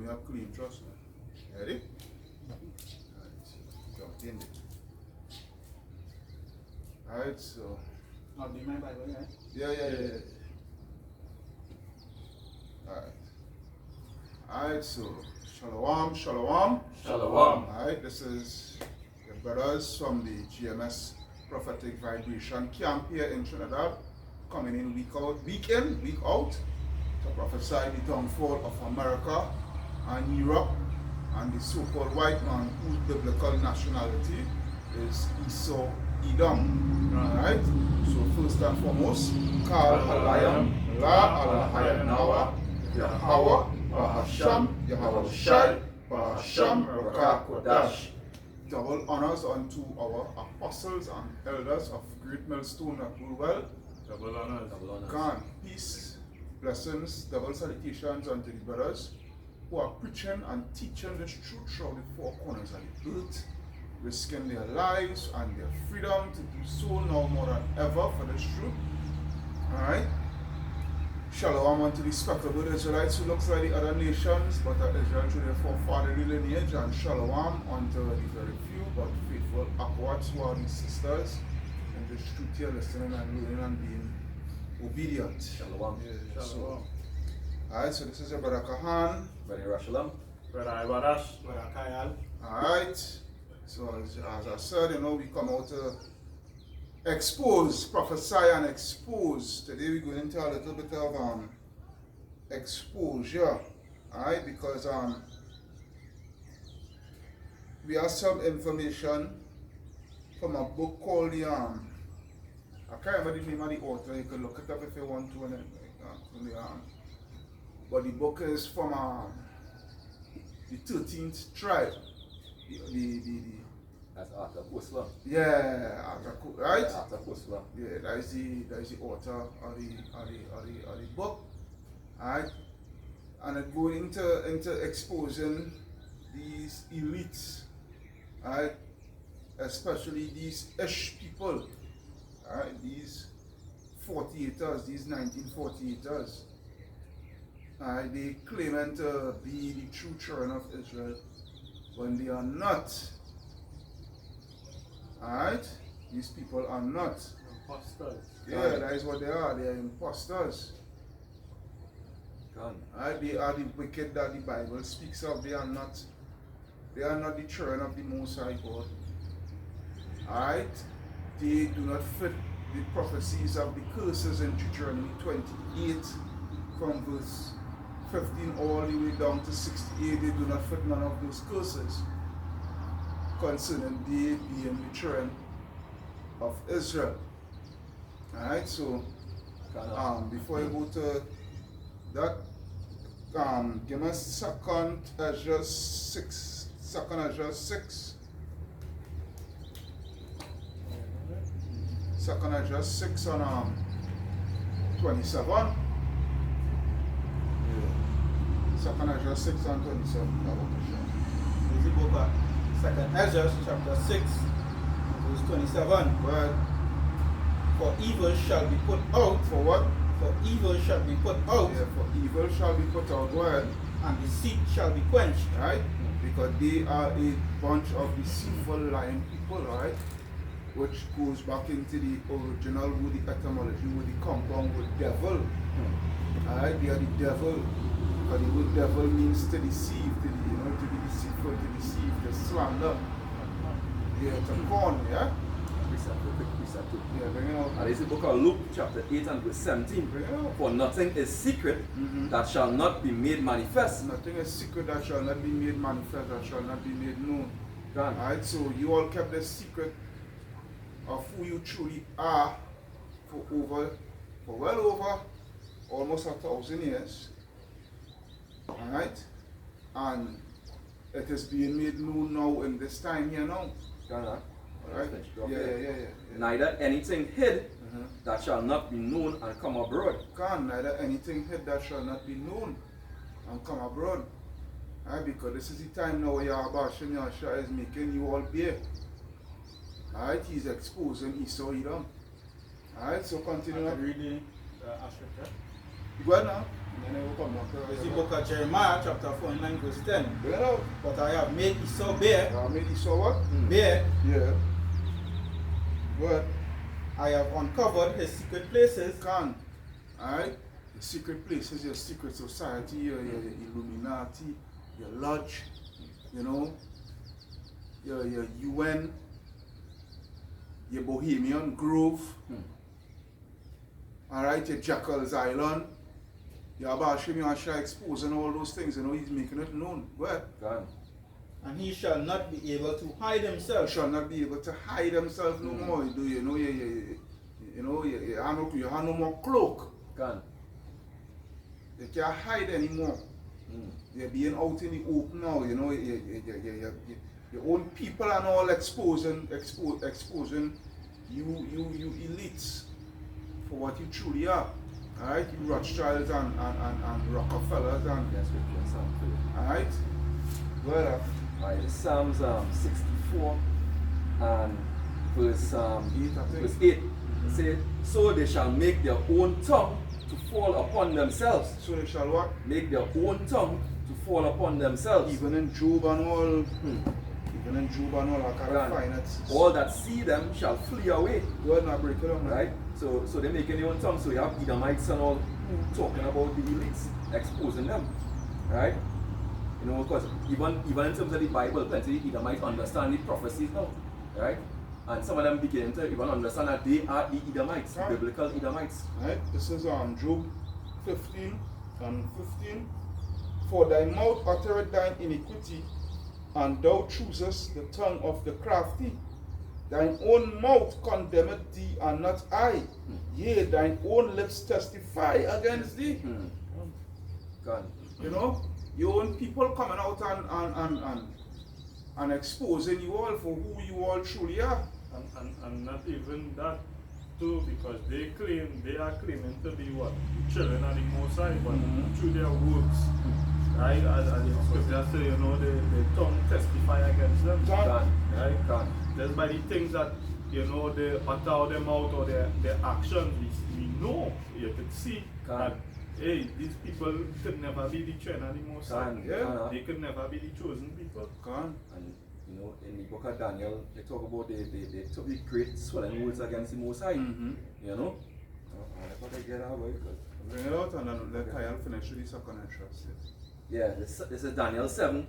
me a clean trust now. Ready? Alright, so jump in there. Alright, so. I'll be my Bible, right? Yeah. Alright. Alright, so Shalom. Shalom. Alright, this is the brothers from the GMS Prophetic Vibration Camp here in Trinidad, coming in week in, week out, to prophesy the downfall of America and Europe and the so-called white man whose biblical nationality is Esau Edom. Alright, so first and foremost, Kal Halayam, La Al Nawa, Yahweh, Bahasham, Yahweh Shai, Bahasham, Rakah Kodash. Double honors unto our apostles and elders of Great Millstone at Burwell. Double honors. God, peace, blessings, double salutations unto the brothers who are preaching and teaching this truth throughout the four corners of the earth, risking their lives and their freedom to do so now more than ever for this truth. Alright? Shalom unto the spectable Israelites who looks like the other nations, but are Israel through their forefatherly lineage, and shalom unto the very few but faithful Akwats who are the sisters in this truth here, listening and learning and being obedient. Shalom. Yeah, so, alright, so this is your brother Kahan. Brother Rashalam. Brother Ibadash. Brother Kayal. Alright, so as I said, we come out to expose, prophesy and expose. Today we're going into a little bit of exposure, alright, because we have some information from a book called the I can't remember the name of the author. You can look it up if you want to, but the book is from the 13th tribe, That's Arthur Koestler. yeah, right? Arthur Koestler. Yeah, that is the author of the book, alright, and it goes into exposing these elites, alright, especially these Ish people, alright, these 48ers, these 1948ers, alright, they claiming to be the true children of Israel when they are not. Alright? These people are not. Imposters. Yeah, that is what they are. They are imposters. Alright? They are the wicked that the Bible speaks of. They are not the children of the Most High God. Alright? They do not fit the prophecies of the curses in Deuteronomy 28 from verse 15 all the way down to 68. They do not fit none of those curses concerning they being the children of Israel. Alright, so before you go to that, give us second Ezra 6. Second Ezra 6. Second Ezra 6 on 27. Yeah. Second Ezra 6 on 27. This is the book of Second Ezra chapter 6, verse 27. But For evil shall be put out. for what? For evil shall be put out, Yeah, for evil shall be put out. Word. and deceit shall be quenched. Right? Because they are a bunch of deceitful lying people, right? Which goes back into the original with the etymology, with the compound with devil. Alright, they are the devil. Because the word devil means to deceive, to be deceitful, to deceive, to slander. Yeah, to con, yeah? Precept. Yeah, bring it out. And this is the book of Luke, chapter 8 and verse 17. Bring it out. For nothing is secret that shall not be made manifest. Nothing is secret that shall not be made manifest, that shall not be made known. Gone. Alright, so you all kept the secret of who you truly are for well over almost 1,000 years. Alright? And it is being made known now in this time here now. Gone. Alright? Yeah. Neither anything hid that shall not be known and come abroad. Can neither anything hid that shall not be known and come abroad. Alright, because this is the time now where Yahweh Shem Yahshua is making you all bare. Alright, he's exposing Esau Edom. Alright, so continue. Reading a scripture. Go ahead now. Then I will come back to This is the book of Jeremiah, chapter 49, verse 10. Bring it out. But I have made Esau bare, Made Esau what? bare. Yeah. What? I have uncovered his secret places. Can. Alright? The secret places, your secret society, your Illuminati, your lodge, you know, your UN, your Bohemian Grove, alright, your Jackal's Island, your Abashim Yasha exposing all those things, you know, he's making it known. Well, Gone. And he shall not be able to hide he himself. shall not be able to hide himself no more. You know, you have no more cloak. Gone. You can't hide anymore. You're being out in the open now, you know, your own people and all exposing you elites for what you truly are. Alright, you Rothschilds and Rockefellers and Yes, we can sound clear. alright? Well, Right, Psalms 64 and verse 8, I think. verse 8. It says, so they shall make their own tongue to fall upon themselves. So they shall what? Make their own tongue to fall upon themselves. Even in Job and all, I can't Right. find it. All that see them shall flee away. God not break it up, Right? So they're making their own tongue. So you have Edomites and all talking about the elites, exposing them. Right? You know, because even in terms of the Bible, plenty of Edomites understand the prophecies now. Right? And some of them begin to even understand that they are the Edomites, Right. biblical Edomites. Right? This is Job 15 and 15. For thy mouth uttereth thine iniquity, and thou choosest the tongue of the crafty. Thine own mouth condemneth thee, and not I. Yea, thine own lips testify against thee. God. You know, your own people coming out and exposing you all for who you all truly are. And not even that too, because they are claiming to be what? Children of the Most High, but through their works, right? As the scripture say, you know, the tongue testify against them. God. Right? God. Just by the things that, you know, they utter out their mouth or their actions, we know, you could see that, hey, these people could never be the children of the Most High. God. Yeah. God. They could never be the chosen people. Gone. And you know, in the book of Daniel, they talk about they took the great swelling words against the Most High. You know? I thought I get that way because Bring it out and then let Kyle finish with the second entrance. yeah, this is Daniel 7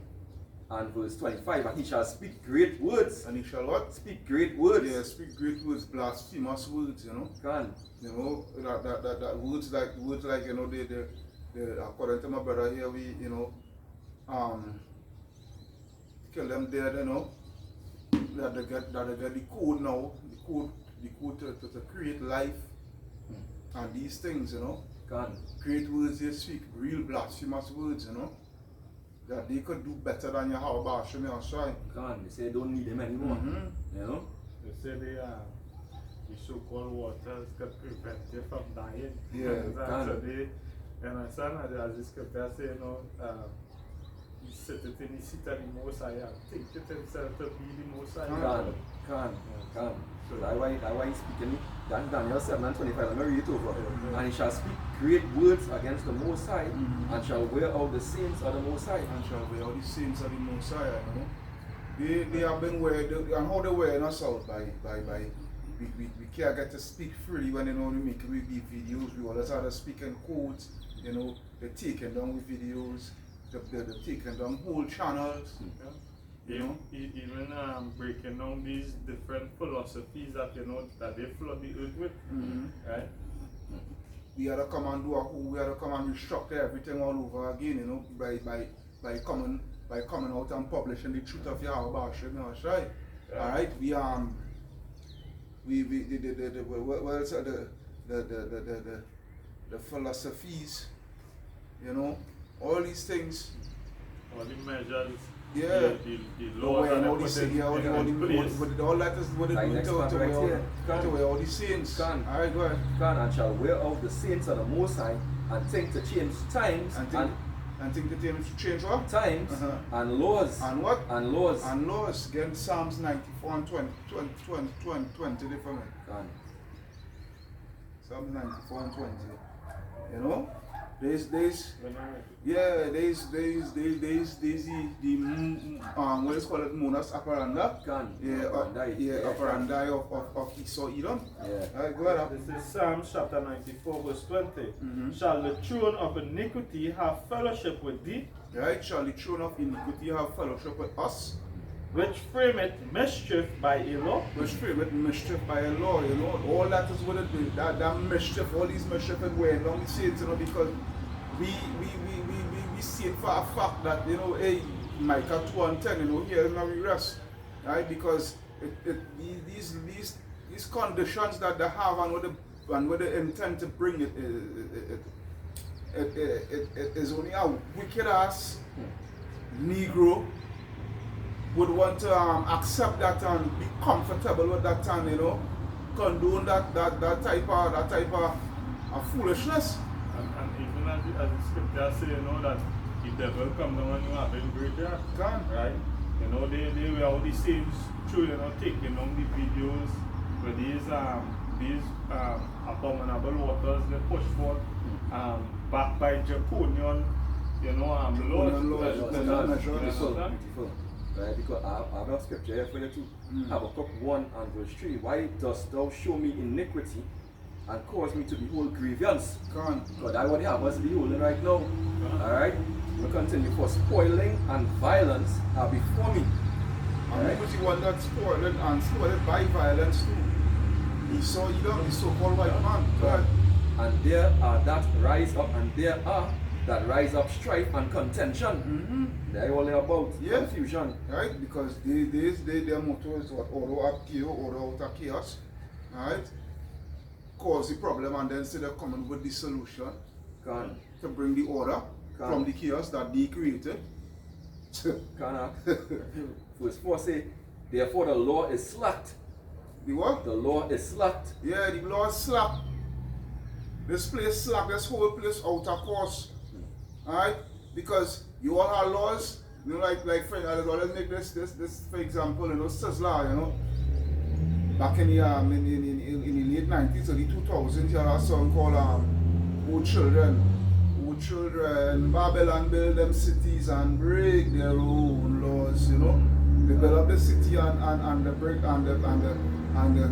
and verse 25, and he shall speak great words. And he shall what? Speak great words. Yeah, speak great words, blasphemous words, you know. God. You know, that words like you know, they according to my brother here, we, you know, kill them dead, you know. That they get the code now, the code to create life and these things, you know. God. Great words they speak, real blasphemous words, you know. That they could do better than your how Basham Yashai. God. They say they don't need them anymore. You know? They say the so-called waters could prevent you from dying. Yeah, So they, you understand, as the scripture say, you know, he sitteth in the seat of the Most High and thinketh himself to be the Most High. God. So that's why he's speaking. That's Daniel 7 and 25. Let me read it over. And he shall speak great words against the Most High, and shall wear out the saints of the Most High. And shall be all the saints of the Messiah, you know. They have been wearing, and how they wearing us out by we can't get to speak freely when, you know, we make videos. We always have to speak in codes, you know. They're taking down with videos, they're taking down whole channels. You know? Even breaking down these different philosophies that, you know, that they flood the earth with, right? We had to come and we had to come and restructure everything all over again, you know, by coming out and publishing the truth of Yahweh Basham Yashai. Alright, the philosophies, you know, all these things. All the measures, Yeah. the laws that all they these put things, all that is what they Like do next to part right here. wear all these saints. Can. Alright, go ahead. God, and shall wear out the saints of the Most High, and think to change times And think the things to change what? times and laws. And what? And laws. And laws. Again, Psalms 94 and 20 different. God. Psalms 94 and 20. You know? there's what is called modus operandi. Operandi of Esau Edom. Go ahead. This is Psalm chapter 94 verse 20. Shall the throne of iniquity have fellowship with thee? Right? Shall the throne of iniquity have fellowship with us? Which frameth mischief by a law? Which frameth mischief by a law, you know. All that is what it is. That mischief, all these mischief and going on, we see it, you know, because we see it for a fact that, you know, hey, Micah 2:10, you know, here now we rest. Right? Because these conditions that they have and what they intend to bring it is only a wicked ass Negro would want to accept that and be comfortable with that and, you know, condone that type of foolishness. And even as the scripture say, you know, that the devil come down and you have in graveyard. Right? You know, they were all the saints through, you know, taking on the videos with these abominable waters they push forth, backed by Draconian, you know, laws. Beautiful. Right, because I have a scripture here for you too. Habakkuk 1 and verse 3. Why dost thou show me iniquity and cause me to behold grievance? God, I what have us beholding right now. Alright? We continue. For spoiling and violence are before me. And who was the one that spoiled and spoiled by violence too? Esau Edom, the so-called white man. God. And there are that rise up, and there are that rise up strife and contention. They're all about confusion. Right? Because their motto is what? Order up chaos, order out of chaos. Right? Cause the problem and then instead of coming with the solution to bring the order from the chaos that they created. Verse 4 say, therefore the law is slacked. The what? The law is slacked. Yeah, the law is slack. This place slack, this whole place out of course. Alright? Because you all have laws, you know, like friend, I always make this for example, you know, Sizzler, you know. Back in the late 90s or the 2000s, you had a song called Old Children, Babylon build them cities and break their own laws, you know. They build up the city and they break and they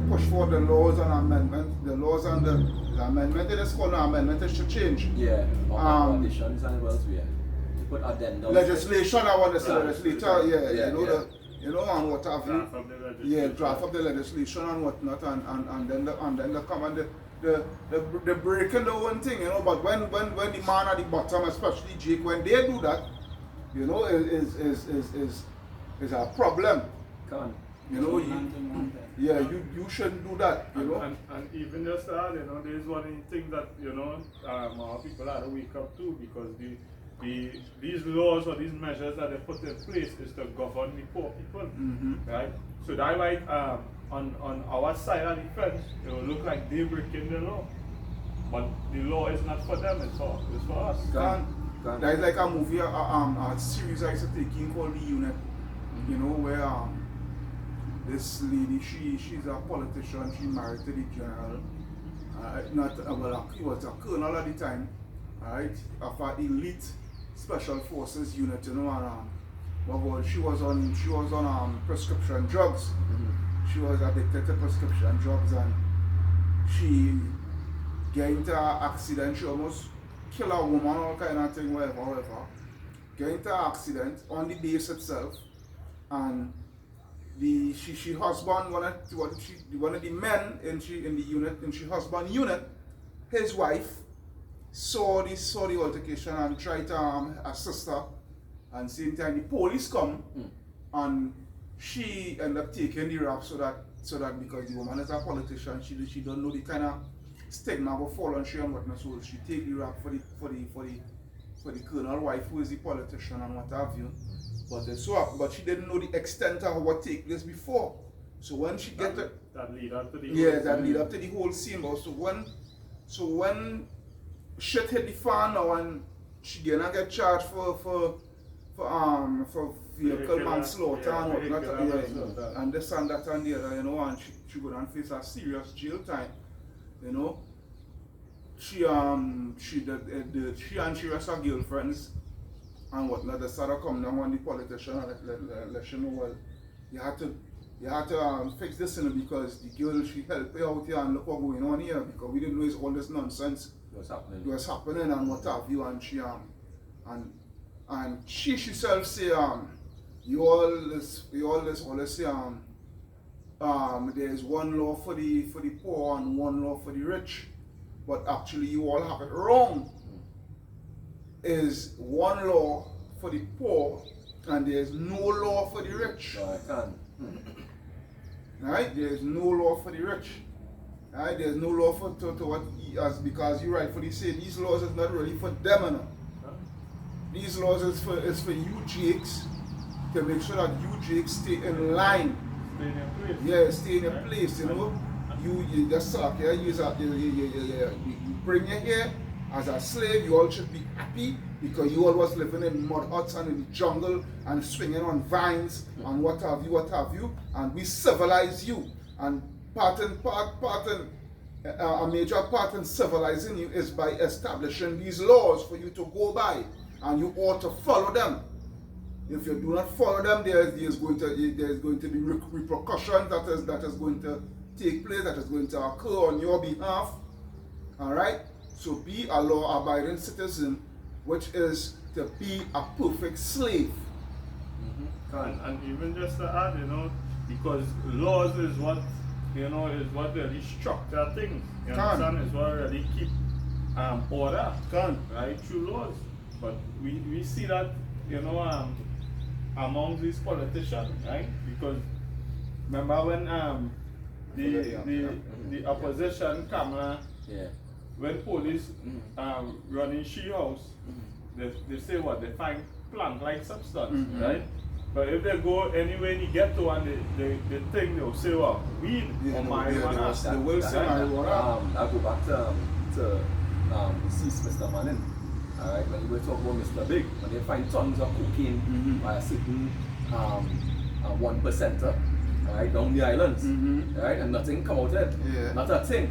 push for the laws and amendment. The laws and the amendment, it is called an amendment, it should change. Yeah, conditions and what else we have. Put addendum. Legislation, I want to say legislature, you know, and what have you. Draft of the legislation and whatnot, and then they come and the breaking the one thing, you know. But when the man at the bottom, especially Jake, when they do that, you know, is a problem. You know, you shouldn't do that, you know. And even just that, you know, there is one thing that, you know, our people have to wake up to, because these laws or these measures that they put in place is to govern the poor people, right? So that way, on our side of the fence, it will look like they're breaking the law, but the law is not for them; it's for us. There is like a movie, a series I used to take in called The Unit, you know, where this lady, she's a politician. She married to the general, he was a colonel at the time, right? Of an elite special forces unit, you know, and she was on prescription drugs. She was addicted to prescription drugs, and she get into an accident. She almost kill a woman, all kind of thing, whatever. Get into an accident on the base itself, and she husband one of the men in the unit, and she husband unit, his wife saw the altercation and tried to assist her, and same time the police come and she ended up taking the rap so that because the woman is a politician, she don't know the kind of stigma will fall on she and whatnot, so she take the rap for the colonel wife who is the politician and what have you. But she didn't know the extent of what take place before. So when she get that lead up to the lead up to the whole scene. So when shit hit the fan now and she gonna get charged for vehicle manslaughter and whatnot, and this and that and the other, you know, and she gonna face a serious jail time, you know. she and she rest her girlfriends and whatnot. They started coming down on the politician and let you know, well, you had to fix this because the girl, she helped you out here and look what's going on here, because we didn't know it's all this nonsense What's happening? was happening and what have you. And she herself say you always say there's one law for the poor and one law for the rich, but actually you all have it wrong. Is one law for the poor and there's no law for the rich. No, I can't. Right? There's no law for the rich. Right? There's no law for to what because you rightfully say these laws is not really for them, you know. These laws is for you Jakes to make sure that you Jakes stay in line. Stay in your place. Yeah, stay in your place, you know. You just suck here, you bring you here as a slave, you all should be happy because you all was living in mud huts and in the jungle and swinging on vines and what have you, and we civilize you. And a major part in civilizing you is by establishing these laws for you to go by, and you ought to follow them. If you do not follow them, there's going to be repercussions that is going to take place, that is going to occur on your behalf. All right. So be a law-abiding citizen, which is to be a perfect slave. And even just to add, you know, because laws is what, you know, is what really structure things. You understand? Is what really keep order, right, through laws. But we see that, you know, among these politicians, right? Because remember when the opposition Kamala, when police running she house, they say what? They find plant-like substance, right? But if they go anywhere in the ghetto and they think they'll say, well, weed or marijuana. They will say marijuana. I'll go back to deceased Mr. Manning. Alright, when you were talking about Mr. Big, when they find tons of cocaine by a certain 1%er, alright, down the islands, alright, and nothing come out of it. Yeah. Not a thing.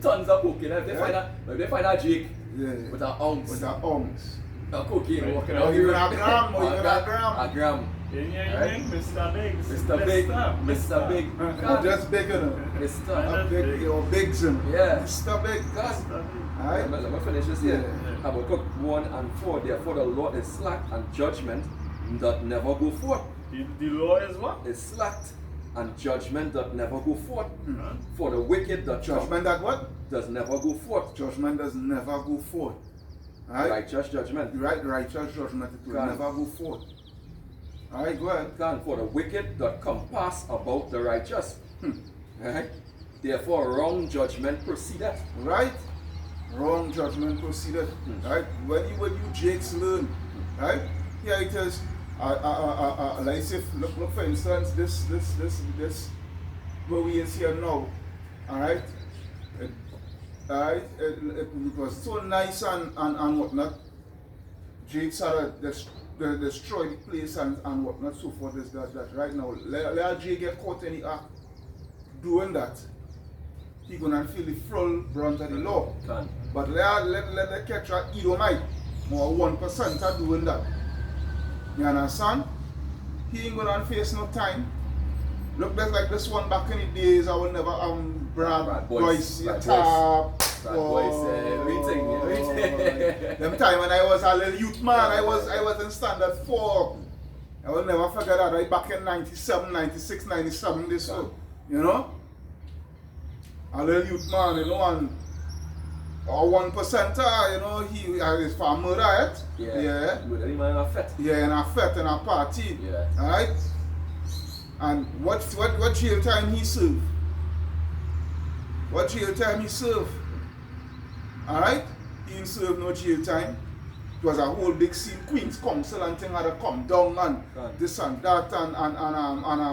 Tons of cocaine. If they find a Jake with an ounce of cocaine walking out, even a gram, a gram. Mr. Big. Mr. Big. Just big enough. Mr. Big, you're big, son. Yeah. Mr. Big. Alright. Let me finish this here. Habakkuk 1 and 4. Therefore the Lord is slack and judgment doth never go forth. The law is what? Is slack and judgment doth never go forth. For the wicked doth Judgment that what? does never go forth. Judgment does never go forth. Alright? Righteous judgment. Righteous judgment, it will never go forth. Alright, go ahead. For the wicked doth compass about the righteous. Right? Therefore wrong judgment proceedeth. Right? Wrong judgment proceeded. Right? When you Jakes learn, right? Here it is. Like say, look for instance, this where we is here now. Alright? It was so nice and whatnot. Jakes had destroy the place and whatnot, so forth. Is that right now? Let Jay get caught in the act doing that. He gonna feel the full brunt of the law. But let the catch a Edomite or 1% are doing that. You understand? He ain't gonna face no time. Look, that's like this one back in the days. I will never Brad Boyce, everything. Them time when I was a little youth man, I was in standard 4. I will never forget that. Right back in 97, 96, 97. This one, you know. A little youth man, you know, and or 1%er, you know, he his farmer, right? Yeah. With any man in a fete. Yeah, in a fete, in a party. Yeah. Alright? And what jail time he served? What jail time he served? Alright? He didn't serve no jail time. It was a whole big scene. Queen's Council and thing had to come down and this and that and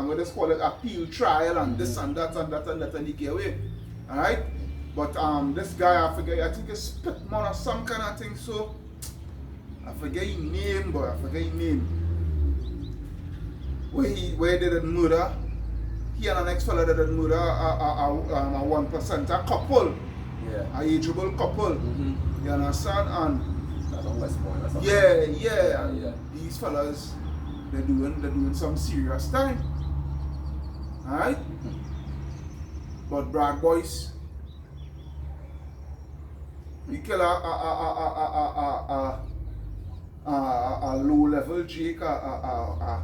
what they call it, appeal trial and this and that and he get away. Alright? But this guy, I forget, I think it's Spitman or some kind of thing, so I forget his name, boy, I forget his name. Where he did a murder, he and the next fella that done murder a 1%, a couple, Yeah. a ageable couple. Mm-hmm. You understand? And That's on West Point or something. yeah. And Yeah. these fellas, they're doing some serious time. Alright? But Brad Boyce, he kill a low level Jake, a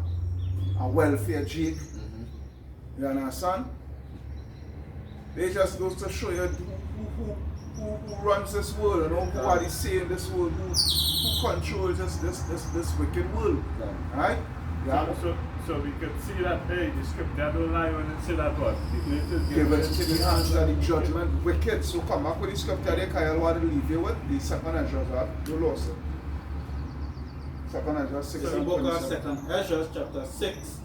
welfare Jake. Mm-hmm. You understand? They just goes to show you who runs this world, you know, who are the saying this world, who controls this wicked world. Yeah. Right? Yeah. So we could see that, hey, the scripture don't lie when it say that what? The earth is Give given it to the hands of the judgment wicked. So come back with the scripture there, Kyle, what to leave you with? The second Ezra, no loss. Second Ezra 6 So the and book of 27. 2 Ezra chapter 6,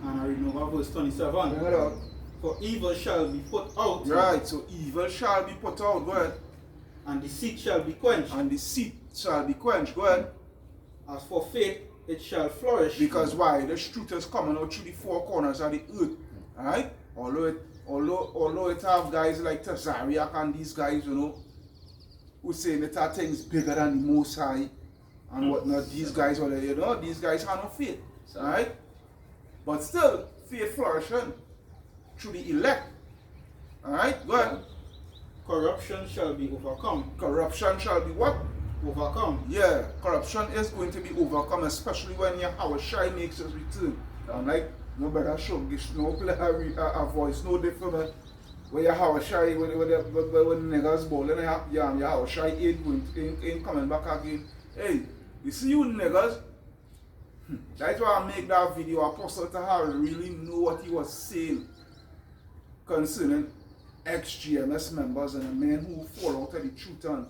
and I read over verse 27. Bring it out. For evil shall be put out, Right, so evil shall be put out, go ahead. and deceit shall be quenched. And deceit shall be quenched, go ahead. As for faith, it shall flourish. Because why? The truth is coming out through the four corners of the earth. Alright? Although it have guys like Tazariak and these guys, you know, who say that are things bigger than the Most High and whatnot, these guys, you know, these guys have no faith. Alright? But still, faith flourishing through the elect. Alright? Go ahead. Corruption shall be overcome. Corruption shall be what? Overcome. Yeah, corruption is going to be overcome, especially when Yahweh Shai makes his return. And like, no better show, no play a voice, no different. When Yahweh Shai, when niggas bowling, Yahweh Shai ain't coming back again. Hey, you see you niggas? That's why I make that video. Apostle Tahar really know what he was saying concerning ex-GMS members and the men who fall out of the truth and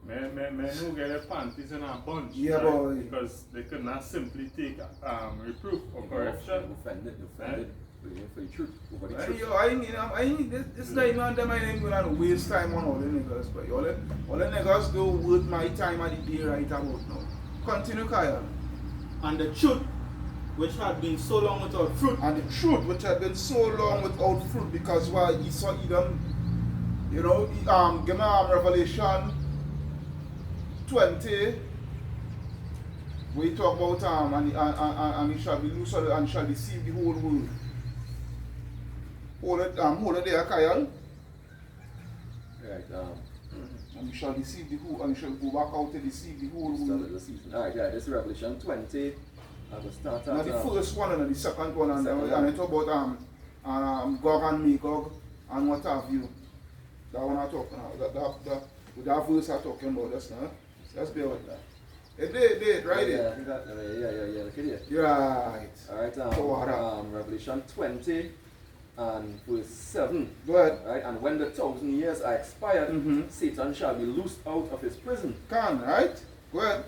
Men who get their panties in a bunch. Yeah, right? boy. Because they could not simply take reproof or correction. Defended for the truth. Over the Well, truth. yo, I need this time man, them I ain't gonna waste time on all the niggas, but all the niggas do worth my time at the day right about now. Continue, Kyle. And the truth, which had been so long without fruit, And the truth which had been so long without fruit, because why Esau Edom, you know, give me Revelation 20, we talk about and he shall be loose and shall deceive the whole world. Hold it there, Kyle. Right. And he shall deceive the whole, and he shall go back out to deceive the whole Start world. of the season. Alright, yeah, this is Revelation 20. I will start Now at the first one and the second one, and Second and one. it talk about Gog and Magog and what have you. That one I talk that verse I talking about just now. Let's be with that. It did, right? Yeah, I think that, yeah, look at it. You're right. Alright, So what up? Revelation 20 and verse 7. Go ahead. Right, and when the 1,000 years are expired, Mhm. Satan shall be loosed out of his prison Can, right? Go ahead.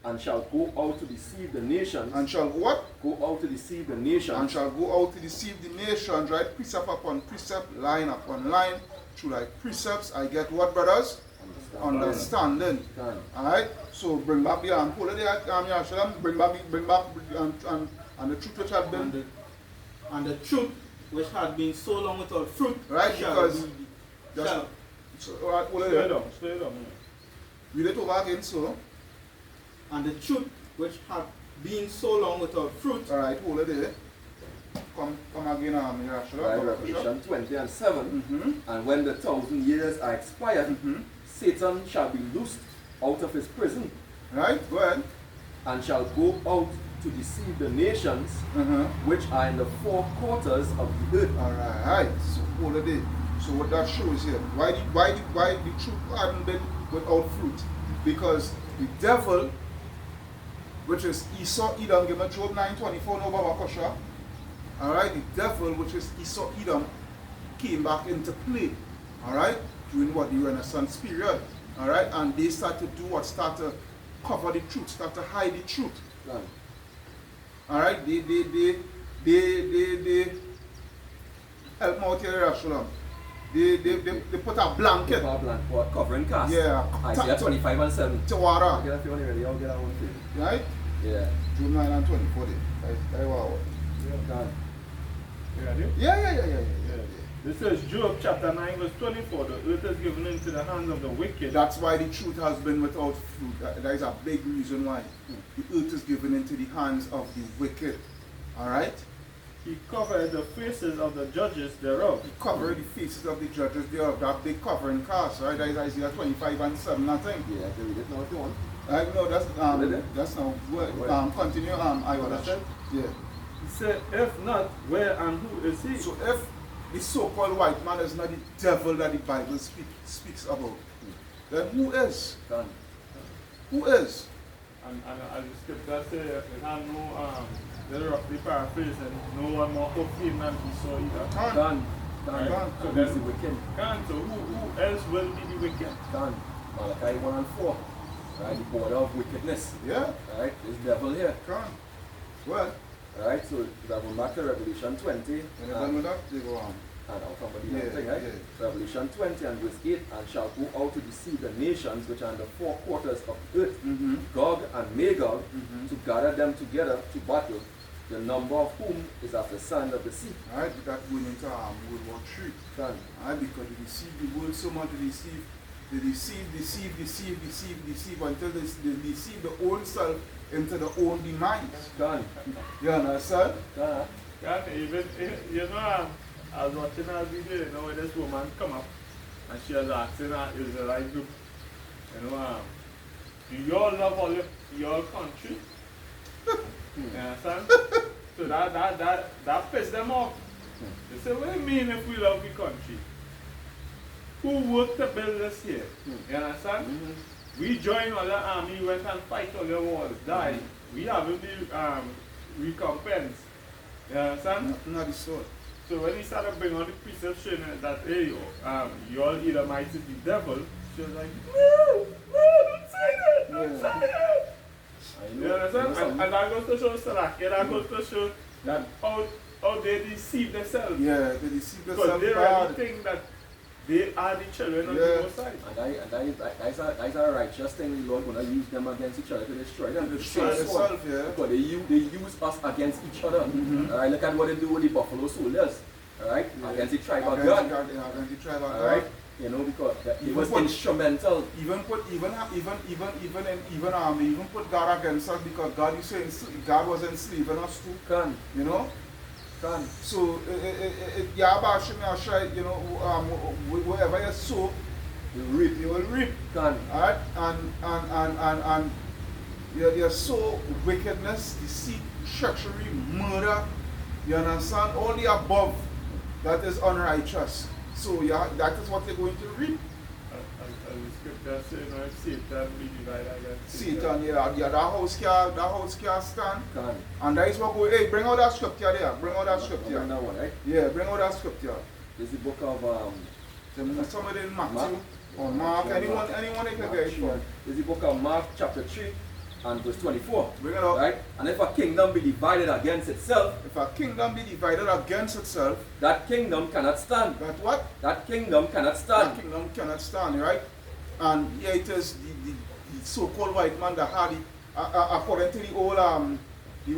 and shall go out to deceive the nations. And shall what? Go out to deceive the nations. And shall go out to deceive the nations, right? Precept upon precept, line upon line. Through like precepts, I get what, brothers? Understanding. Can. Alright? So bring back the hold of the Yahshua, bring back and the truth which had been and the truth, which had been so long without fruit, Right, shall because be, just shall, so, alright, hold it Stay there. down, stay down. Read it over again, so. and the truth, which had been so long without fruit, Alright, hold it there. Come again, Yahshua. Right, Revelation 20 and 7. Mm-hmm. And when the 1,000 years are expired, Mm-hmm. Satan shall be loosed out of his prison Right, go ahead. and shall go out to deceive the nations Uh-huh. which are in the four quarters of the earth. Alright, so hold it there. So what that shows here, why the truth hadn't been without fruit? Because the devil, which is Esau Edom, give me Job 9:24, no Baba Kosha. Alright, the devil, which is Esau Edom, came back into play. Alright, during what the Renaissance period. Alright, and they start to do what? Start to cover the truth, start to hide the truth. Done. Alright, they help me out here, Shalom. They put a blanket. Paper blank for covering cast. Yeah. Isaiah 25 and 7. To I'll water. get that for you ready. I'll get that one for you. Right? Yeah. June 9 and 24 day. I wow. Done. Yeah. This says Job chapter 9 verse 24, the earth is given into the hands of the wicked. That's why the truth has been without fruit. That is a big reason why. The earth is given into the hands of the wicked. Alright? He covered the faces of the judges thereof. He covered the faces of the judges thereof. That big covering cast, right? That is Isaiah 25 and 7, I think. Yeah, I can read it now if you want. No, that's not What? continue, I What will. I said? Yeah. He said, if not, where and who is he? So if the so-called white man is not the devil that the Bible speaks about, then who is? Done. Who is? And as the scripture says, it had no, they're roughly paraphrasing, no one more hope him than he saw either. Done. Done. So So that's the then- wicked. So who else will be the wicked? Done. Malachi 1 and 4. Right, the border of wickedness. Yeah, Right, this devil here. come. Well, Right, so that will back to Revelation 20. when you're done with that, they go on. And I'll come with the Yeah, other thing, right? yeah. Revelation 20 and verse 8, and shall go out to deceive the nations which are in the four quarters of the earth, Mm-hmm. Gog and Magog, Mhm. to gather them together to battle, the number of whom is as the sand of the sea. Alright, that going into World War III. Done. Alright, because they deceive the world so much, they deceive until they deceive the own self into the own demise. Done. You understand? Done. And even, you know, I was watching a video, you know, where this woman come up and she was asking her Israelite group, you know, do you all love all your country? You understand? So that pissed them off. They say, what do you mean if we love the country? Who worked to build this here? You understand? We joined all the army, went and fight all the wars, died. We haven't been recompense. You understand? Not the sort. So when he started bringing on the perception that, hey, you all Edomites is the devil, she was like, no, don't say that, don't say that. I You know. understand? And that goes to show Salakia, that goes to show Done. how they deceive themselves. Yeah, they deceive Because themselves they really bad. think that they are the children of Yeah. the Most High. And that is a righteous thing. The Lord going to use them against each other to destroy them. Destroy Same sword. itself, yeah. Because they use us against each other. Alright, look at what they do with the buffalo soldiers. Alright, against the tribe of God. Against the tribe of Alright, God. you know, because it Even was what- instrumental. Even put God against us because God is saying God was enslaving us too. Can, You know. can. So you know, wherever you sow, You reap, you will reap. can. Alright, and you sow wickedness, deceit, treachery, murder. You understand? All the above that is unrighteous. So yeah, that is what you're going to reap. As the scripture says, you know, if Satan be divided against Satan, yeah, that house can't stand. Can. And that is what go. Hey, bring out that scripture there. Bring out that scripture. That one, right? Yeah, bring out that scripture. This is the book of Somebody in Matthew Mark. or Mark. Yeah, Anyone Mark. they can Mark get it three. from. This is the book of Mark chapter 3 and verse 24. Bring it out. Right? And if a kingdom be divided against itself, If a kingdom be divided against itself, that kingdom cannot stand. that what? That kingdom cannot That stand. kingdom cannot stand, right? And here it is, the so-called white man that had it, according to the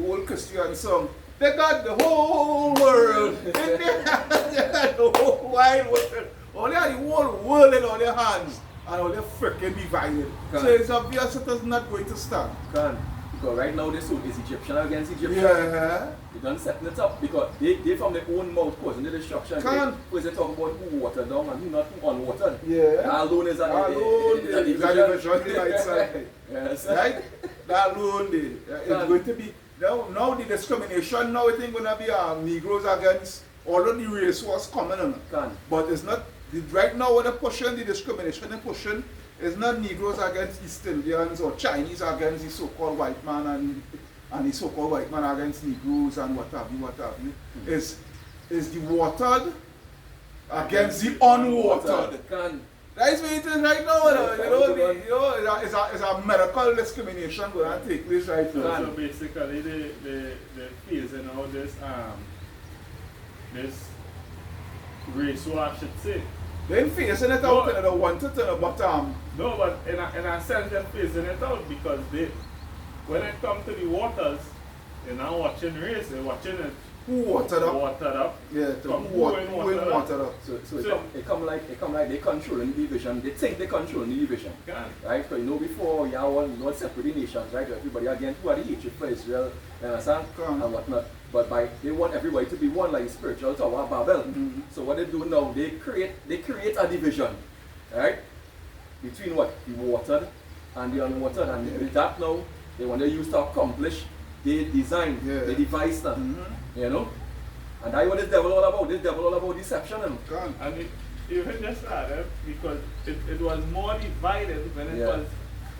old Christian song, they got the whole world in their hands, they got the whole wide world, all they had the whole world in all their hands, and all they freaking divided. So it's obvious it is not going to stand. Can. Because right now this one is Egyptian against Egyptian. Yeah. They done setting it up because they from their own mouth causing the destruction. Can. Because they talk about who watered down and who not who unwatered. Yeah. That alone is a Alone, is a is a division, the right side. Yes. Right? That alone, it's going to be now the discrimination. Now I think going to be Negroes against all of the race was coming on. Can. But it's not right now. When they're pushing the discrimination, they're pushing is not Negroes against East Indians or Chinese against the so-called white man and the so-called white man against Negroes and what have you. Is the watered against the unwatered. Can. That is where it is right now. It's a medical discrimination going to take place right now. So basically, they phasing out this race war, I should say. They're facing it out and they want it, but No, but in a sense, they're phasing it out because when it comes to the waters, they're not watching race, they're watching it who watered up. watered up. Yeah, to From who who watered watered up. So So- it come like they controlling the division. They think they control the division. Can. Right? So you know before you have one not separate the nations, right? Everybody again who are the hatred for Israel, you understand? Come. And whatnot. But they want everybody to be one like spiritual Tower of Babel. Mhm. So what they do now, they create a division, right? Between what? The watered and the unwatered. And Yeah. with that now, they want to use to accomplish they design, Yeah. they devise them. Mhm. You know? And that's what this devil all about. This devil all about deception. Come. And it even just started because it was more divided when it Yeah. was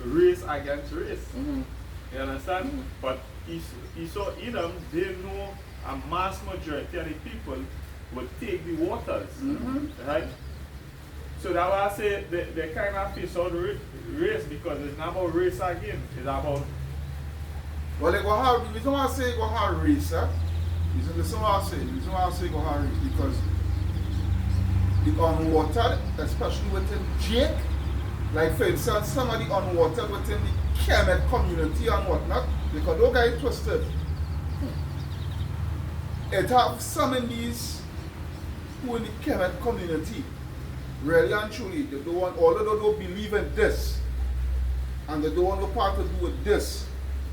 race against race. Mm-hmm. You understand? Mhm. But Esau, Edom, they know a mass majority of the people would take the waters. Mhm. Right? So that's why I say they kind of face out race because it's not about race again. It's about Well, they go have, the reason why I say go have race, listen what I say. The reason why I say go have race because the unwatered, especially within Jake, like for instance, some of the unwatered within the Kemet community and whatnot, because those guys twisted. It have some in these who in the Kemet community, really and truly, they don't want, although they don't believe in this, and they don't want no part to do with this,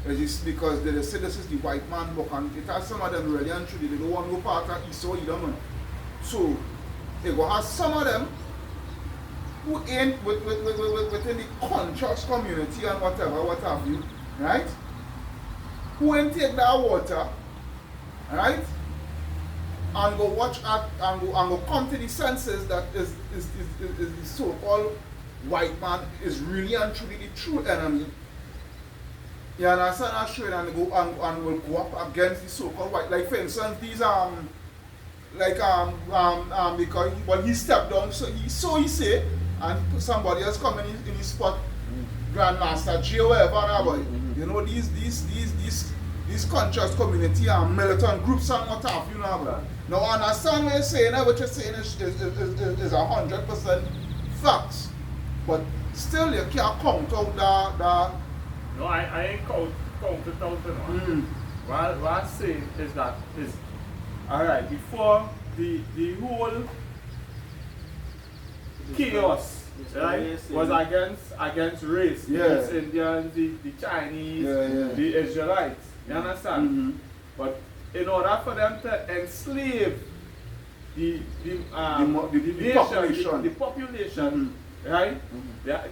it's because they say this is the white man book, and it has some of them really and truly, they don't want no part of Esau either, man. So, they go have some of them who ain't within the conscious community and whatever, what have you, right? Who ain't take that water, right? And go watch at and go come to the senses that is the so-called white man is really and truly the true enemy. You understand that straight and go and will go up against the so-called white. Like for instance, these because when he stepped down, so he say, and somebody else come in his spot, Grandmaster J or whatever, boy. You know these conscious community and militant groups and what have you know. Boy. Now understand what you're saying, what you're saying is 100% facts. But still you can't count out the no, I ain't count it out. You know. What I say is that is alright before the whole chaos right was against race. Yeah. The Indians, the Chinese, Yeah. the Israelites. You understand? Mhm. But in order for them to enslave the nation, population. the population, right?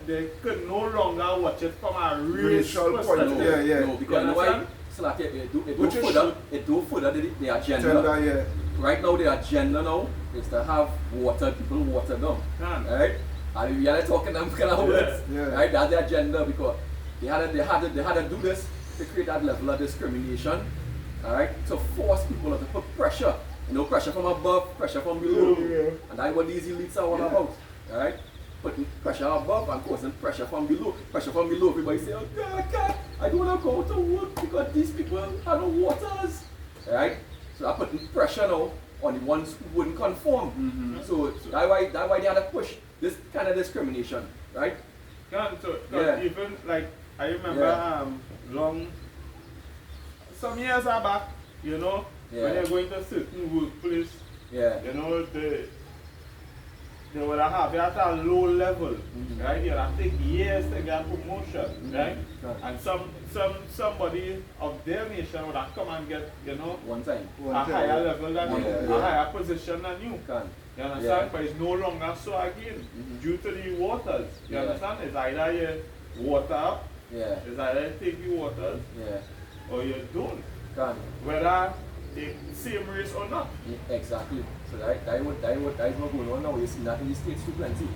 They could no longer watch it from a Racial point, perspective. yeah. No, because You you know why? understand? So like it Which do is further the agenda. Gender, yeah. Right now the agenda now is to have people water down. Man. Right? And we are talking them kind of words. Yeah. Right? That's the agenda because they had to do this to create that level of discrimination. Alright? To force people to put pressure. You know, pressure from above, pressure from below. Yeah. And that's what these elites are all about. Alright? Putting pressure above and causing pressure from below. Pressure from below, everybody say, oh God, I don't want to go to work because these people are no waters. Right? So I'm putting pressure now on the ones who wouldn't conform. So that's why they had to push this kind of discrimination. Right? So Yeah. even like I remember Yeah. some years back, you know, when Yeah. you're going to certain workplace, Yeah. you know, they would have you at a low level, right? You have to take years to get promotion, right? Right. And somebody of their nation would have come and get, you know, One time. a higher level than you, Yeah. a higher position than you. Can. You understand? Yeah. But it's no longer so again due to the waters. You Yeah. understand? It's either you water up, Yeah. it's either you take the waters Yeah. or you don't. Can. Whether the same race or not. Yeah, exactly. So that is what going on now. You see that in the States too plenty.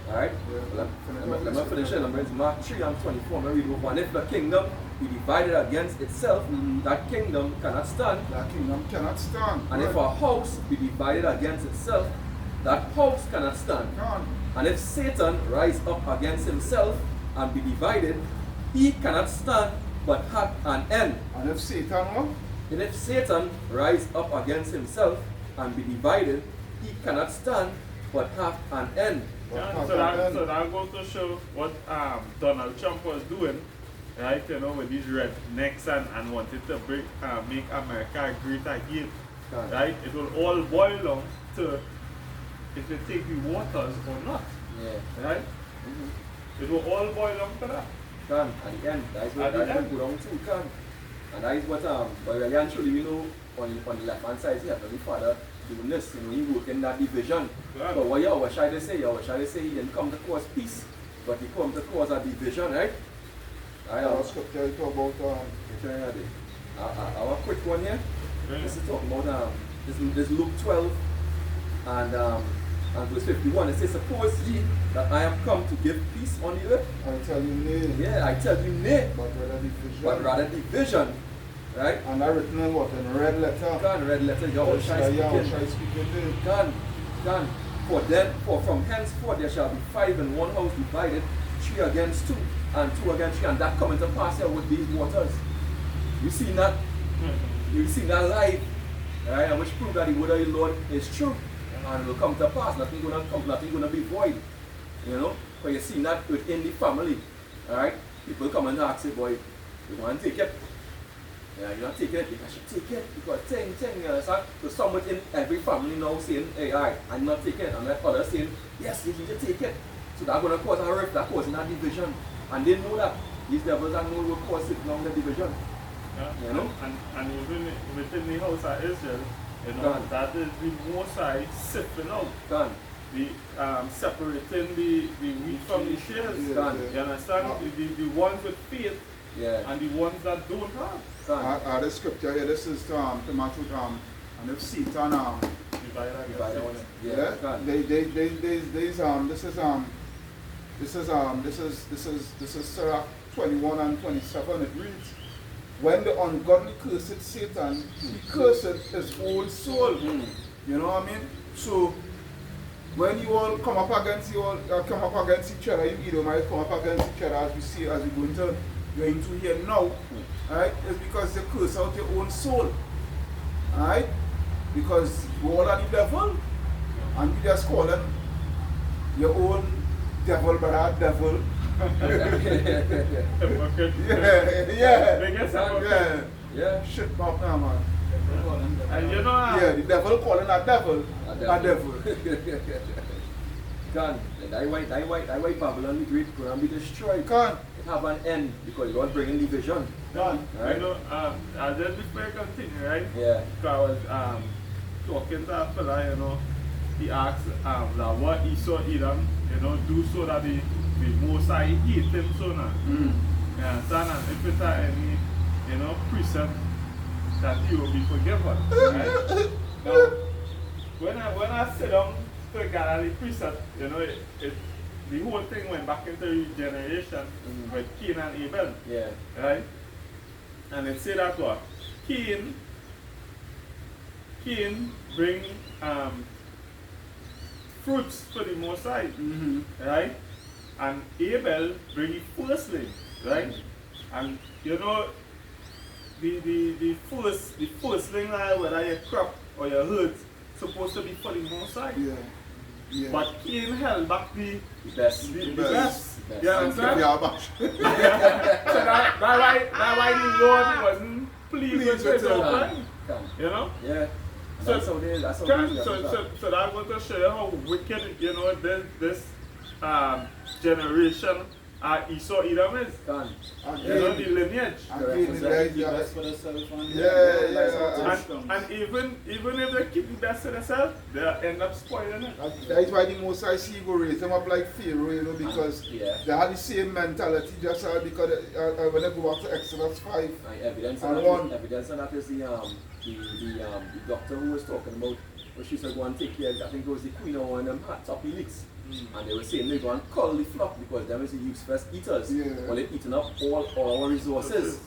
Alright? Yeah. Let me finish it. It's Mark 3 and 24. Let me read over. And if the kingdom be divided against itself, that kingdom cannot stand. That kingdom cannot stand. And if a house be divided against itself, that house cannot stand. Can't. And if Satan rise up against himself and be divided, he cannot stand but hath an end. And if Satan what? And if Satan rise up against himself and be divided, he cannot stand but hath an end. Yeah, so that goes to show what Donald Trump was doing, right? You know, with these rednecks and wanted to make America great again. Can. right? It will all boil down to if they take the waters or not, Yeah. right? It will all boil down to that. Can. At the end. That's what At the that's end. what go down to. Can. And that is what but really and truly we know on the left hand side here, the Father doing this, he work in that division. Right. But what shall they say? He didn't come to cause peace, but he come to cause a division, right? Our scripture is about Our quick one here. This is talking about this Luke 12 and verse 51. It says, suppose ye that I am come to give peace on the earth. I tell you nay, Yeah, I tell you nay, but rather division. but rather division. Right? And that written in what? In red letter. Can red letter, Yahweh shall speaking. Can. For from henceforth there shall be 5 in one house divided, 3 against 2, and 2 against 3, and that coming to pass here with these waters. You see that? You see that life, right? And which prove that the word of the Lord is true, and it will come to pass. Nothing gonna be void. You know, but you see that within the family, alright? People come and ask, say, boy, you want to take it? Yeah, you're not taking it because you take it because thing, you understand? So some within every family now saying, hey, alright, I'm not taking it, and that others saying, yes, you need to take it. So that's going to cause a rift, that causing a division. And they know that. These devils are know what cause it along the division. Yeah. You know? And even within the house of Israel, you know, Done. that is the Most High sifting out, Done. the separating the wheat from the shares. Done. You understand? The ones with faith Yeah. and the ones that don't have. Done. The scripture here, this is to Matthew, and if Satan, Divide against Divide it. on it. Yeah. yeah, Done. this is Sirach 21 and 27. It reads, when the ungodly cursed Satan, he cursed his own soul. Mm. You know what I mean? So when you all come up against each other, you either might come up against each other as we see as we're going to hear now. Right? It's because they curse out your own soul. Alright? Because you all are the devil, and you just call them your own devil, brother, devil. Hypocrite. Yeah. Biggest Yeah. hypocrite. Yeah. Shit about now, man. And you know, Yeah, the devil calling a devil a devil. Done. That white Babylon the Great gonna be destroyed. Can't. It have an end because you want bringing division. Done. Right? you know, I just before I continue, right? Yeah. Because I was talking to a fella, you know, he asked like what Esau Edom, you know, do so that the Most High hate him so now. You understand? And if it's any, you know, precept that he will be forgiven. Right? Now, when I sit down to gather the precept, you know, the whole thing went back into regeneration with Cain and Abel. Yeah. Right? And it say that what? Cain bring fruits for the Most High, right? And Abel bring the firstling, right? And you know the firstling, whether your crop or your herd, supposed to be for the Most High. Yeah. Yeah. But Cain held back the Best. best. best. Best. You understand? Yeah, but So that's why the Lord wasn't pleased with his offering. Come. You know? Yeah. And So- that's how they. That's how Can- they. So that was to show you how wicked, you know, this generation Esau Edom is. Can. You know, the lineage. again, The best for themselves and And even if they keep the best to themselves, they'll end up spoiling it. that is why the Most High see go raise them up like Pharaoh, you know, because Yeah. they had the same mentality just because when they go back to Exodus 5. Evidence And of one. that, evidence of that is the doctor who was talking about when she said go and take care. I think it was the queen of one of them had top elites. And they were saying they go and cull the flock because them is the useless eaters. Yeah. Well, they're eating up all our resources.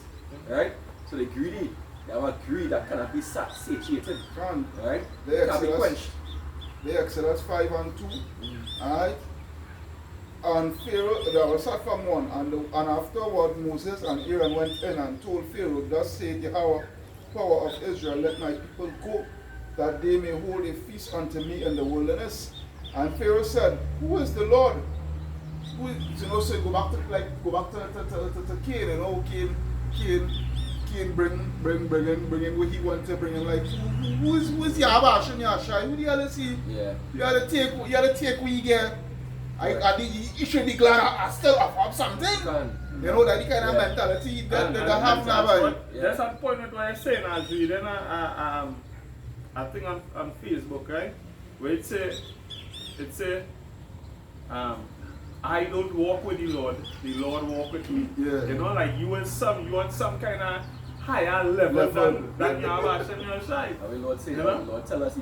Right? So they're greedy. They have a greed that cannot be satiated. Can Right? The Can't be Exodus, quenched. the Exodus 5 and 2. Alright? And Pharaoh, there was start from 1. And afterward Moses and Aaron went in and told Pharaoh, thus saith the power of Israel, let my people go, that they may hold a feast unto me in the wilderness. And Pharaoh said, who is the Lord? Who is, you know, so go back to Cain, you know, Cain Cain bring in what he want to bring in, like who's Yabash and Yashai? Who do you have to see? Yeah. You have to take what you get. You should be glad I still have something. You know that the kind of mentality that they have now. That's a point what I'm saying. I was reading I think on Facebook, right? Where it say, I don't walk with the Lord walk with me. Yeah. You know, like you want some kind of higher level than you have on your side. I mean, Lord say, You know? Lord tell us, he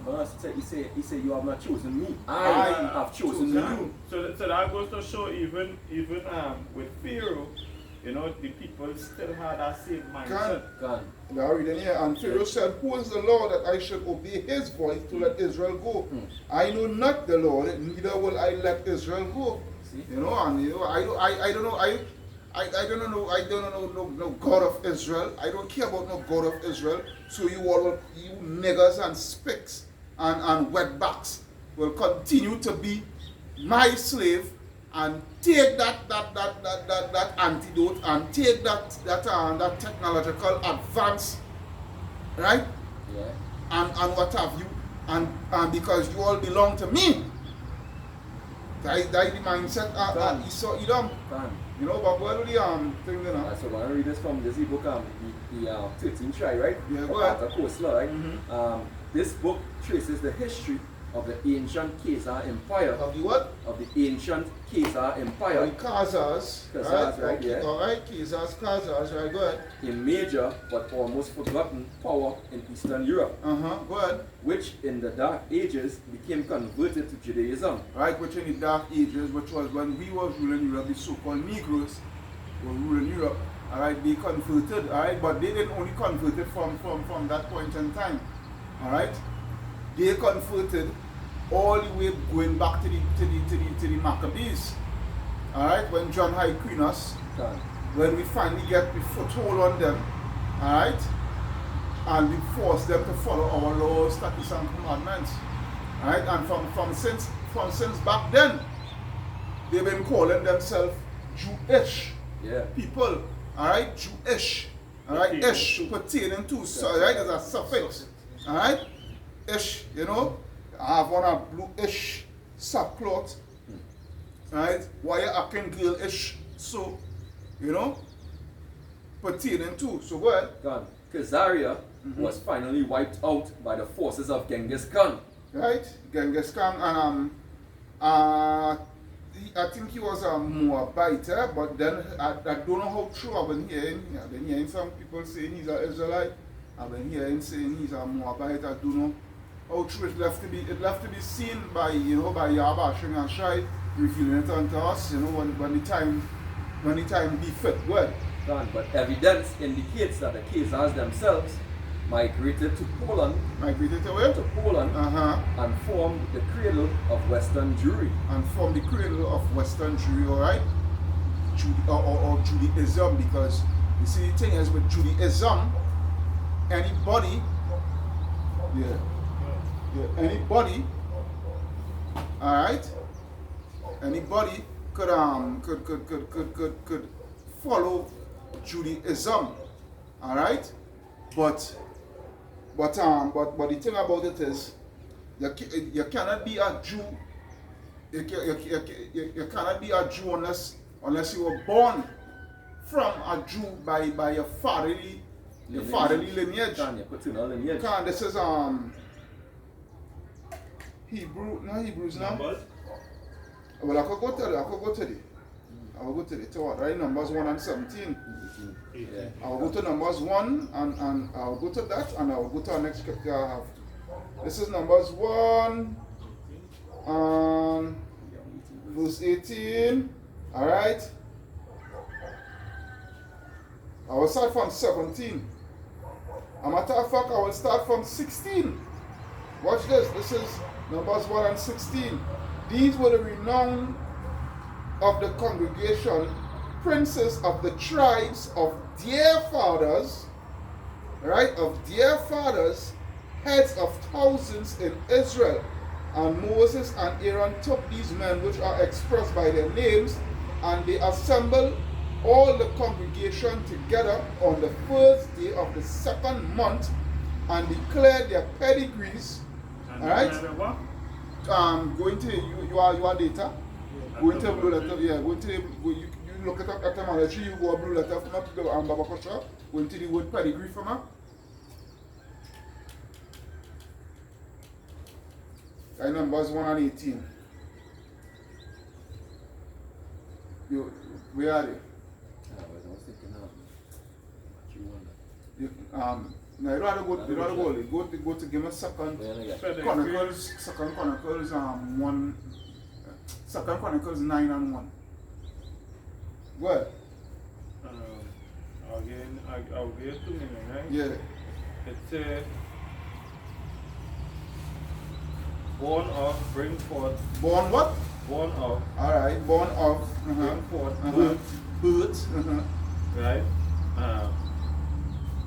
say, you have not chosen me. I have chosen you. So that goes to show even with Pharaoh, you know, the people still had that same mindset. God. Now reading here, and Pharaoh said, who is the Lord that I should obey his voice to let Israel go? I know not the Lord, neither will I let Israel go. See? You know, and you know, I don't know, I don't know no God of Israel. I don't care about no God of Israel. So you niggers and spicks and wetbacks will continue to be my slave and take that antidote and take that technological advance, right? Yeah. And what have you, and because you all belong to me. That the mindset of Esau Edom. You know, but what are the thing, you know? So when I read this from this book, the 13th try, right? Yeah, go ahead. Of course, right? This book traces the history of the ancient Khazar Empire. Of the what? Of the ancient Khazar Empire. The Khazars. Khazars, right, yeah. Alright, Khazars, right, go ahead. A major but almost forgotten power in Eastern Europe, Go ahead. which in the Dark Ages became converted to Judaism. Right, which in the Dark Ages, which was when we were ruling Europe, the so-called Negroes were ruling Europe. Alright, they converted, alright, but they didn't only convert it from that point in time. Alright? They converted all the way going back to the Maccabees. Alright, when John Hyrcanus, when we finally get the foothold on them, alright, and we force them to follow our laws, statutes, and commandments. Alright, and from since back then, they've been calling themselves Jewish people. Alright, Jewish. Alright, ish pertaining to, so, alright, as a suffix. Alright, ish, you know. I have on a blue-ish subcloth, right? Why you acting girl-ish, so, you know, pertaining to. So go ahead. Khazaria was finally wiped out by the forces of Genghis Khan. Right? Genghis Khan, and I think he was a Moabite, but then I don't know how true. I've been hearing some people saying he's an Israelite. I've been hearing saying he's a Moabite. I don't know how true. It left to be seen by by Yabash and Shai revealing it unto us, when the time be fit. Well, But evidence indicates that the Khazars themselves migrated to Poland. Migrated to where? To Poland and formed the cradle of Western Jewry. And formed the cradle of Western Jewry, alright? Or Judaism, because you see the thing is with Judaism, anybody, alright? Anybody could follow Judaism, alright? But the thing about it is, you cannot be a Jew. You cannot be a Jew unless you were born from a Jew by your fatherly lineage. This is Hebrew, not Hebrews now. Well, I could go to the Torah, right? Numbers 1 and 17. Yeah. I'll go to Numbers 1 and I'll go to that, and I'll go to our next scripture I have. This is Numbers 1 and verse 18. Alright? I will start from 17. As a matter of fact, I will start from 16. Watch this. This is Numbers 1 and 16. These were the renown of the congregation, princes of the tribes of their fathers, right? Of their fathers, heads of thousands in Israel. And Moses and Aaron took these men which are expressed by their names, and they assembled all the congregation together on the first day of the second month and declare their pedigrees. And Alright? another what? Going to your data. Going to Blue Letter, yeah. Going to you look at etymology. You go Blue Letter from up to Baba Kotra. Going to the word pedigree from her. Numbers 1 and 18. Where are they? I was thinking what you want. No, you rather go to give me second Chronicles, second Chronicles 1, second Chronicles 9 and 1. Go ahead. Again, I'll get to me, right? Yeah. It's born of, bring forth, Born what? born of, Alright, born of. bring forth, Birth. right?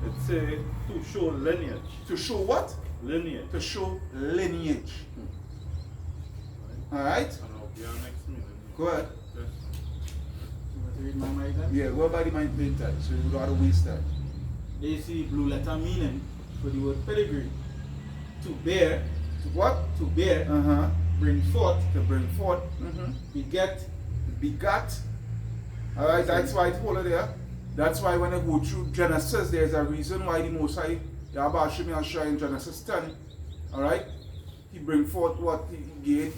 It's to show lineage. To show what? Lineage. To show lineage. Alright? And I'll be our next meeting. Go ahead. Yes. You want to read my mind then? Yeah, go by the mind main time, so you don't have to waste time. They see blue letter meaning for the word pedigree. To bear, To what? to bear, bring forth, To bring forth. beget, Begat. Alright, that's why it's hold there. That's why when I go through Genesis, there's a reason why the Most High, Yahweh Hashem Yahshua in Genesis 10, alright, he bring forth what he gave,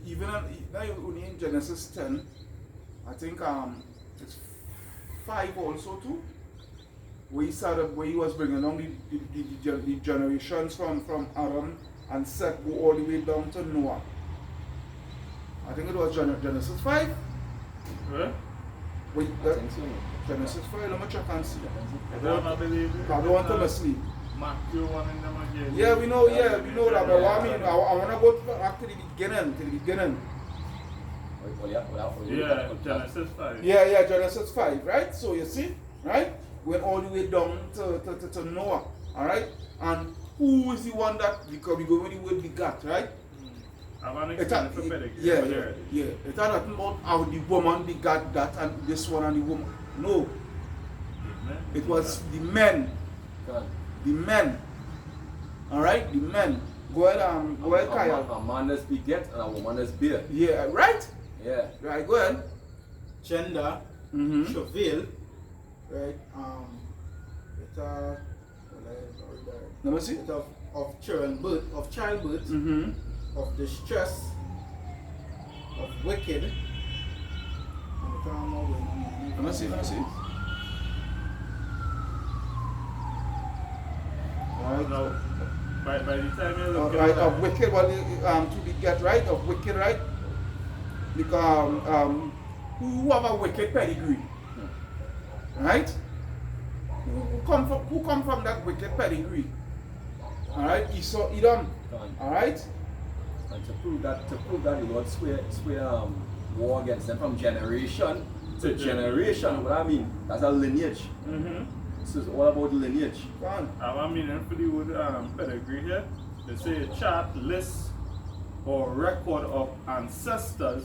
even not only in Genesis 10, I think it's 5 also too, where he started, where he was bringing down the generations from Adam and Seth go all the way down to Noah. I think it was Genesis 5. Right? Wait, I think so. Genesis 5, let me check and see. I don't believe it. I don't want to mislead. Matthew 1 in them again. Yeah, we know that, but what I mean, I want to go back to the beginning. Yeah, Genesis 5. Yeah, Genesis 5, right? So you see, right? Went all the way down to Noah, alright? And who is the one that, because we go with the word begat, right? I want to explain for pedigree. Yeah. It's not about how the woman begat that and this one and the woman. No, it was the men. The men. Alright? The men. Go ahead, Kyle. A man is beget and a woman is bear. Yeah, right? Yeah. Right, go ahead. gender, Mm-hmm. travail, right? Let me see. It's of childbirth, Mm-hmm. of distress, of wicked. Let me see. Alright. Now, by the time you look Right, at of wicked, to beget, right? Of wicked, right? Because who have a wicked pedigree? Right? Who come from that wicked pedigree? Alright, Esau, Edom. Alright? And to prove that the Lord swear war against them from generation to generation. What I mean, that's a lineage. Mm-hmm. So it's all about lineage. Go on. I mean, for the word pedigree here, they say chart, list, or record of ancestors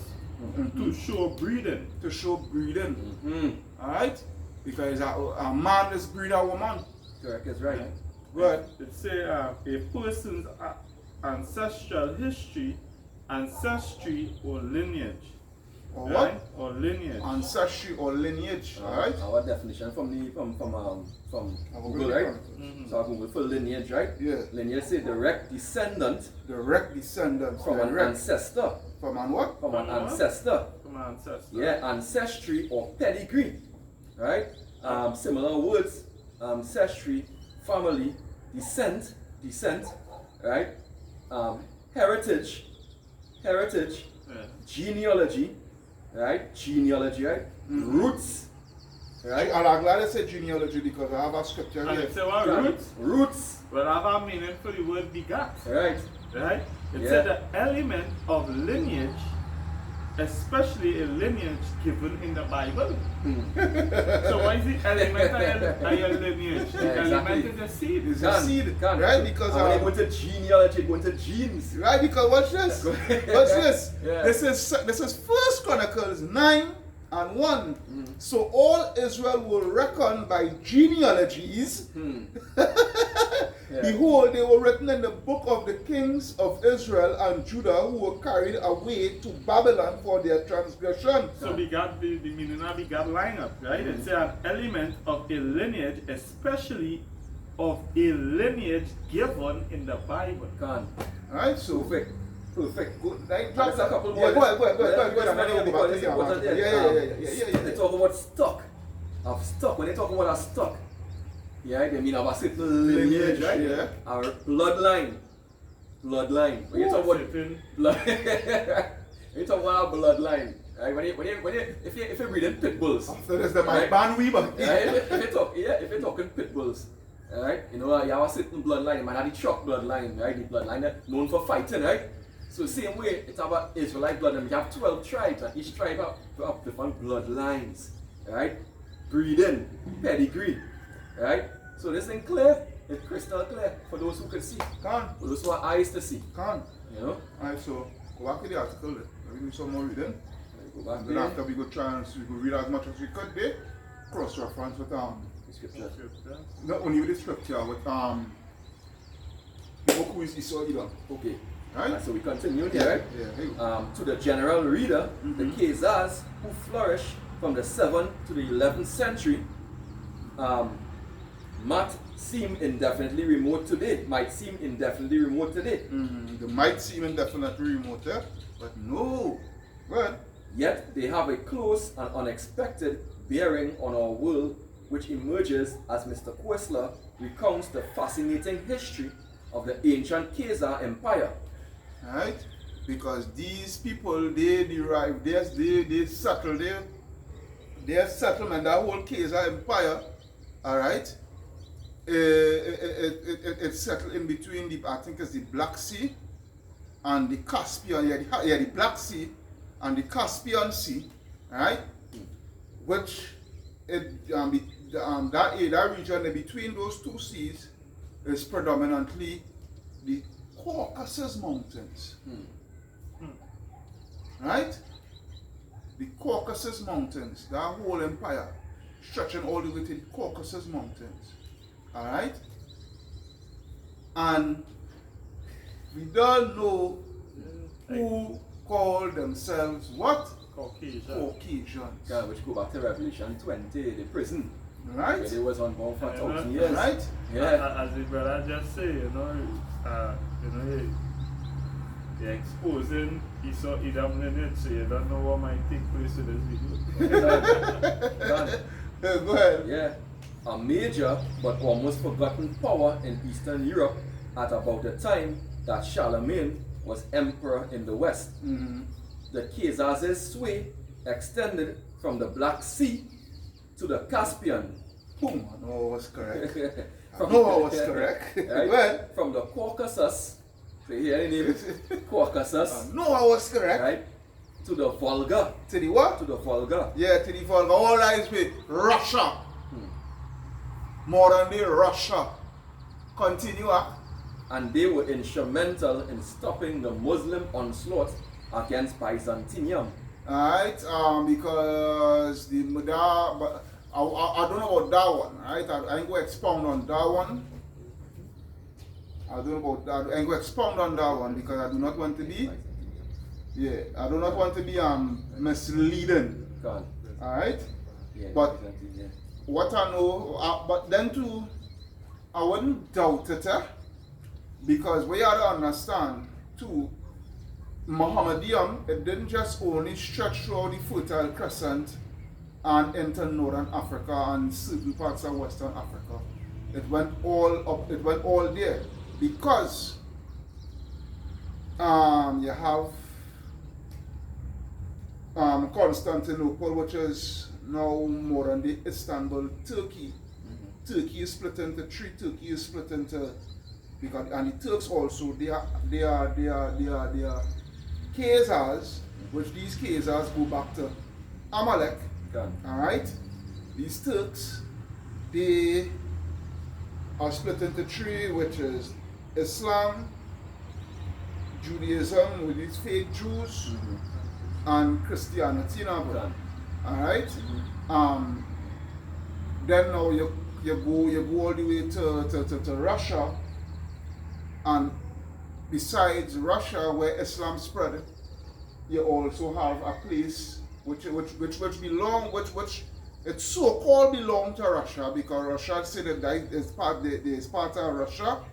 to show breeding. To show breeding. Mm-hmm. Alright? Because a man is breed a woman. Correct, is right. Good. It say a person's ancestral history, ancestry or lineage. Or right? what? Or lineage. Ancestry or lineage. Alright? Our definition from Google, right? Mhm. So I Google for lineage, right? Yeah. Lineage say direct descendant Direct descendants. from an direct. ancestor. From an what? From an From what? ancestor. From ancestor. Yeah, ancestry or pedigree. Right? Similar words, ancestry, family, descent, right? Heritage, Yeah. genealogy, right? Mhm. Roots, right? I'm glad I said genealogy because I have a scripture And here. it say what? Yeah. Roots. Roots, Well, I have a meaning for the word begat. right? Right? It Yeah. said the element of lineage, especially a lineage given in the Bible. So why is the element of your lineage? The Yeah, element exactly. is the seed. It's a seed, Can. right? Because and when they go to genealogy, go into genes. right, because watch this. Watch this. Yeah. This is First Chronicles 9 and one. So all Israel were reckoned by genealogies. Behold, they were written in the book of the kings of Israel and Judah who were carried away to Babylon for their transgression. So we got the meaning of we got lineup, right? It's an element of a lineage, especially of a lineage given in the Bible. Alright, so Perfect. Good. Right, Just a couple more. yeah, go ahead. Yeah. They talk about stock. Of stock. When they talk about a stock, yeah, they mean of a certain lineage, right? Yeah. Our bloodline. When you talk about Certain- blood, when you talk about our bloodline, right? If you're breeding pit bulls, After this, the Right. man Weaver. if you're talking pit bulls, right? You know, you have a certain bloodline. You might have the truck bloodline, right? The bloodline that known for fighting, right? So same way, it's about Israelite blood, and we have 12 tribes, and each tribe have different bloodlines, right? Breeding, pedigree, right? So this thing clear, it's crystal clear for those who can see, Can. for those who have eyes to see, Can. you know? Alright, so go back to the article. Let me do some more reading. Go back And then there, after we go try and we go read as much as we could there. Cross reference with the scripture. not only with the scripture, with the book who is Esau Edom. Okay, Right? so we continue here, right? Yeah, here you go. To the general reader, the Khazars who flourished from the 7th to the 11th century might seem indefinitely remote today. They might seem indefinitely remote, but no. Well, Yet they have a close and unexpected bearing on our world, which emerges as Mr. Quisler recounts the fascinating history of the ancient Khazar Empire. right? Because these people, they derive, they settle their settlement, that whole Khazar Empire, alright? It's settled in between I think it's the Black Sea and the Caspian, the Black Sea and the Caspian Sea, right? Which that region between those two seas is predominantly the Caucasus Mountains, right? The Caucasus Mountains, that whole empire stretching all the way to the Caucasus Mountains, all right? And we don't know who called themselves what? Caucasian. Caucasians, Yeah, which go back to Revelation 20, the prison, where right? they was unbound for Yeah, 1,000 yeah. years. Right? Yeah. As the brother just say, they're exposing Esau Edom lineage, so you don't know what might take place in this video. Go ahead. Yeah, a major but almost forgotten power in Eastern Europe at about the time that Charlemagne was emperor in the West. The Khazars' sway extended from the Black Sea to the Caspian. Boom, I know I was correct. From- I was correct. Right? Well, From the Caucasus, so here the name Caucasus, I was correct. right? To the Volga. To the what? To the Volga. Yeah, to the Volga. All eyes with Russia. Modern day Russia. Continue. And they were instrumental in stopping the Muslim onslaught against Byzantium. Alright, because I don't know about that one, right? I ain't going to expound on that one. I don't know about that. I ain't going to expound on that one because I do not want to be, I do not want to be misleading. God. Alright? Yeah, But- Byzantium, yeah. What I know, but then too, I wouldn't doubt it, because we have to understand too, Mohammedan, it didn't just only stretch throughout the Fertile Crescent and into Northern Africa and certain parts of Western Africa. It went all up, it went all there, because you have Constantinople, which is now modern day Istanbul, Turkey. Turkey is split into three. Turkey is split into, because and the Turks also they are Khazars, which these Khazars go back to Amalek. God. Alright? These Turks, they are split into three, which is Islam, Judaism with these fake Jews, and Christianity. You know, bro. God. All right. Then now you go all the way to Russia, and besides Russia, where Islam spread, you also have a place which it's so-called belong to Russia, because Russia said that is part of Russia,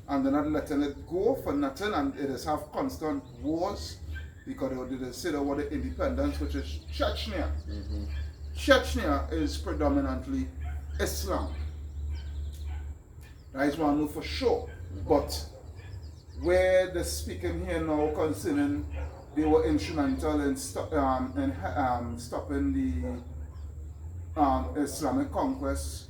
and they're not letting it go for nothing, and it is have constant wars because they say they want the independence, which is Chechnya. Chechnya is predominantly Islam. That is one I know for sure. But where they're speaking here now concerning they were instrumental in stopping the Islamic conquest,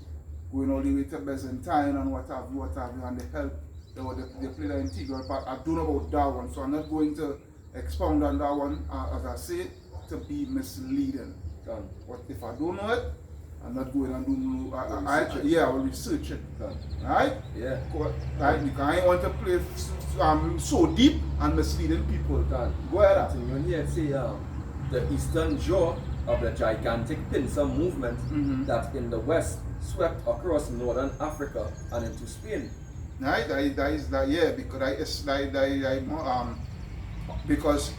going all the way to Byzantine and what have you, and they helped. They played an integral part. I don't know about that one, so I'm not going to expound on that one, as I say, to be misleading. But if I don't know it, I'm not going and do. I will research it. Right? Yeah. Right? Because I want to play so deep and misleading people. Go ahead. When you say the eastern jaw of the gigantic pincer movement that in the west swept across northern Africa and into Spain. Right? Because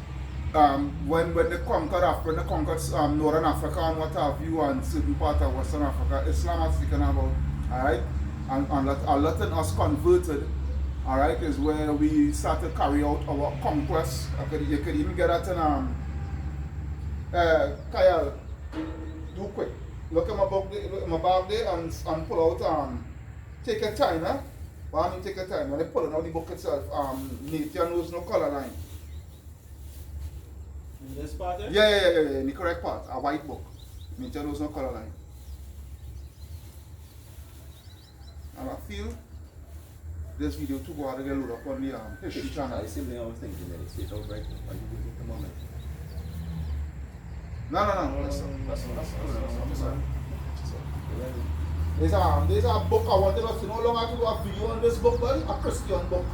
when they conquered Africa, they conquered northern Africa and what have you, and certain part of Western Africa, Islam has taken about, alright, and a lot of us converted, alright, is where we start to carry out our conquest. You could even get that in Kyle, do quick. Look at my bag there and pull out take your time, eh? Well, I mean take your time. When they pull it out the book itself, Nature knows no color line. In this part there? Yeah, in the correct part, a white book. Nature knows no color line. And I feel this video to go out and get load up on the history channel. I simply was thinking that it's straight out right now. Are you going to come on? No, listen. There's a book I wanted us to know long I to do a video on this book, but a Christian book.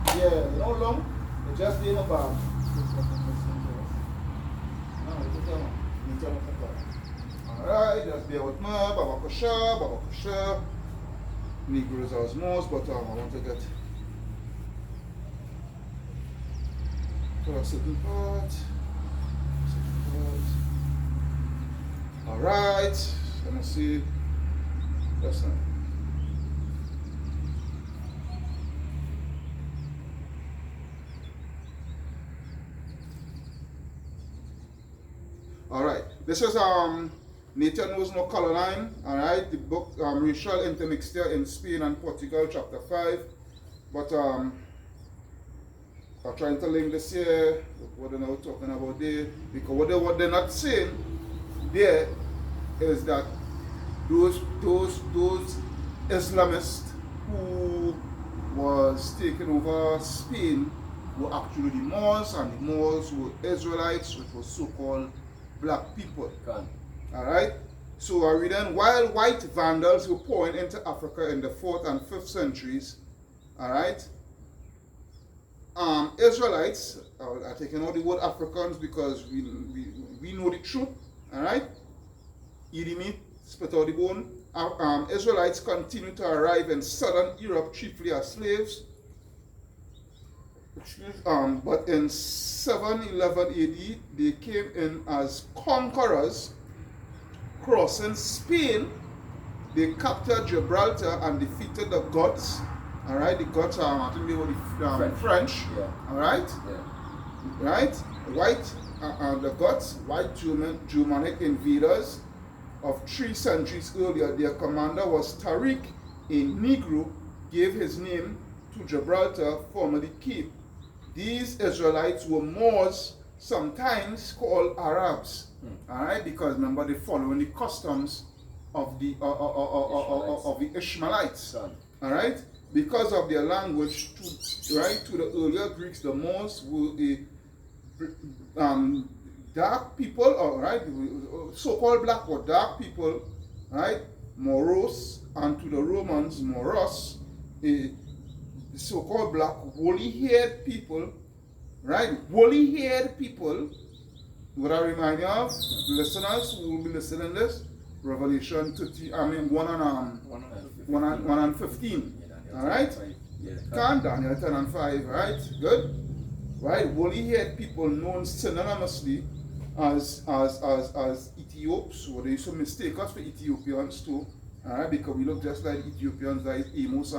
Yeah, you know long? It just didn't about. Alright, just bear with me, Baba Kusha. Negroes as most, but I want to get to a certain part. Alright, let me see. That's not. Alright, this is Nature Knows No Color Line, alright, the book Racial Intermixture in Spain and Portugal, chapter 5. But I'm trying to link this here with what they're now talking about there, because what they're not saying there is that those Islamists who was taking over Spain were actually the Moors, and the Moors were Israelites, which was so-called black people. Alright? So I read then, while white Vandals were pouring into Africa in the 4th and 5th centuries, alright, Israelites, I'm taking out the word Africans because we know the truth, alright? Eat the meat, spit out the bone. Israelites continued to arrive in southern Europe chiefly as slaves. But in 711 AD, they came in as conquerors, crossing Spain. They captured Gibraltar and defeated the Goths. All right, the Goths are, I think they were the French. Yeah. All right, Yeah. right. White, the Goths, white Germanic invaders of 3 centuries earlier. Their commander was Tariq, a Negro, gave his name to Gibraltar, formerly Cape. These Israelites were Moors, sometimes called Arabs, all right, because remember they following the customs of the Ishmaelites, all right, because of their language. To the earlier Greeks, the Moors were dark people, all right, so-called black or dark people, right, Moros, and to the Romans, Moros, so-called black woolly-haired people, right? Woolly-haired people, What I remind you of, listeners who will be listening to this, Revelation 1 and 15. Alright? Can Daniel 10 and 5, right? Good? Right? Only heard people known synonymously as Ethiops, or they used to mistake us for Ethiopians too. Alright, because we look just like Ethiopians, like Amos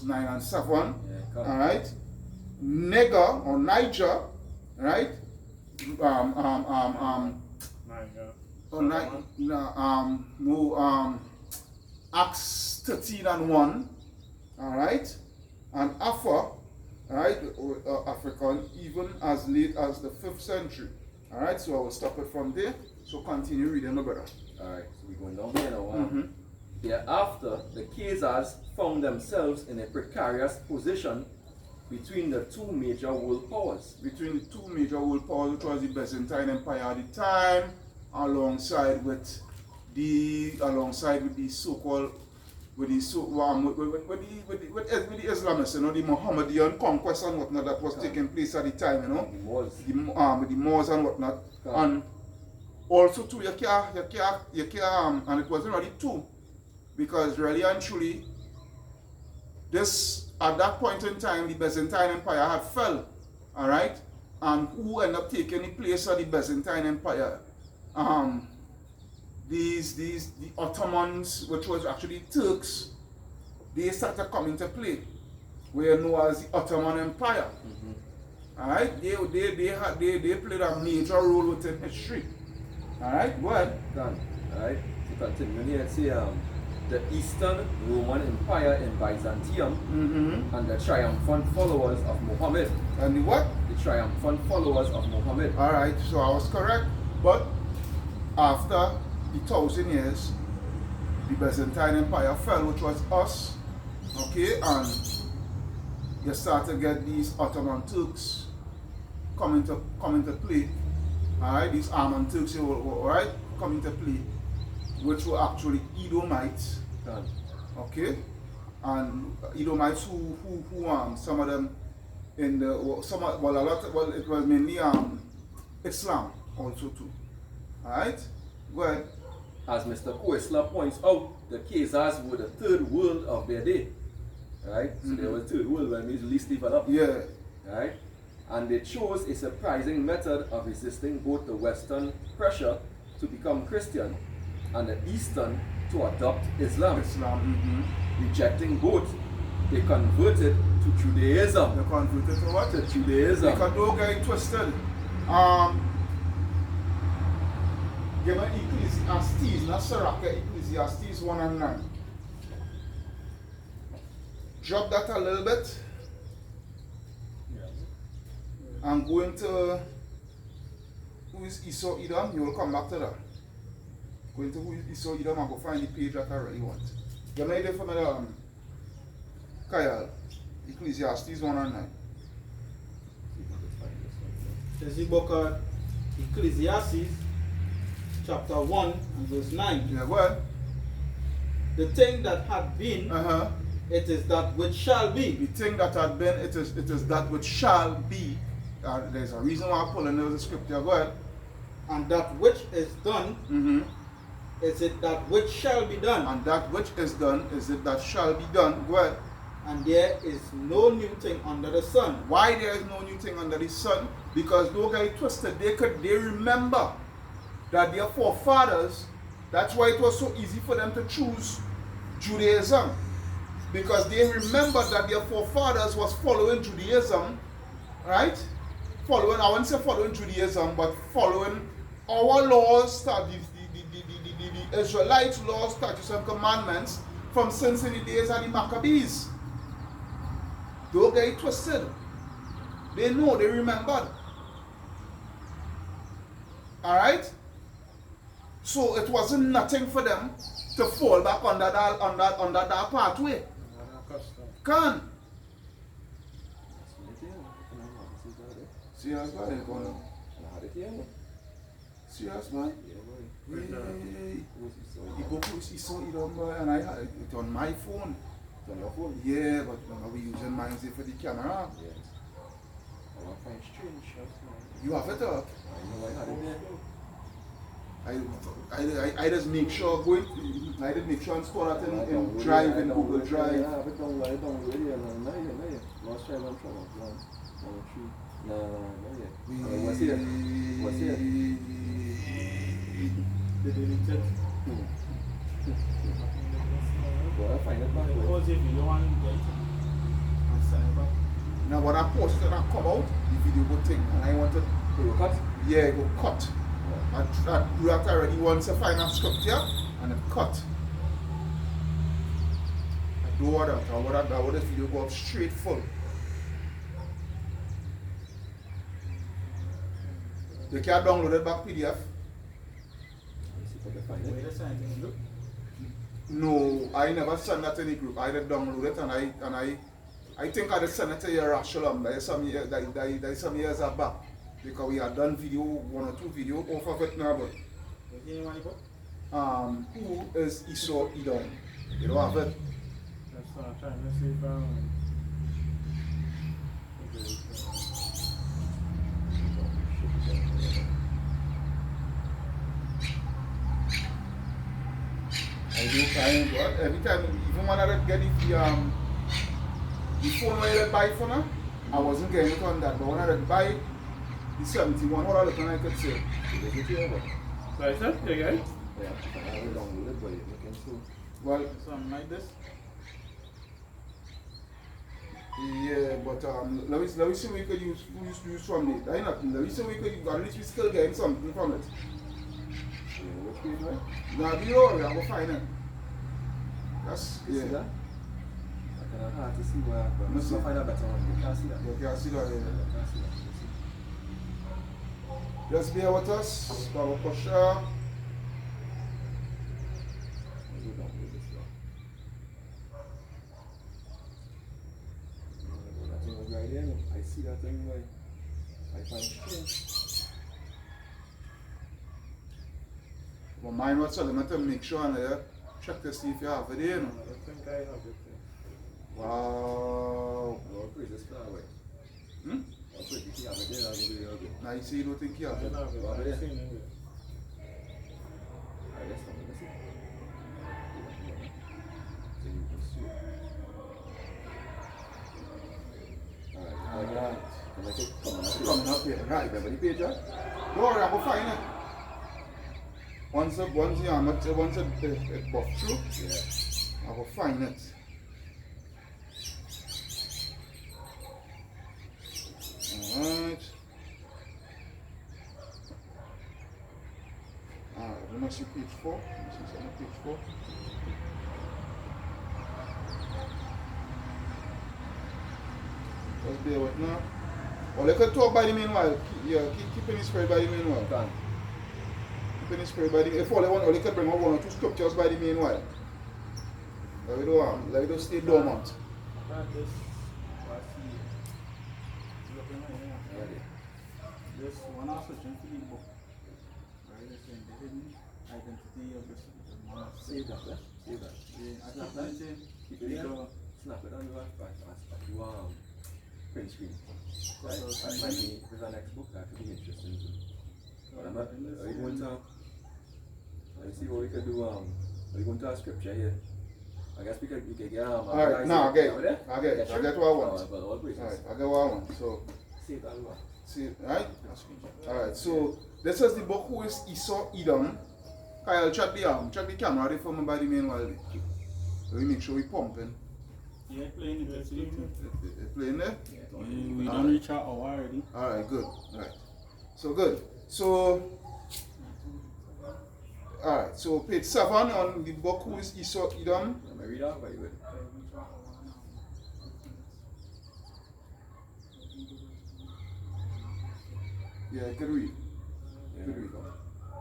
9 and 7. Alright? Nega or Niger, right? Acts 13 and 1, alright? And Afar, right? African, even as late as the 5th century. Alright, so I will stop it from there. So continue reading the brother. Alright, so we're going down here now. Thereafter, the Khazars found themselves in a precarious position between the two major world powers. Between the two major world powers, which was the Byzantine Empire at the time, alongside with the so-called with the Islamists, you know, the Mohammedan conquest and whatnot that was taking place at the time, you know, with the Moors and whatnot, and also too, and it wasn't really two, because really and truly, this at that point in time, the Byzantine Empire had fell, all right, and who ended up taking the place of the Byzantine Empire? The Ottomans, which was actually Turks, they started coming to play. We are known as the Ottoman Empire. Alright, they played a major role within history. Alright, go ahead. Done. Alright, so continuing here, see the Eastern Roman Empire in Byzantium and the triumphant followers of Muhammad. And the what? The triumphant followers of Muhammad. Alright, so I was correct. But after the 1,000 years, the Byzantine Empire fell, which was us, okay, and you start to get these Ottoman Turks coming to play, alright, these Arman Turks, alright, coming to play, which were actually Edomites, okay, and Edomites who some of them in the, it was mainly Islam also too, alright, go ahead. As Mr. Koesler points out, the Khazars were the third world of their day. Right? So they were the third world when we least developed. Yeah. Right? And they chose a surprising method of resisting both the Western pressure to become Christian and the Eastern to adopt Islam. Rejecting both, they converted to Judaism. They converted to what? To Judaism. Because don't get twisted. Give me Ecclesiastes, not Sirach, Ecclesiastes 1 and 9. Drop that a little bit. I'm going to who is Esau Edom. You will come back to that. Going to who is Esau Edom and go find the page that I really want. Give me it for me, Kyle. Ecclesiastes 1 and 9. There's the book of Ecclesiastes, chapter 1 and verse 9. Yeah, go ahead. The thing that had been, it is that which shall be. The thing that had been, it is that which shall be. There's a reason why I'm pulling the scripture. Go ahead. And that which is done, is it that which shall be done. And that which is done, is it that shall be done. Go ahead. And there is no new thing under the sun. Why there is no new thing under the sun? Because don't get it twisted. They remember that their forefathers, that's why it was so easy for them to choose Judaism. Because they remember that their forefathers was following Judaism, right? Following, I wouldn't say following Judaism, but following our laws, the Israelites' laws, statutes and commandments from since in the days of the Maccabees. Don't get it twisted. They know, they remembered. Alright? So it wasn't nothing for them to fall back under that pathway. Can. Serious boy, you going serious boy? He go to Esau Edom boy, and I had it on my phone. On your phone? Yeah, but we using mine for the camera. I find strange. You have it up. I know I had it there. I just make sure I did make sure and store that in Drive, in Google Drive. Yeah, I don't really no yet. Last time I'm trying to plan. No yet. What's here? The deleted. Well, I'll find it back. Because if you don't want to get it, and send it back. Now when I posted that come out, the video go take and I wanted You cut? yeah, it go cut. I do that already once I find a script here and it cut. I do all that. I want the video go up straight full. You can't download it back PDF. Let's see if I can find Wait it. a second, look. No, I never send that to any group. I did download it and I think I did send it to your Rashalam. That is some years back. Because we had done video, 1 or 2 video off of it now, but What's the name of the book? who is Esau Edom? You don't have it. That's what I'm trying to see if I do find what every time, even when I get the phone where I buy for now, I wasn't getting it on that, but when I buy it, the 71, what I look I could say. Is it here? Right, sir? You get it? Yeah, I will download it, but you're looking so. Well, Something like this. yeah, but let me see what we could use from it. I not, let me see what we could use, at least we still getting something from it. Which page, right? Now, be all I'm going to find it. That's, You see yeah. that? I cannot hard to see where I'm Let's see. find a better one. You can't see that. You can see that, I yeah. can't see that. Just bear with us, Baba Pasha. You don't do this one. That thing was right there. No? I see that thing right. I find strange. Well, mine was telling me to make sure and check to see if you have it there. I No? don't think I have it there. Wow. Lord, praise this flower way. Hmm? Lord, praise if you have it there, I'll give you a good. Now you see you don't think you I have it. don't have it. Over there. I've seen it there. Alright, let's come. Let's see. So you can see it. Alright, can I take Coming up here, right. Remember the page, right? Don't worry, I'm going to find it. Once it buff through, Yeah. I will find it. Alright. Alright, let me see page 4. Let me see something on page 4. Just bear with now. Well, you can talk by the meanwhile. Keeping the spirit by the meanwhile. Done. Keeping the spirit by the if all you want, or you can bring out 1 or 2 scriptures by the meanwhile. Let me don't stay dormant. That this was looking right here. Ready. This one I was searching for the book. Right, it's in the hidden identity of this one. Save that, eh? Save that. I keep trying to Keep it here. Snap it on your print screen. Right? That might be, if it's an next book, that could be interesting too. But I'm not, are you going to, let's see what we could do, are you going to a scripture here? I guess we could get, Alright, no, I get it. I get what I want. Well, all praises. Alright, I get what I want. So, Save that one. see, right? Alright, so this is the book Who is Esau Edom. Kyle, check the camera there for me by the meanwhile. So we make sure we pumping. Yeah, playing it. It's It playing there? we don't reach our hour already. Alright, good. Alright. So good. So alright, so page 7 on the book Who is Esau Edom. Let me read out by you. Yeah, you can read. Yeah, Good there we read. go.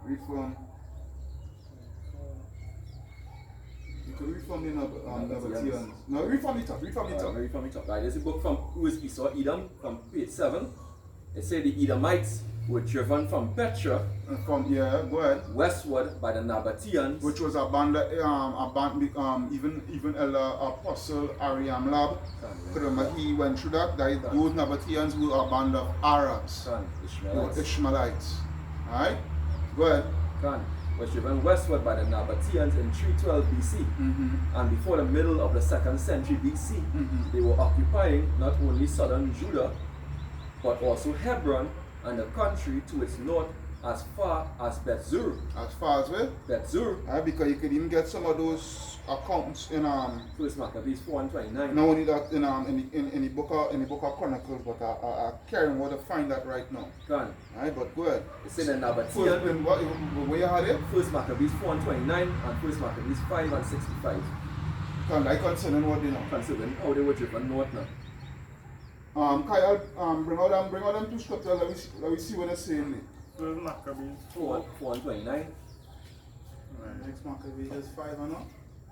Read from you can read from the Nabateans. No, read from the top, read from the top. Read from the top. Right, there's a book from Who is Esau Edom from page 7. It said the Edomites were driven from Petra from go ahead. westward by the Nabateans, Which was a band, even Elder Apostle Ariam Lab. Remember he went through that. Those Nabateans were a band of Arabs. They were Ishmaelites. Alright? Go ahead. was driven westward by the Nabateans in 312 BC. And before the middle of the 2nd century BC, they were occupying not only southern Judah, but also Hebron and the country to its north as far as Bethzur. As far as where? Bethzur. Because you could even get some of those accounts in First Maccabees 4:29. not only that in the book of Chronicles, but I can't remember where to find that right now. Can. Alright, but go ahead. It's in the Nabatean. Where you had it? First Maccabees 4:29 and First Maccabees 5:65. Concerning what they know. Considering how they were driven north now. Kyle, bring out them two scriptures. Let me see what they're saying there. First Maccabees 4:29, Right. Next Maccabees is 5 and up.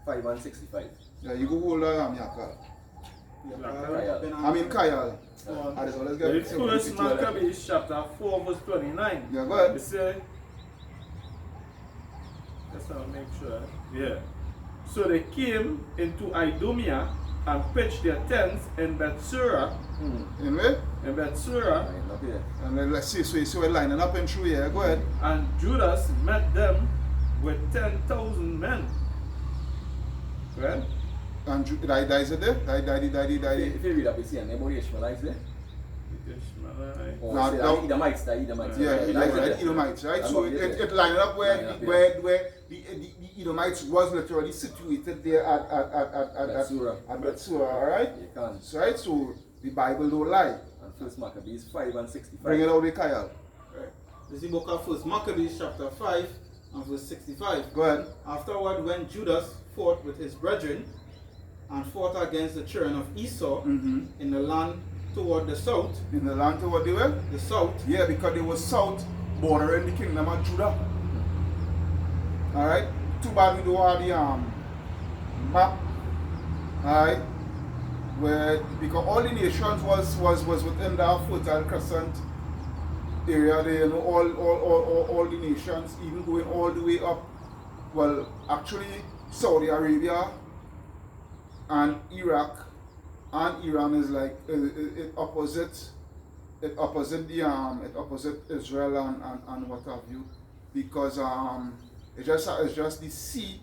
5:65. Yeah, you go hold that, Kyle. Yeah, Kyle. So, Let's There get is First Maccabees chapter 4 verse 29. Yeah, go ahead. It say, let's make sure. Yeah. So they came into Idumea and pitched their tents in Bethsura. In where? In Bethsura, Up here. And then let's see, so we're lining up and through here. Go ahead. and Judas met them with 10,000 men. Right? And that is it there? If you read up, you see a name about the Ishmaelites there. Ishmaelite. Or No, say no. the Edomites, the Edomites. Yeah, Right, Edomites, right? I'm So up here. it lined up Line up here. where the Edomites was literally situated there at Bethsura. Bethsura, alright? You can. So, right, so the Bible don't lie. And First Maccabees 5:65. Bring it out the Kyle. this is the book of First Maccabees chapter 5 and verse 65. Go ahead. Afterward, when Judas fought with his brethren and fought against the children of Esau in the land toward the south, In the land to what they were? the south, Yeah, because they were south bordering the kingdom of Judah. Alright? Too bad we don't have the map. Alright? Where because all the nations was within the Fertile Crescent area there, you know, all the nations, even going all the way up. Well, actually Saudi Arabia and Iraq and Iran is like it opposite Israel and what have you, because it's just the sea.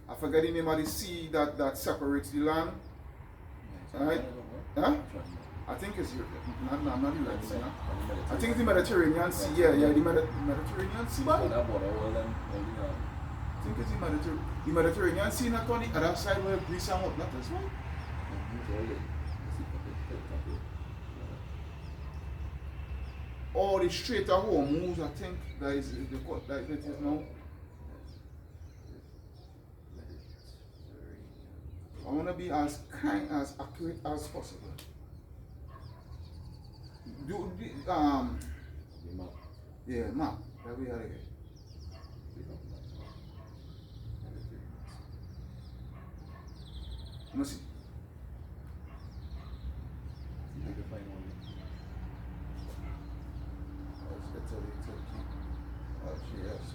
I forget the name of the sea that separates the land. Right? Huh? I think it's not the Red Sea. I think it's the Mediterranean Sea. Yeah, the Mediterranean Sea. On Right? that border, all them, I think it's the Mediterranean Sea, not on the other side where Greece and whatnot as well. Or the Strait of Hormuz, I think that is now. I want to be as accurate as possible. Yeah, map. That we are here. Let me see. Let's get to the Turkey. GS.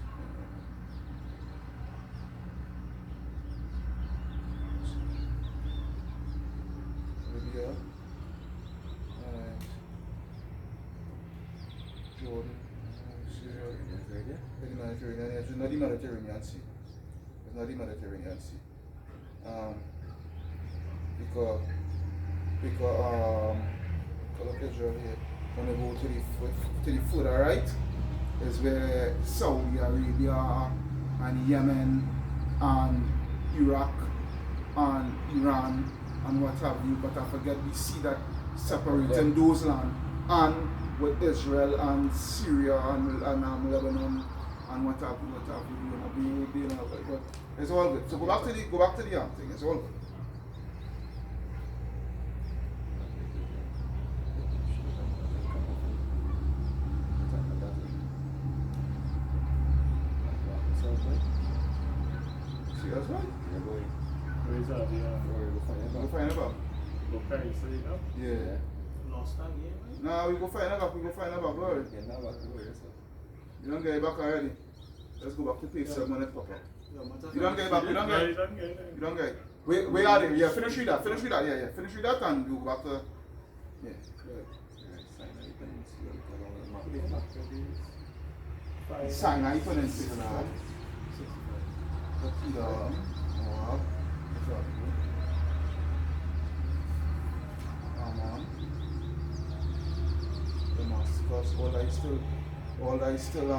Libya. And Jordan. Syria. The Mediterranean. It's not the Mediterranean Sea. It's not the Mediterranean Sea. Because look at Israel here. When you go to the further right, is where Saudi Arabia and Yemen and Iraq and Iran and what have you, but I forget the sea that separating those lands, and with Israel and Syria and Lebanon and what have you, but it's all good. So go back to the thing, it's all good. See, that's right. Where is that? Yeah. Go find about. Okay, so you know. Yeah. Mustang here, right? Nah, we go find her back, go already. Yeah, now back to where you said. You don't get it back already. Let's go back to page 7 when it pop up. Yeah, matter You don't get it back, you don't get it. You don't get it. Where are they? Yeah, finish with that, yeah. Finish with that and you go back to, yeah. Sinai Peninsula. Moab, Ammon, Damascus, all that is still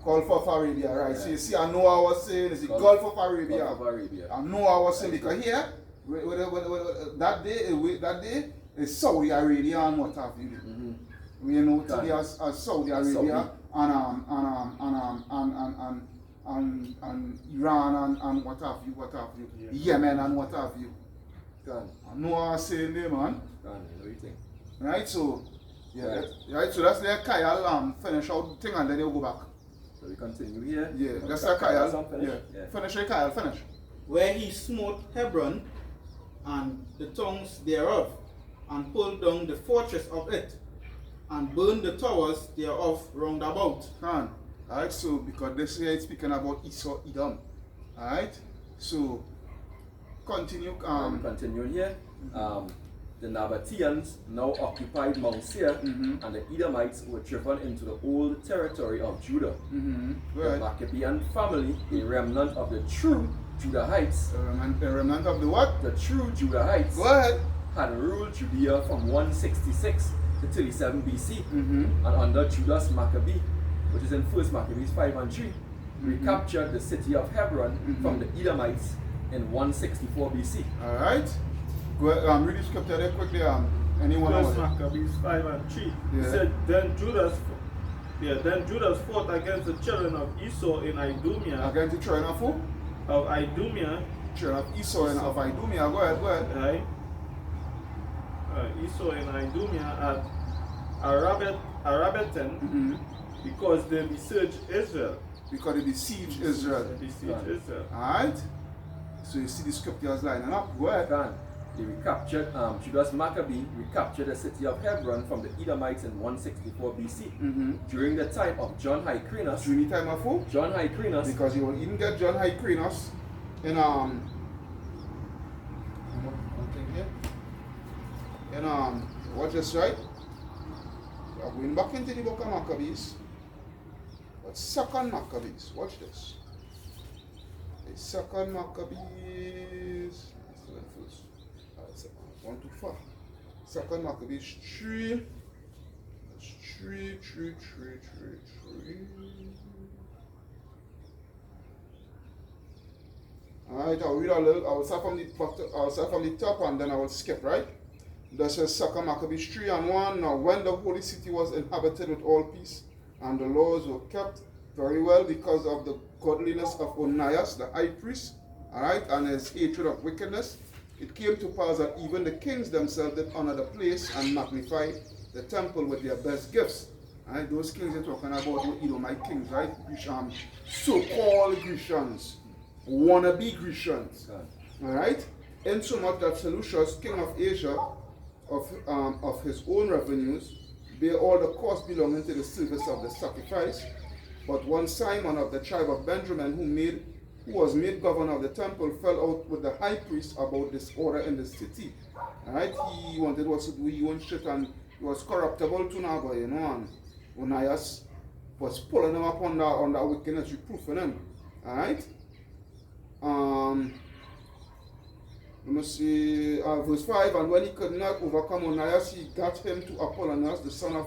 Gulf of Arabia, right? So you see, I know I was saying it's the Gulf of Arabia. Gulf of Arabia. I know I was saying because here, that day is Saudi Arabia and what have you. We know today as Saudi Arabia and Iran and what have you, Yeah. Yemen and what have you. Gone. I know I was saying there, man. Gone. What do you think? Right, so Right. right, so that's the Kyle finish out the thing and then they'll go back. So we continue here. Yeah, that's the Kyle. Finish? Yeah. Finish it, Kyle, finish. where he smote Hebron and the towns thereof, and pulled down the fortress of it, and burned the towers thereof round about. Alright, so because this here is speaking about Esau Edom. Alright, so continue. Continue here. The Nabateans now occupied Mount Seir, and the Edomites were driven into the old territory of Judah. Go The ahead. Maccabean family, a remnant of the true Judahites, The remnant of the what? the true Judahites, Go ahead. had ruled Judea from 166 to 37 BC, and under Judas Maccabee, which is in 1 Maccabees 5 and 3, recaptured the city of Hebron from the Edomites in 164 BC. Alright. Go ahead, read the scripture there quickly. Anyone First else? Maccabees 5 and 3. Yeah. It said, then Judas fought against the children of Esau in Idumea, Again to children of who? of Idumea, Children of Esau and of Idumea. Go ahead. right? Esau and Idumea at Arabetan, because they besieged Israel. Because they besieged Israel. They besieged Israel. Alright? So you see the scriptures lining up. Go ahead. Gone. They recaptured, Judas Maccabee recaptured the city of Hebron from the Edomites in 164 BC. During the time of John Hyrcanus. During the time of who? John Hyrcanus. Because you will even get John Hyrcanus in watch this, right? We are going back into the book of Maccabees. But second Maccabees, watch this. The second Maccabees. Let's do it first. One too far. Second Maccabees 3. That's 3. Alright, I'll read a little. I'll start from the top and then I will skip, right? This is 2 Maccabees 3 and 1. Now, when the holy city was inhabited with all peace, and the laws were kept very well because of the godliness of Onias, the high priest, alright, and his hatred of wickedness, it came to pass that even the kings themselves did honor the place and magnify the temple with their best gifts. Alright, those kings you're talking about, the Edomite kings, right? So-called Grecians, wannabe Grecians. Alright? Insomuch that Seleucus, king of Asia, of his own revenues, bear all the cost belonging to the service of the sacrifice. But one Simon of the tribe of Benjamin, who was made governor of the temple, fell out with the high priest about disorder in the city. Alright, he wanted to do his own shit and he was corruptible to Naga, you know, and Onias was pulling him up on that wickedness, reproofing him. Alright? Let me see, verse 5, and when he could not overcome Onias, he got him to Apollonius, the son of,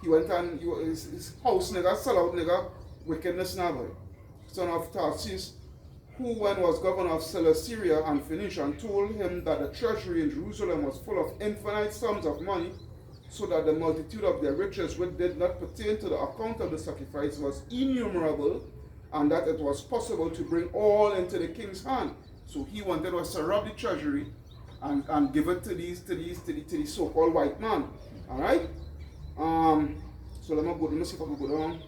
he went and his house nigga, sell out nigga, wickedness nigga, son of Tarsus, who when was governor of Cilicia and Phoenicia, and told him that the treasury in Jerusalem was full of infinite sums of money, so that the multitude of their riches which did not pertain to the account of the sacrifice was innumerable, and that it was possible to bring all into the king's hand. So he wanted us to rob the treasury and give it to these so-called white man. Alright? So let me see if I can go down.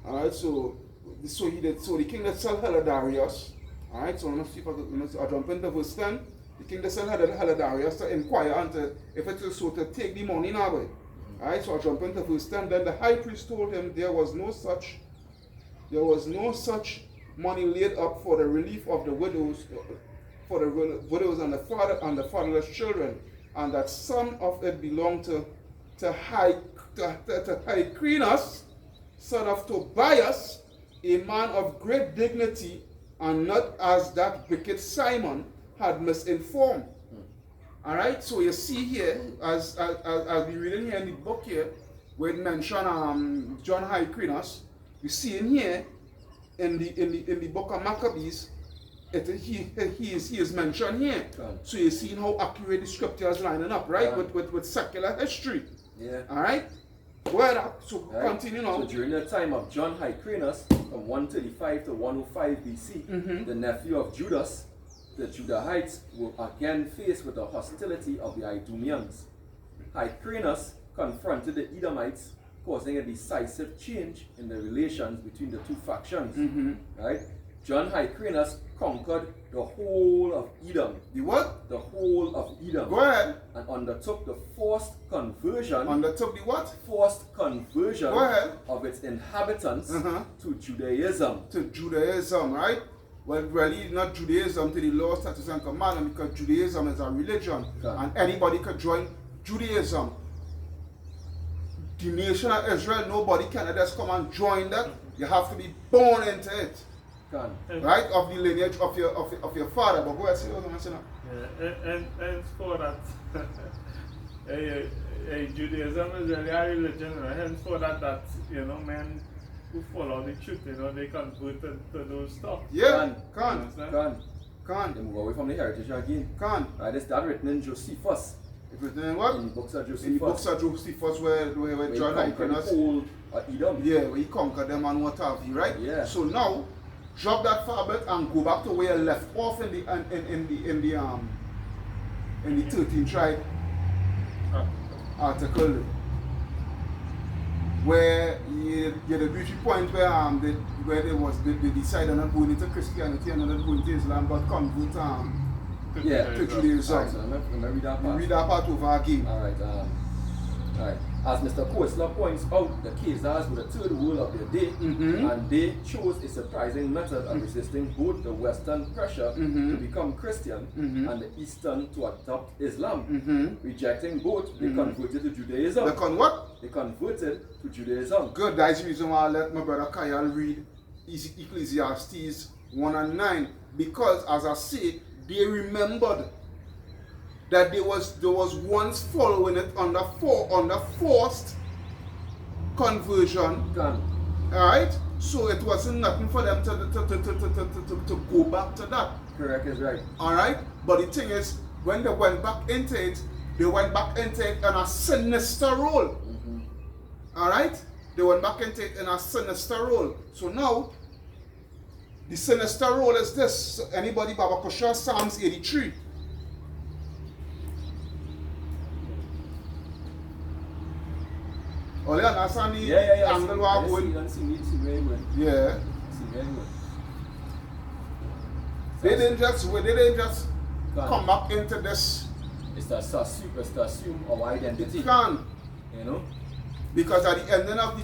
Alright, so the king that sell Heladarius. Alright, so let's see if I jump into verse 10. The king that sell Heladarius to inquire unto if it is so to take the money now. Alright, so I jump into verse 10. Then the high priest told him there was no such money laid up for the relief of the widows, and the fatherless children, and that some of it belonged to Hyrcanus, son of Tobias, a man of great dignity, and not as that wicked Simon had misinformed. Alright, so you see here, as we reading here in the book here, where it mention John Hyrcanus, you see in here, in the book of Maccabees, he is mentioned here. So you see how accurate the scripture is lining up, right? With secular history. Yeah. Alright? Well, so continue now. So during the time of John Hyrcanus, from 135 to 105 BC, the nephew of Judas, the Judahites were again faced with the hostility of the Idumeans. Hyrcanus confronted the Edomites, causing a decisive change in the relations between the two factions. Right? John Hyrcanus conquered the whole of Edom. The what? The whole of Edom. Go ahead. And undertook the forced conversion. Undertook the what? Forced conversion Go ahead. of its inhabitants to Judaism. To Judaism, right? Well, really not Judaism to the law, statutes, and commandments, because Judaism is a religion, and anybody could join Judaism. The nation of Israel, nobody can just come and join that. You have to be born into it, right? Of the lineage of your father. But go ahead, say what I'm saying. Yeah, and for that, Judaism is really a religion, right? Hence for that men who follow the truth, they convert to those stuff. Yeah, Can. They move away from the heritage again. Right, it's that written in Josephus. It's written in what? In the books of Josephus. In the books of Josephus, where John Hyrcanus, Edom. yeah, where he conquered them and what have you, right? Yeah. So now, drop that far bit and go back to where you left off in the 13th tribe article, where you had a beauty point where they decided not going into Christianity and not going to Islam, but convert to Judaism. Right, so let me read that part. Read that part over again. Alright. As Mr. Koestler points out, the Khazars were the third world of their day, and they chose a surprising method of resisting both the Western pressure to become Christian and the Eastern to adopt Islam. Rejecting both, they converted to Judaism. They what? They converted to Judaism. Good, that's the reason why I let my brother Kyle read Ecclesiastes 1 and 9, because as I say, they remembered that there was once following it under forced conversion. Alright? So it wasn't nothing for them to go back to that. Correct is right. Alright? But the thing is, when they went back into it, they went back into it in a sinister role. Alright? They went back into it in a sinister role. So now, the sinister role is this. Anybody, Baba Kusha, Psalms 83. Oh, you understand the angle where I'm going? See very well. Yeah. See very well. They didn't just come back into this. It's to assume our identity. It can. You know? Because at the ending of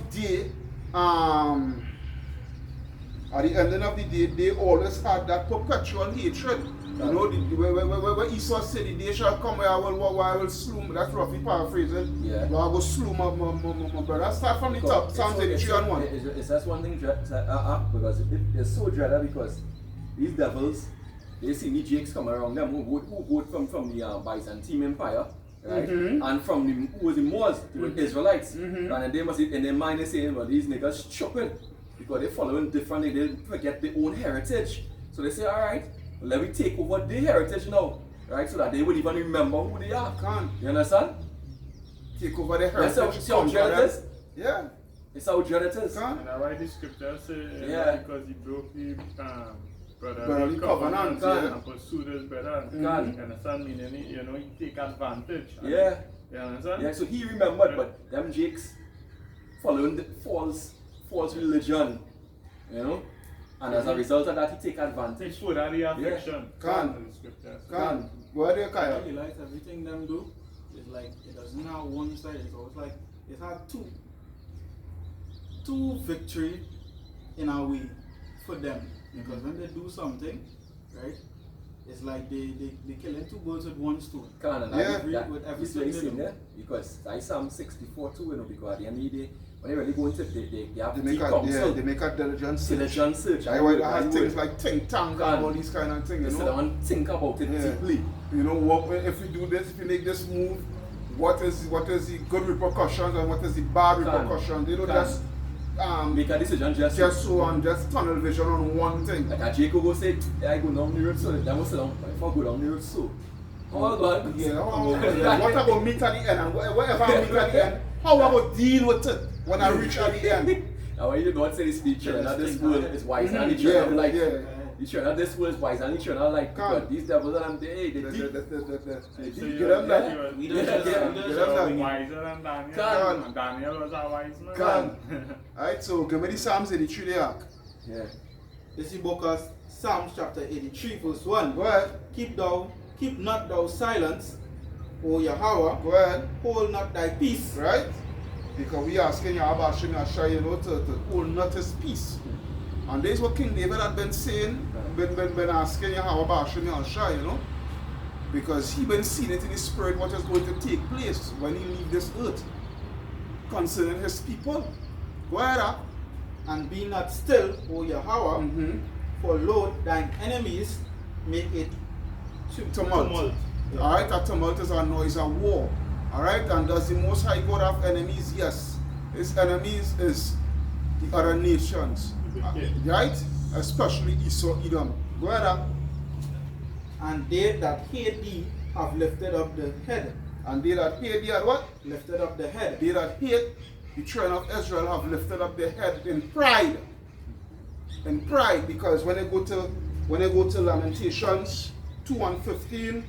the day, they always had that perpetual hatred. You know, where Esau said, the day shall come where I will slew, that's roughly paraphrasing. Yeah. Where I will slew my brother. Start from the top, Psalms 83 and 1. It's just one thing, because it's so dreaded because these devils, they see the Jakes come around them who vote from the Byzantine Empire, right? And from who was the Moors, the Israelites. And they must in their mind they saying, well, these niggas stupid because they're following different, they forget their own heritage. So they say, alright, let me take over their heritage now, right? So that they would even remember who they are. You understand? Take over their heritage. That's how dread it is. Yeah. It's how dread it is. And that's why the scripture says, because he broke the brotherly covenant and pursued his brother. You understand? Meaning, he take advantage. Yeah. You understand? Yeah, so he remembered, but them Jakes following the false religion, you know, and as a result of that, he take advantage. Put out the affliction. Can. The scripture. Can. Go ahead, Kaya. Israelites, everything them do is like it doesn't have one side. It's always like it had two victory in a way for them, because when they do something, right, it's like they killing two birds with one stone. Can, and Yeah. that With is everything very they same, do. yeah, because I Psalm 64 too, you know, because at the end of the day, when they really go into they have They to make take a, counsel, they make a diligent search. diligent search. I I would would, have things like think tank and all these kind of things, you you sit know. down and think about it Yeah. deeply. You know what? If we do this, if we make this move, what is the good repercussions and what is the bad Can. repercussions? They don't Can. just Make a decision just so on, just tunnel vision on one thing. like a Jacob go say, I go down the road so that must sit down. If I go down the road so. Oh God. Yeah, what I go meet at the end and whatever I meet at the end, how I go deal with it when I reach at the end. Now when you don't say this speech, Yeah, that this think world about it. is wise and the Yeah, children like yeah. the children this world is wise and the children like Come. because these devils and they The- deep. the- So Get you're- them that. you're- We you're don't just- Yeah, we don't get just- them that. wiser than Daniel. Can. And Daniel was a wise man. Can. Alright, so give me the Psalms 83 there. Yeah. This is the book of Psalms chapter 83 verse 1. Go ahead, Keep not thou silence, O Yahweh, go ahead. hold not thy peace. Right? Because we asking Yahweh Hashem Yahshua, you know, to hold not his peace. And this is what King David had been saying, been asking Yahweh Hashem Yahshua, you know. Because he been seeing it in his spirit what is going to take place when he leave this earth concerning his people. Go ahead, huh? And be not still, O Yahweh, Mm-hmm. for lo, thine enemies make it Tumult. Yeah. Alright, a tumult is a noise of war. Alright, and does the Most High God have enemies? Yes. His enemies is the other nations. Right? Especially Esau, Edom. Go ahead. Huh? And they that hate thee have lifted up the head. And they that hate thee had what? Lifted up the head. They that hate the children of Israel have lifted up their head in pride. In pride, because when they go to Lamentations 2 and 15,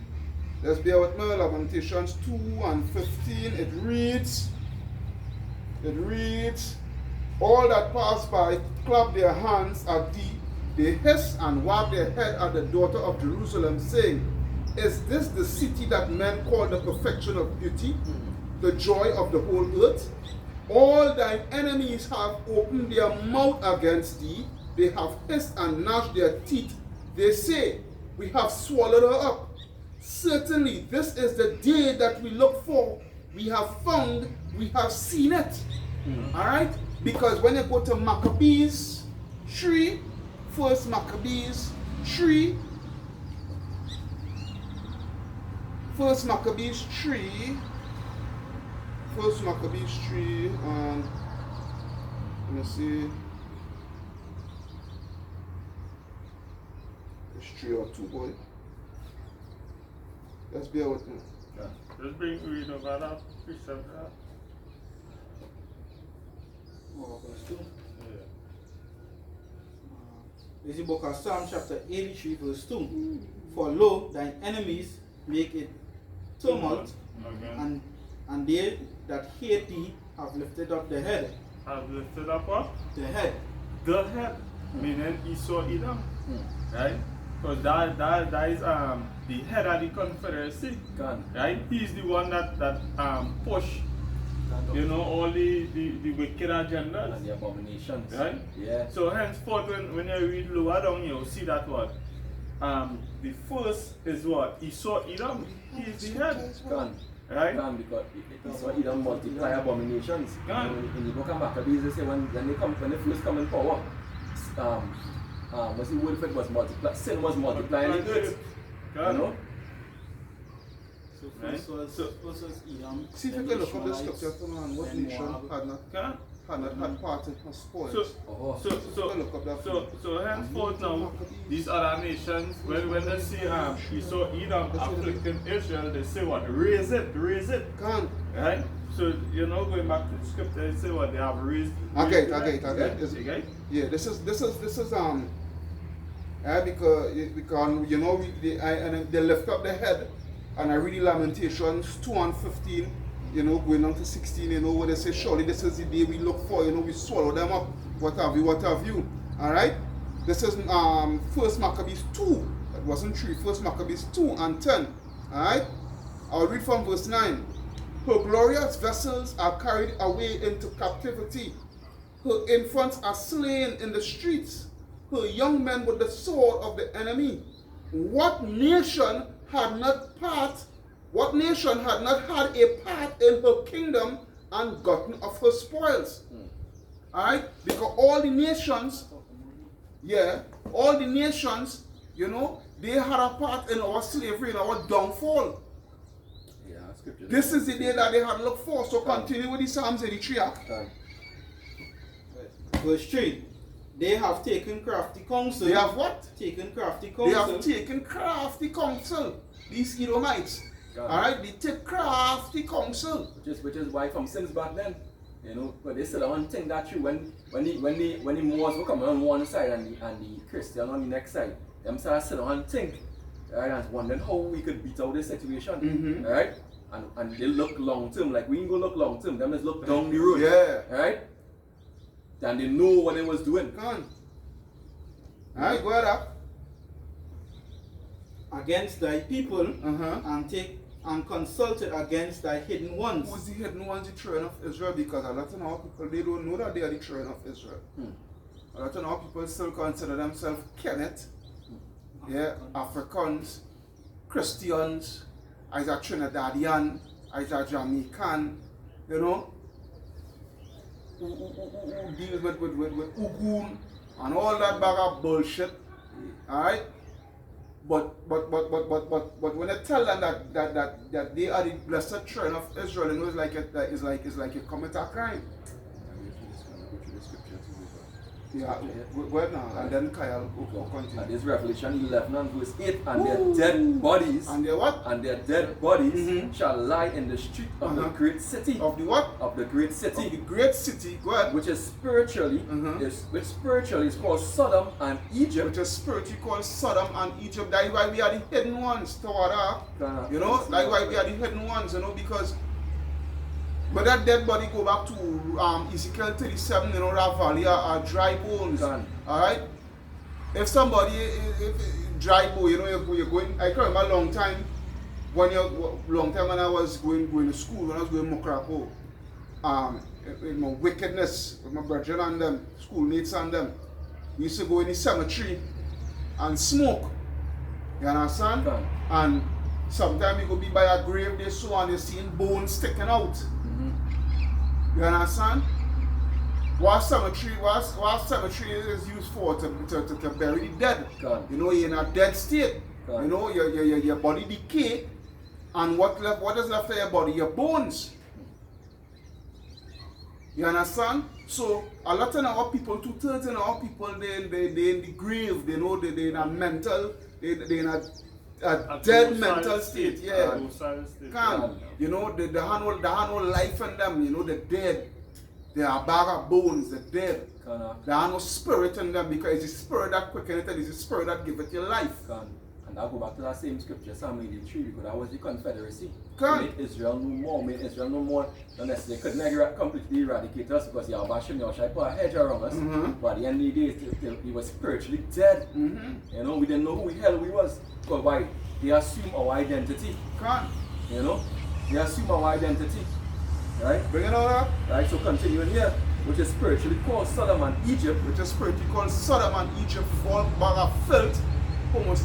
let's bear with me, Lamentations 2 and 15, it reads, all that pass by clap their hands at thee, they hiss and wag their head at the daughter of Jerusalem, saying, is this the city that men call the perfection of beauty, the joy of the whole earth? All thine enemies have opened their mouth against thee, they have hissed and gnashed their teeth. They say, we have swallowed her up. Certainly, this is the day that we look for. We have found, we have seen it. Alright? Because when you go to Maccabees 3, First Maccabees 3, First Maccabees 3, and let me see. It's 3 or 2, boy. Let's bear with me. Just read over that precept. Oh, verse 2. Yeah. This is the book of Psalm chapter 83 verse 2. For lo, thine enemies make it tumult, Again. and they that hate thee have lifted up the head. Have lifted up what? The head. The head. Meaning Esau Edom. Right? Because that is the head of the Confederacy. Can. Right? He's the one that push, you know, all the wicked agendas. And the abominations. Right? Yeah. So henceforth when you read lower down you'll see that what? The first is what? Esau Edom. He's the head. Can. Right? Can because it's what Edom multiply abominations. Can. In the book of Maccabees they say when they first come in power, what's the word for it was multiply, sin was multiplying the earth. You know? So Right. first was Edom. See if you then can look up the Ishmaelites, scripture for man. What then nation Moab. had not had part in her spoils? So Oh. So henceforth now, these other nations, when they see Esau Edom afflicting Israel, they say what? Raise it. Can. Right? So you know going back to the scripture, they say what they have raised. Okay. Okay? Yeah, this is because you know and they lift up their head, and I read Lamentations 2 and 15. going on to 16, where they say, surely this is the day we look for, we swallow them up, what have you. Alright? This is 1 Maccabees 2. It wasn't 3. 1 Maccabees 2 and 10. Alright? I'll read from verse 9. Her glorious vessels are carried away into captivity. Her infants are slain in the streets. Her young men with the sword of the enemy. What nation had not had a part in her kingdom and gotten of her spoils? Alright? Because all the nations, they had a part in our slavery, in our downfall. Yeah, scripture. This is the day that they had looked for. So continue with the Psalms 83. Verse 3. They have taken crafty counsel. They have what? Taken crafty They counsel. have taken crafty counsel. These Edomites. God. Alright, they take crafty counsel. Which is why from since back then, but they still one thing that true when the Moors were coming on one side and the Christian on the next side, them started sit down and think, right, and wondering how we could beat out this situation. Right? And they look long term, like we ain't go look long term, them just look down the road. Yeah. Right? And they know what they was doing. Come on. Alright, go ahead up. Against thy people, and consulted against thy hidden ones. Who's the hidden ones, the children of Israel? Because a lot of our people, they don't know that they are the children of Israel. A lot of our people still consider themselves Kemet, Africans, Christians, either Trinidadian, either Jamaican, who deals with Ugun and all that bag of bullshit. Alright? But when I tell them that they are the blessed children of Israel, it's like you commit a crime. Yeah, well now, and then Kyle will continue. And this Revelation 11 and verse 8, and their dead bodies, And their what? and their dead bodies shall lie in the street of the great city. Of the what? Of the great Of city. the great city, go ahead. Which is spiritually, which spiritually is called Sodom and Egypt. Which is spiritually called Sodom and Egypt. That's why we are the hidden ones, Tawara. That's why we are the hidden ones, because but that dead body go back to Ezekiel 37, Ravalia, dry bones. Alright? If somebody, dry bone, you're going, I can remember a long time when I was going to school, when I was going to Mokrako, my wickedness with my brethren and them, schoolmates and them, we used to go in the cemetery and smoke. You understand? And sometimes you go be by a grave, they saw and they seen bones sticking out. You understand? What cemetery is used for to bury the dead. You're in a dead state. Your body decay, and what is left of your body? Your bones. You understand? So a lot of our people, 2/3 of our people, they in the grave. They're in a mental, they're in a dead mental state. Yeah. The whole life in them, they're dead. They are a bag of bones, they're dead. There are no spirit in them, because it's the spirit that quickens it, it's the spirit that gives it your life. And I'll go back to that same scripture, Psalm 83, because that was the Confederacy. Made Israel no more, unless they could never completely eradicate us, because Yahweh Shai put a hedge around us. But at the end of the day, we were spiritually dead. We didn't know who the hell we was. Because why? They assume our identity. They assume our identity. Right? Bring it on up. Right, so continuing here, which is spiritually called Sodom and Egypt. Which is spiritually called Sodom and Egypt, all bag of filth, almost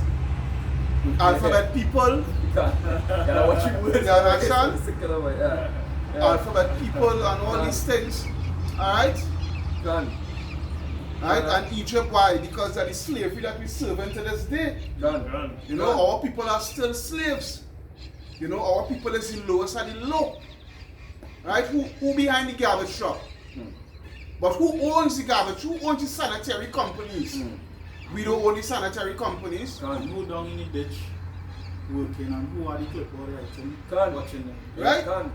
alphabet people. Yeah, what you would. You understand? Yeah. Alphabet people and all these things. Alright? Gone. Right? And Egypt, why? Because of the slavery that we serve to this day. Gone. Our people are still slaves. Our people is the lowest of the low. Right? Who behind the garbage truck? But who owns the garbage? Who owns the sanitary companies? We don't own the sanitary companies. And who down in the ditch working, and who are the clipboard writing, watching them. Right? Right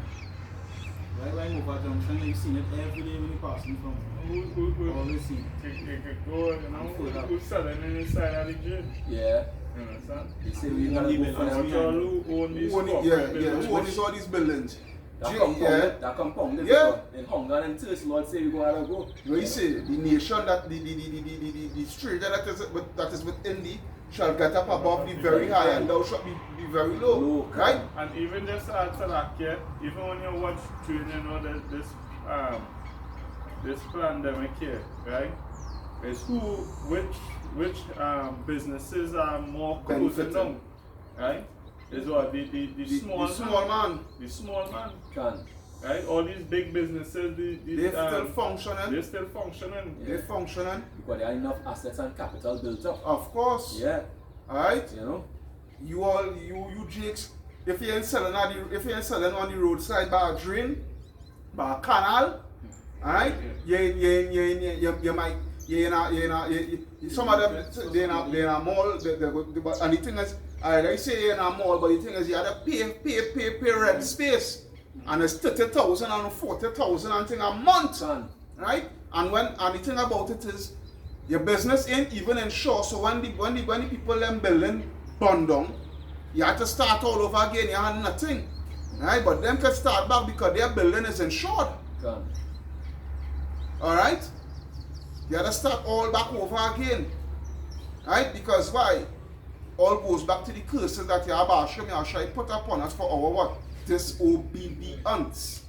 when over junction, you've seen it every day when you're passing from. Always seen it. Who's selling inside of the gym? Yeah. You understand? They say we gotta go for Who own these Who owns all these buildings? That compounded Yeah. in hunger and thirst, Lord say we go out and go. You know, he say the nation that the stranger that is within thee shall get up above the very high, and thou shalt be very low. Low. Right? And even just to add to that, yeah, even when you watch training, you know that this pandemic here, right? Is which businesses are more closing Benefiting. down, right? Is what the small man. the small man, Can. right? All these big businesses, They're still functioning. they're still functioning. They're functioning. Because there are enough assets and capital built up. Of course. Yeah. Alright? You know? You jakes, if you ain't selling on the roadside by a drain, by a canal, alright? You might some of them they're in a mall, and the thing is, I say you're in a mall, but the thing is you have to pay rent space, and it's 30,000 and 40,000 and thing a month, Can. right? And the thing about it is, your business ain't even insured, so when the people them building burn down, you have to start all over again. You have nothing, right? But them can start back because their building is insured. Can. All right, you have to start all back over again, right? Because why? All goes back to the curses that Yahweh put upon us for our what? Disobedience.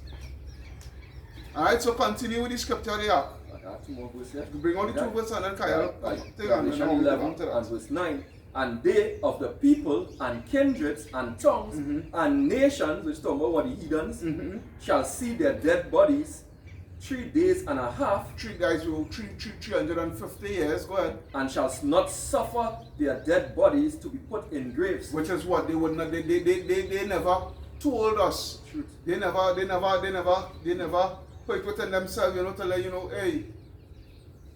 All right, so continue with the scripture there. I got 2 more verses. Bring on the 2 verses and then Kyle. Take on Revelation now, 11 on to and that. verse 9. And they of the people and kindreds and tongues and nations, which talk about what the heathens, shall see their dead bodies 3 days and a half, 350 years. Go ahead. and shall not suffer their dead bodies to be put in graves. Which is what they would not. They never told us. Truth. They never put it within themselves. You know, to let you know, hey,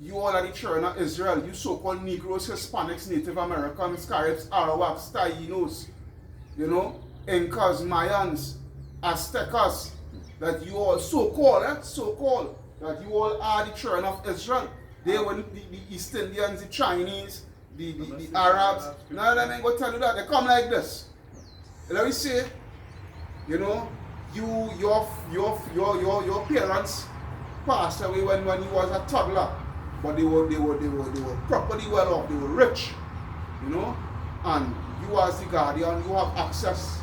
you all are the children of Israel. You so-called Negroes, Hispanics, Native Americans, Caribs, Arawaks, Tainos, you know, Incas, Mayans, Aztecas. That you all so-called, that you all are the children of Israel. They were the East Indians, the Chinese, the Arabs. None of them ain't gonna tell you that. They come like this. Let me say, you know, your parents passed away when you was a toddler, but they were properly well off. They were rich, you know, and you as the guardian, you have access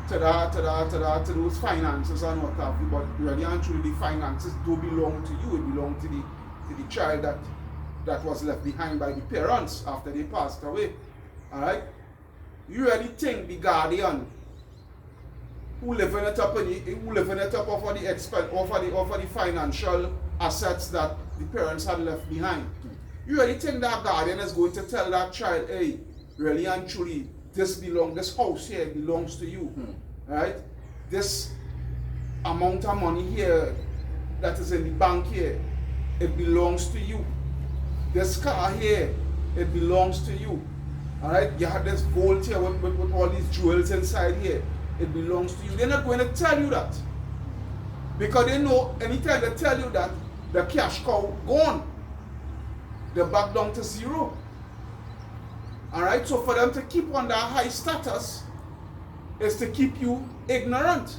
to those finances and what have you, but really and truly the finances do belong to you. It belongs to the child that was left behind by the parents after they passed away. Alright? You really think the guardian who living it up over the financial assets that the parents had left behind? You really think that guardian is going to tell that child, hey, really and truly, this house here belongs to you, right? This amount of money here that is in the bank here, it belongs to you. This car here, it belongs to you. All right, you have this vault here with all these jewels inside here, it belongs to you. They're not going to tell you that, because they know anytime they tell you that, the cash cow gone, they're back down to zero. Alright, so for them to keep on that high status is to keep you ignorant.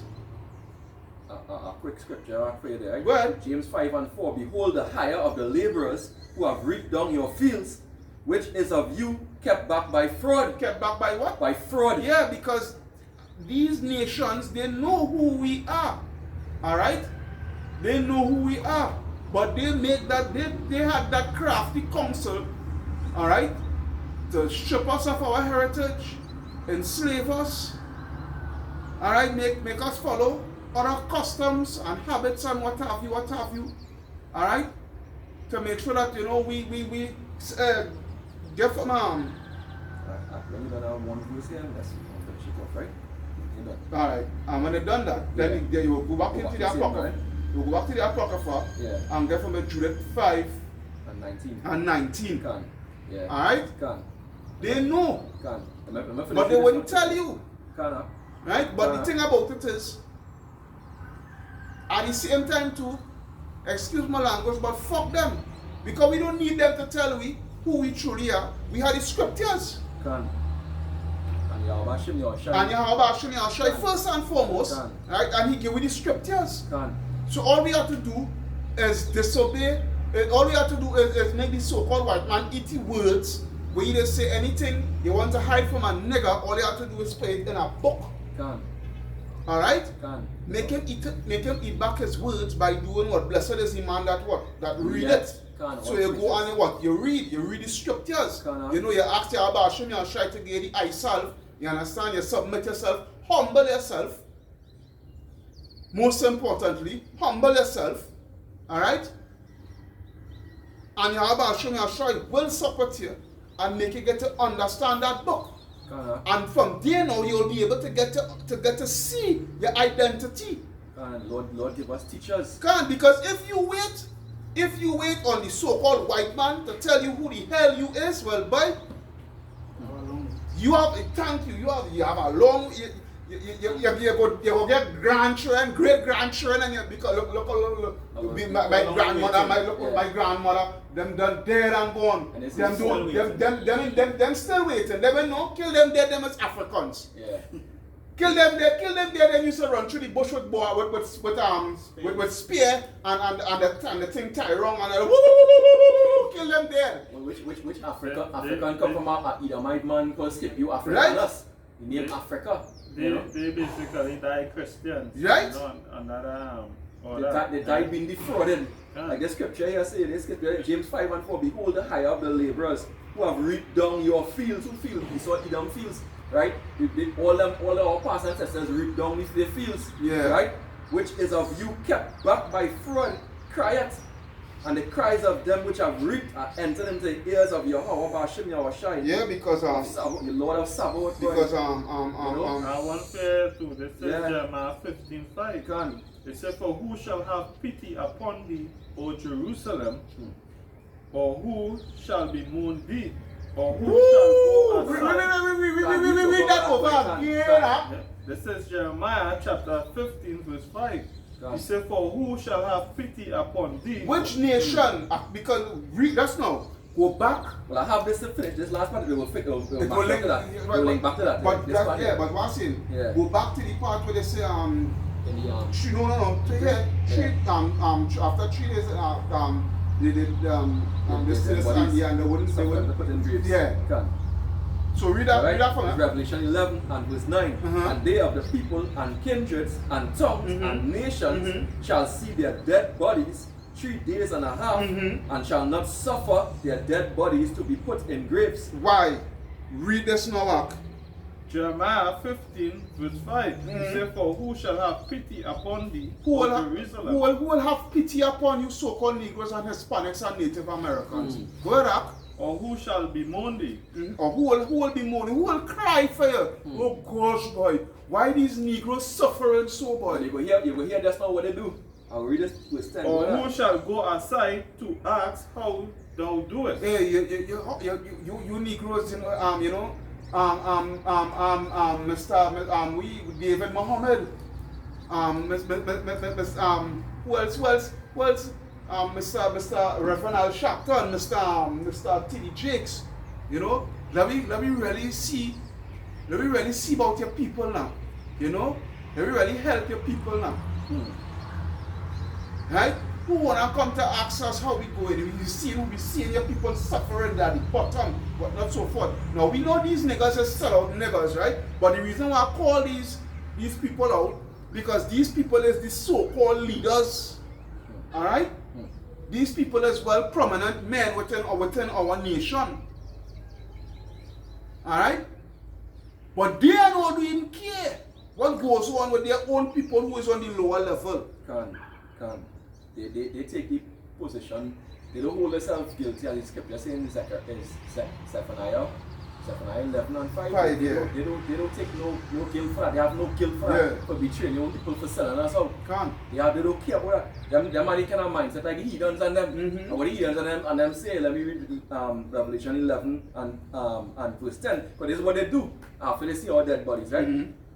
A quick scripture for you there. Go ahead. James 5 and 4. Behold, the hire of the laborers who have reaped down your fields, which is of you kept back by fraud. Kept back by what? By fraud. Yeah, because these nations, they know who we are. Alright? They know who we are. But they make that, they had that crafty counsel, alright, to strip us of our heritage, enslave us, alright, make us follow other customs and habits and what have you, alright, to make sure that, you know, we give them, Let me go down one verse here and let's finish it off, right? You're done. alright, and when they've done that, then you will go back Go into back the to same, apocrypha. right? You will go back to the apocrypha, Yeah. and give them a Judith 5 And 19. and 19. Can. Yeah. Alright? Can. They know, Can. Let me finish but they this wouldn't one. tell you. Can. Right? But the thing about it is, at the same time too, excuse my language, but fuck them. Because we don't need them to tell we who we truly are. We have the scriptures. Can. And Yahweh Hashem Yahushai. And Yahweh Hashem Yahushai Can. first and foremost, Can. right? And he give you the scriptures. Can. So all we have to do is disobey. All we have to do is make the so-called white man eat the words. Where you just say anything you want to hide from a nigger, all you have to do is put it in a book. Can. Alright? Can. Make him eat back his words by doing what? Blessed is the man that what? That read it. Can. So you go on and what? You read the scriptures. Can. You know, you ask your Abba Hashem, you try to get the eye salve. You understand? You submit yourself, humble yourself. Most importantly, humble yourself. Alright? And your Abba Hashem Yahshua will support you and make you get to understand that book. Can. And from there now you'll be able to get to see your identity. Can. Lord give us teachers. Can, because if you wait on the so-called white man to tell you who the hell you is, well, boy, you have have a long you go get grandchildren, great grandchildren, and you because look my grandmother, my grandmother, them done dead and gone. And them still waiting. They will not kill them dead. Them as Africans. Yeah. Kill them dead. Then used to run through the bush with boy with spear and the thing tie wrong and kill them dead. Which African come from a Edomite man called Skip you African Right. us. The name Africa. They basically die Christians. Right. They died being defrauded. Yeah. Like the scripture here say, this scripture, James 5:4, behold the hire of the laborers who have reaped down your fields. Who field? We saw Edom fields, right? All our past ancestors reaped down these their fields, Yeah. right? Which is of you kept back by fraud, crieth. And the cries of them which have reaped are entered into the ears of Yahweh Hashem Yahushai. Yeah, because the Lord of Sabaoth. because I want fair too. This is Yeah. Jeremiah 15:5. Can. It says, for who shall have pity upon thee, O Jerusalem? Or who shall bemoan thee? Or who shall go aside? read that over again. Yeah. This is Jeremiah chapter 15 verse 5. He said, for who shall have pity upon thee? Which nation? Because read that's now. Go back. Well, I have this to finish. This last part, we'll It back will to link- that. yeah, We'll link back to that. But This part here. but one thing. Yeah. Go back to the part where they say In the to here after 3 days and they wouldn't put in graves. yeah. Can. So read that Alright? for me. Revelation 11 and verse 9. Uh-huh. And they of the people and kindreds and tongues Mhm. and nations Mhm. shall see their dead bodies 3 days and a half, Mhm. and shall not suffer their dead bodies to be put in graves. Why? Read this now, Mark. Jeremiah 15 verse 5. He said, for who shall have pity upon thee, Who O will, have, Jerusalem? who will have pity upon you so-called Negroes and Hispanics and Native Americans? Go ahead, Mark. Or who shall bemoan thee? Or who will be mourning? Who will cry for you? Oh gosh, boy. Why these Negroes suffering so, But boy? you go hear that's not what they do. I'll read this verse 10. Or Go who ahead. shall go aside to ask how thou doest? Hey, you Negroes, Mr. David Muhammad, who else? Mr. Reverend Al Sharpton, Mr. T.D. Jakes, let me really see about your people now, let me really help your people now, right? Who wanna come to ask us how we going? We seeing your people suffering at the bottom, but not so forth. Now we know these niggas is sellout niggas, right? But the reason why I call these people out, because these people is the so-called leaders, alright? These people as well prominent men within our nation. Alright? But they don't even care what goes on with their own people who is on the lower level. Can. They take the position, they don't hold themselves guilty, as the scripture saying in Zephaniah 11 and 5. They don't take no guilt for that. They have no guilt for that, for betraying your own people, for selling us out. They don't care about that. Them are the kind of mindset like the heathens and them. And what the heathens and them say, let me read Revelation 11 and verse 10. Because this is what they do after they see our dead bodies, right?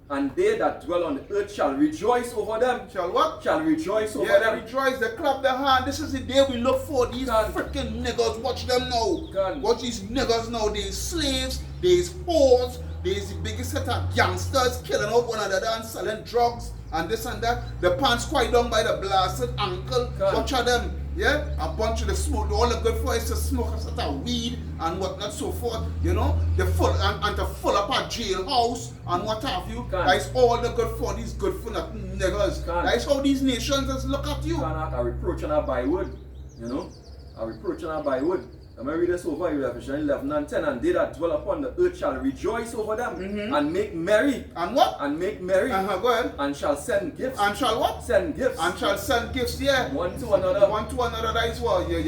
And they that dwell on the earth shall rejoice over them. Shall what? Shall rejoice over Yeah, them. rejoice, they clap their hand. This is the day we look for. These freaking niggas, watch them now. God. Watch these niggas now. They's slaves, they's whores, there's the biggest set of gangsters killing out one another and selling drugs and this and that. The pants quite down by the blasted ankle. God. Watch of them. Yeah, a bunch of the smoke, all the good for is to smoke a sort of weed and whatnot, so forth, you know, the full and to full up a jailhouse and what have you. Can. That's all the good for these good for nothing niggas. Can. That's how these nations just look at you. Can't act a reproach on a byword, you know, a reproach on a byword. I'm going to read this over in Revelation 11 and 10. And they that dwell upon the earth shall rejoice over them and make merry. And what? And make merry. Go ahead. And shall send gifts. And shall what? Send gifts. And shall send gifts, yeah. One to another. One to another, that is what. Yeah.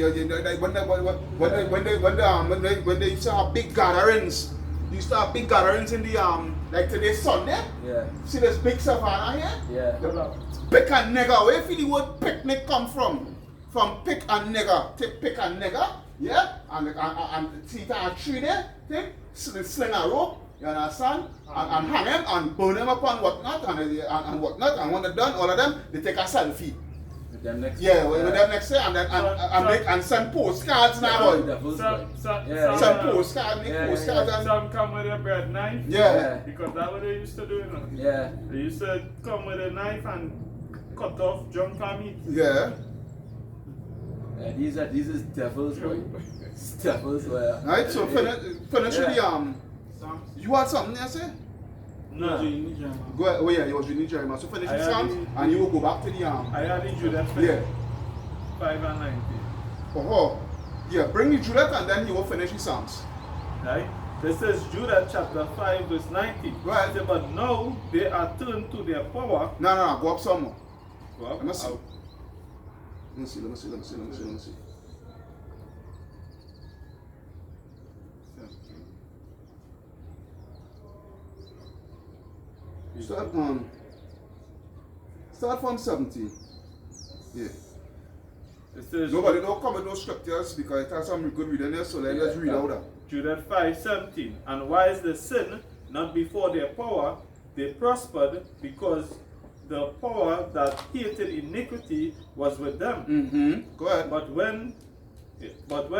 When they used to have big gatherings, they used to have big gatherings in the like today Sunday. Yeah. See this big savannah here? Yeah. The pick and nigger. Where feel the word picnic come from? From pick and nigger. Take pick and nigger. Yeah, and see a tree there, thing, sling a rope, you understand? And hang him and burn him up and whatnot and whatnot. And when they're done, all of them, they take a selfie. With them next Yeah, with them next day and then and send postcards now, boy. Send postcards, make postcards and Some come with a bread knife. yeah. Because that's what they used to do, you know. Yeah. They used to come with a knife and cut off junk and meat. Yeah. These is devils, boy. It's devils, boy. Right, so finish with the you had something there, say? No. Go ahead. Oh yeah, you was reading Jeremiah. So finish I the had Psalms it- and you will go back to the I had in Judah 5, yeah. 5 and 19. Oh, yeah, bring the Judith and then you will finish the Psalms. Right? This is Judah chapter 5 verse 19. Right. It say, but now they are turned to their power. No, go up some more. Well, Let me see. Let me see. Start from 17. Yeah. It says Nobody don't come with those scriptures because it has some good reading there, so let's read out that. Judah 5:17. And whilst they sinned not before their power, they prospered because the power that hated iniquity was with them. Go ahead. But when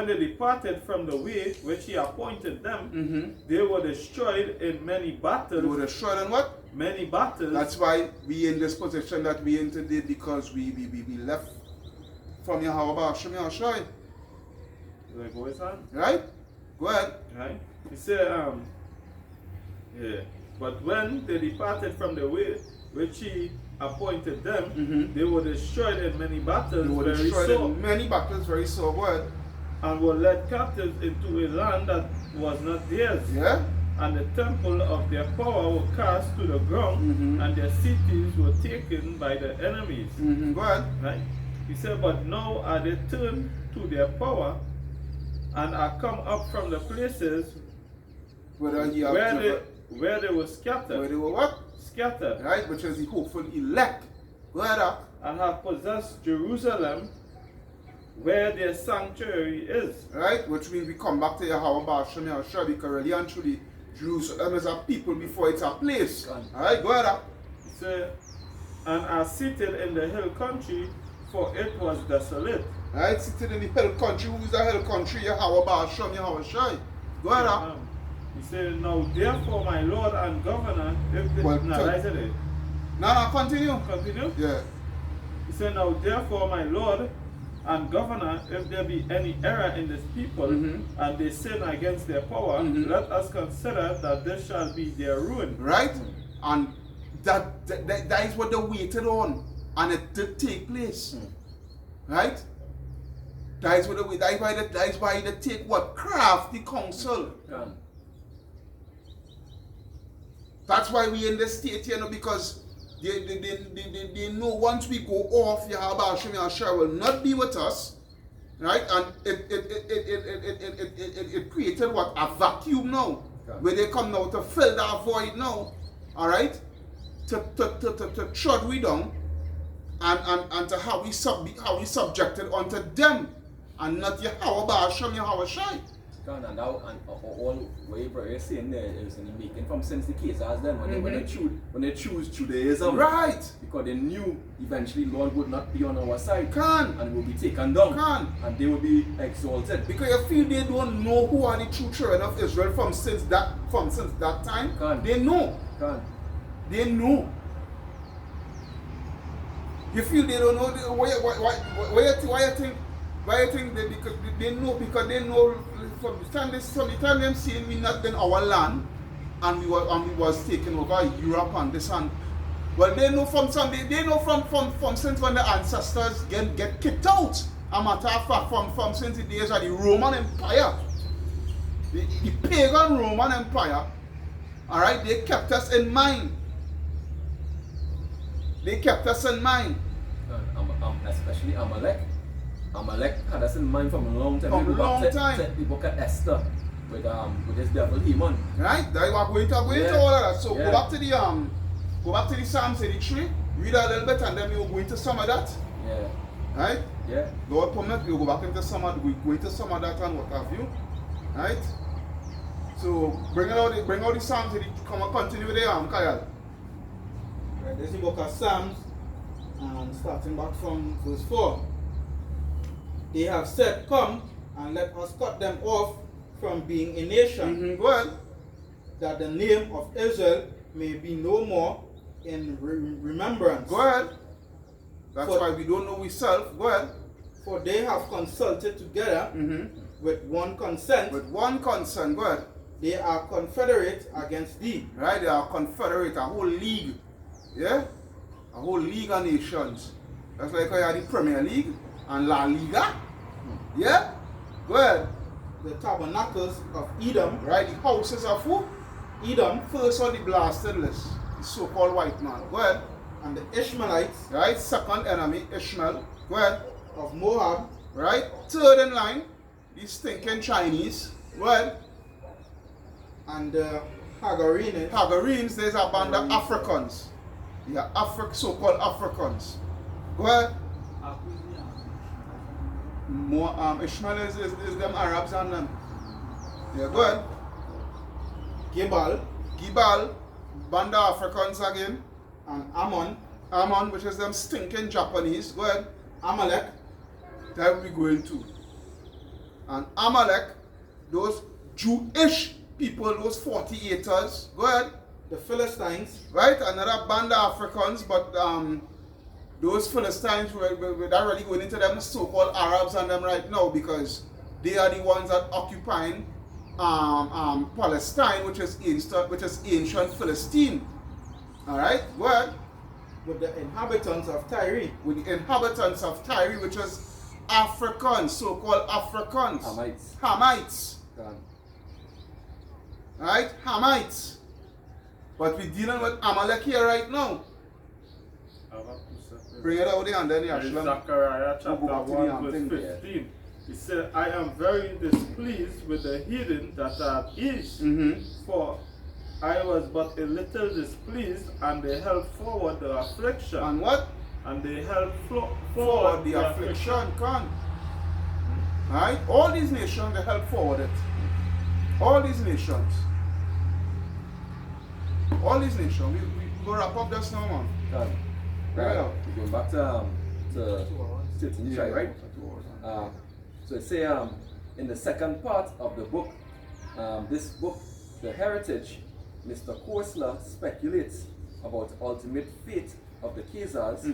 they departed from the way which he appointed them, they were destroyed in many battles. You would have short and what? Many battles. That's why we in this position that we in today, because we left from Yahweh Hashem Yahushai. Like what is that? Right? Go ahead. Right? He said, yeah. But when they departed from the way which he appointed them, they were destroyed in many battles, You would have very destroyed sore, in many battles very sore. Go ahead. and were led captives into a land that was not theirs. Yeah? And the temple of their power were cast to the ground, and their cities were taken by the enemies. Go ahead. Right? He said, but now are they turned to their power, and are come up from the places Whether you have where they were where scattered, they were what? Right? Which is the hopeful elect. Go ahead up. and have possessed Jerusalem, where their sanctuary is. Right? Which means we come back to Yahweh Hashem Yahushua, because really and truly Jerusalem is a people before it's a place. Alright, go ahead up. He said, and are seated in the hill country, for it was desolate. Right? Sitting in the hill country. Who is the hill country? Yahweh Hashem Yahushua. Go ahead up. He said, now therefore my Lord and Governor, if the, Well, no, right there. No, continue. Continue. Yeah. He said, now therefore my Lord and Governor, if there be any error in this people, and they sin against their power, let us consider that this shall be their ruin. Right? And that is what they waited on. And it did take place. Right? That is what that is why they take what? Crafty counsel. That's why we in this state, you know, because they know once we go off, Yahweh Hashem Yahushua will not be with us, right? And it created what? A vacuum now, where they come now to fill that void now, all right? To trod we down, and to how we subjected unto them, and not Yahweh Hashem Yahushua. And all what you're saying there is in the making from since the Khazars then when they choose Judaism, Right. because they knew eventually Lord would not be on our side Can. and will be taken down Can. and they will be exalted. Because you feel they don't know who are the true children of Israel from since that time. Can. They know. Can. They know. You feel they don't know why you think they, because they know from the time them saying we not in our land and we was taken over Europe and this and well they know from since when the ancestors get kicked out. A matter of fact from since the days of the Roman Empire. The pagan Roman Empire, alright, they kept us in mind. They kept us in mind. Especially Amalek. Amalek had us in mind from a long time. From We go long back time. to the book of Esther with this devil Haman. Right? That you are going to Yeah. all of that. So Yeah. go back to the Psalms 83, read a little bit and then we'll go into some of that. Yeah. Right? Yeah. Lord permit, we'll go back into some of that and what have you. Right? So bring out the Psalms 83, come and continue with the Kyle. Right, this is the book of Psalms, and starting back from verse 4. They have said, come and let us cut them off from being a nation, Go ahead. that the name of Israel may be no more in remembrance. Go ahead. That's For- why we don't know ourselves. Go ahead. For they have consulted together with one consent. With one concern, go ahead. They are confederate against thee. Right? They are confederate, a whole league. Yeah? A whole league of nations. That's like how you have the Premier League and La Liga. Yeah? Go ahead. The tabernacles of Edom. Right? The houses of who? Edom First on the blasted list. The so-called white man. Go ahead. and the Ishmaelites Right? Second enemy, Ishmael. Go ahead. of Moab Right? Third in line, the stinking Chinese. Go ahead. and the Hagarenes Hagarenes, there's a band of Africans. Yeah, so-called Africans. Go ahead. More Ishmael is them Arabs and them. Yeah, go ahead. Gebal Gibal, band of Africans again. and Ammon, Ammon, which is them stinking Japanese. Go ahead. Amalek That we going to. And Amalek, those Jewish people, those 48ers. Go ahead. the Philistines, Right, another band of Africans, but those Philistines, we're not really going into them so-called Arabs and them right now because they are the ones that occupying Palestine, which is ancient Philistine. All right, go ahead. with the inhabitants of Tyre, With the inhabitants of Tyre, which is Africans, so-called Africans. Hamites. Hamites. Can. Right, Hamites. But we're dealing with Amalek here right now. Bring it out there and then you In actually. Zechariah chapter We'll go back to the 1 thing verse there. 15. He said, I am very displeased with the heathen that are east, for I was but a little displeased, and they held forward the affliction. And what? And they held For forward the affliction come. Right? All these nations, they help forward it. All these nations. All these nations. We go wrap up this now, man. Can. Right. Right. We're going back to 13 try, right? So it say in the second part of the book, this book, The Heritage, Mr. Koestler speculates about the ultimate fate of the Khazars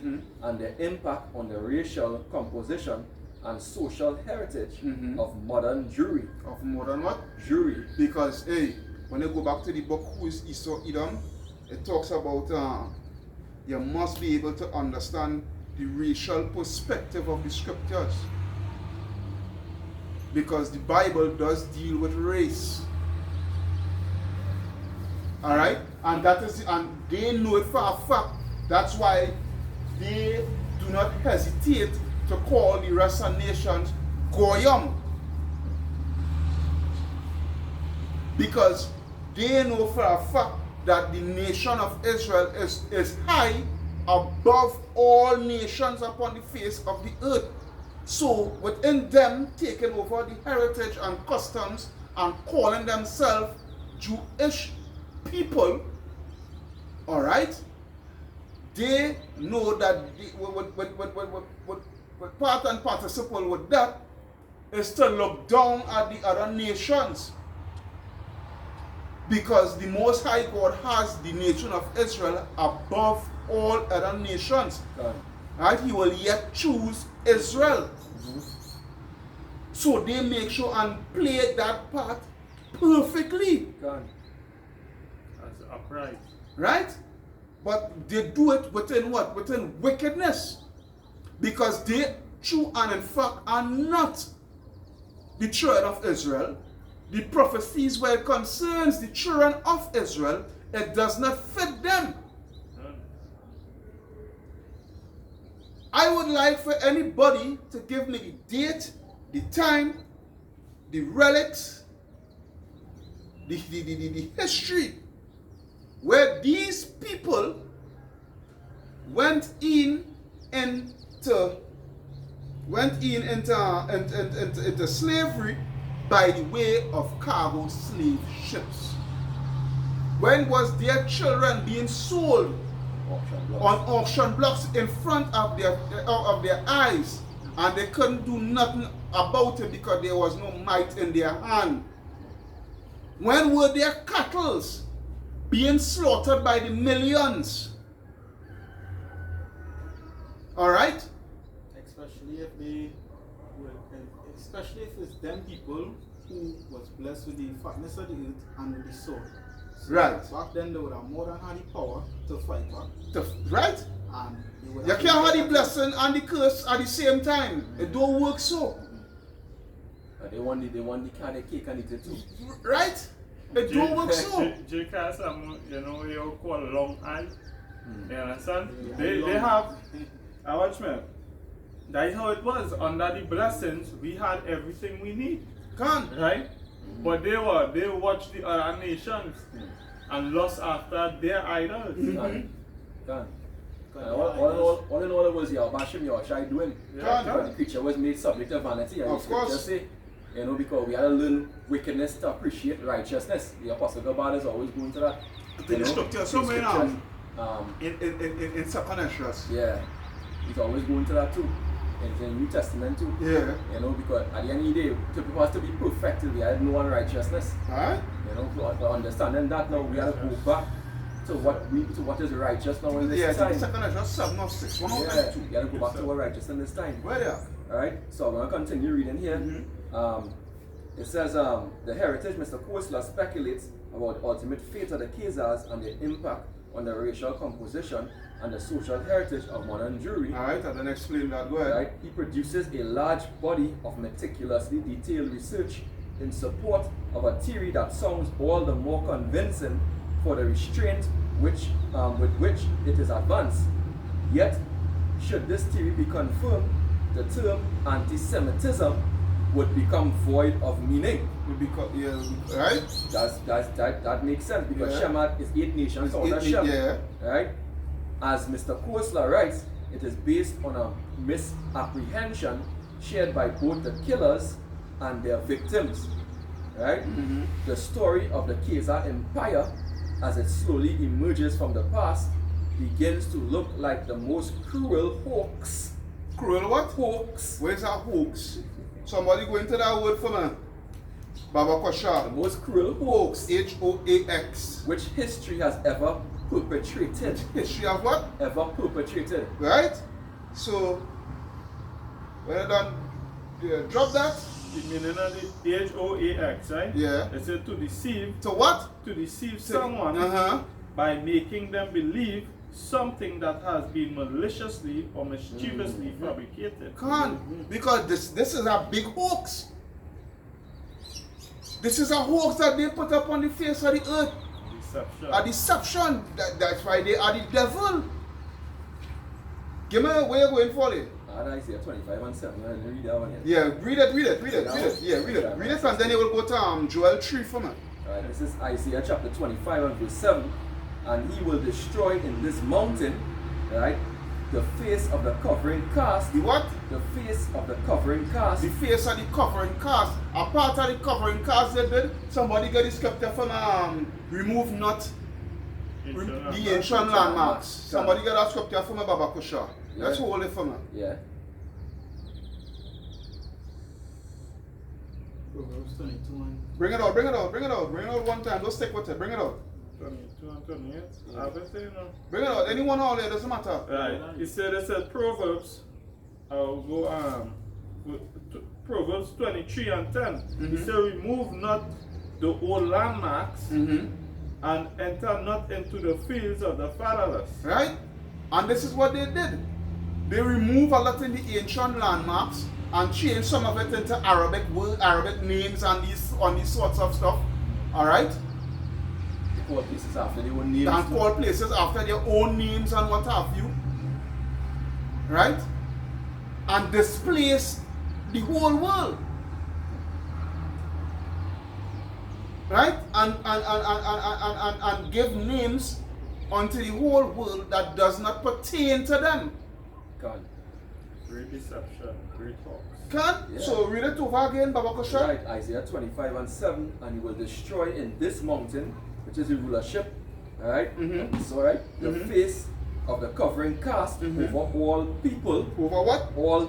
and their impact on the racial composition and social heritage of modern Jewry. Of more than what? Jewry. Because, hey, when you go back to the book, Who is Esau Edom? It talks about you must be able to understand the racial perspective of the scriptures. Because the Bible does deal with race. Alright? And they know it for a fact. That's why they do not hesitate to call the rest of nations Goyim. Because they know for a fact that the nation of Israel is high above all nations upon the face of the earth. So within them taking over the heritage and customs and calling themselves Jewish people, all right, they know that what part and participle with that is to look down at the other nations. Because the Most High God has the nation of Israel above all other nations. Right? He will yet choose Israel. So they make sure and play that part perfectly. That's upright. Right? But they do it within what? Within wickedness. Because they, true and in fact, are not the children of Israel. The prophecies where it concerns the children of Israel, it does not fit them. I would like for anybody to give me the date, the time, the relics, the history where these people went into slavery by the way of cargo slave ships. When was their children being sold on auction blocks in front of their eyes, and they couldn't do nothing about it because there was no might in their hand? When were their cattle being slaughtered by the millions? All right? Especially if it's them people who was blessed with the fatness of the earth and with the sword. So right. Back then they would have more than had the power to fight back. Right? And you can't have the blessing and the curse at the same time. It don't work so. They want the kind of cake and eat it too. Right? It don't work so. J-Cast, you know, you call long eye. You understand? Yeah, They have, I watch me. That's how it was. Under the blessings, we had everything we need. Right? But they watched the other nations and lost after their idols. All in all, it was Bashim Yahushai doing. The creature was made subject to vanity. And of course. Say, you know, because we had to learn wickedness to appreciate righteousness. The Apostle Gabad is always going to that. I think the scripture somewhere in Second Ezra. Yeah, he's always going to that too. In the New Testament too. Yeah. You know, because at the end of the day, to people has to be perfected, we had no unrighteousness. Right? You know, to understanding that now, we have to go back to what is righteous now in this time. Second Ezra 7 or 6. One Yeah, we have to go back to what righteous in this time. Where they are? Alright, so I'm going to continue reading here. It says, the heritage, Mr. Kosler speculates about the ultimate fate of the Khazars and their impact on the racial composition and the social heritage of modern Jewry. Alright, I then explain that. Go ahead. Right? He produces a large body of meticulously detailed research in support of a theory that sounds all the more convincing for the restraint with which it is advanced. Yet, should this theory be confirmed, the term anti-Semitism would become void of meaning. Right? That makes sense because Shemad is 8 nations under Shem. Yeah. Right? As Mr. Kosler writes, it is based on a misapprehension shared by both the killers and their victims. Right? The story of the Khazar Empire, as it slowly emerges from the past, begins to look like the most cruel hoax. Cruel what? Hoax. Where's that hoax? Somebody go into that word for me. Baba The Kwasha. most cruel hoax Hoax. which history has ever perpetrated. History of what? Ever perpetrated. Right? So, when I done drop that, The meaning of the H-O-A-X, right? Yeah. It said to deceive. to what? To deceive someone Uh-huh. by making them believe something that has been maliciously or mischievously fabricated. Because this is a big hoax. This is a hoax that they put up on the face of the earth. Deception. A deception. That's why they are the devil. Give me where you're going for it. Isaiah 25 and 7. You read that one yet? Yeah, read it. Yeah, read it. Read it and then you will go to Joel 3 for me. Alright, this is Isaiah chapter 25 and verse 7. And he will destroy in this mountain, right, the face of the covering cast, The what? the face of the covering cast, The face of the covering cast. A part of the covering cast they did. Somebody get the scripture from remove not the ancient landmarks. Somebody get that scripture from Baba Kusha. Let's Yeah. hold it for me. yeah, Proverbs 22 and Bring it out one time. Don't stick with it. Bring it out. 22 and 28. I have it, you know. Bring it out. Anyone out there, doesn't matter. Right. He said Proverbs. I'll go Proverbs 23 and 10. He said, remove not the old landmarks Mm-hmm. and enter not into the fields of the fatherless. Right? And this is what they did. They remove a lot in the ancient landmarks and change some of it into Arabic names and these sorts of stuff. Alright? they call places after their own names. And call places after their own names and what have you. Right? And displace the whole world. Right? And give names unto the whole world that does not pertain to them. God. Great deception, great talks. Can? Yeah. So read it over again, Baba Kusha. Right, Isaiah 25 and 7, and he will destroy in this mountain, which is the rulership, alright? Mhm. So, right, the Mhm. face of the covering cast Mhm. over all people, Over what? all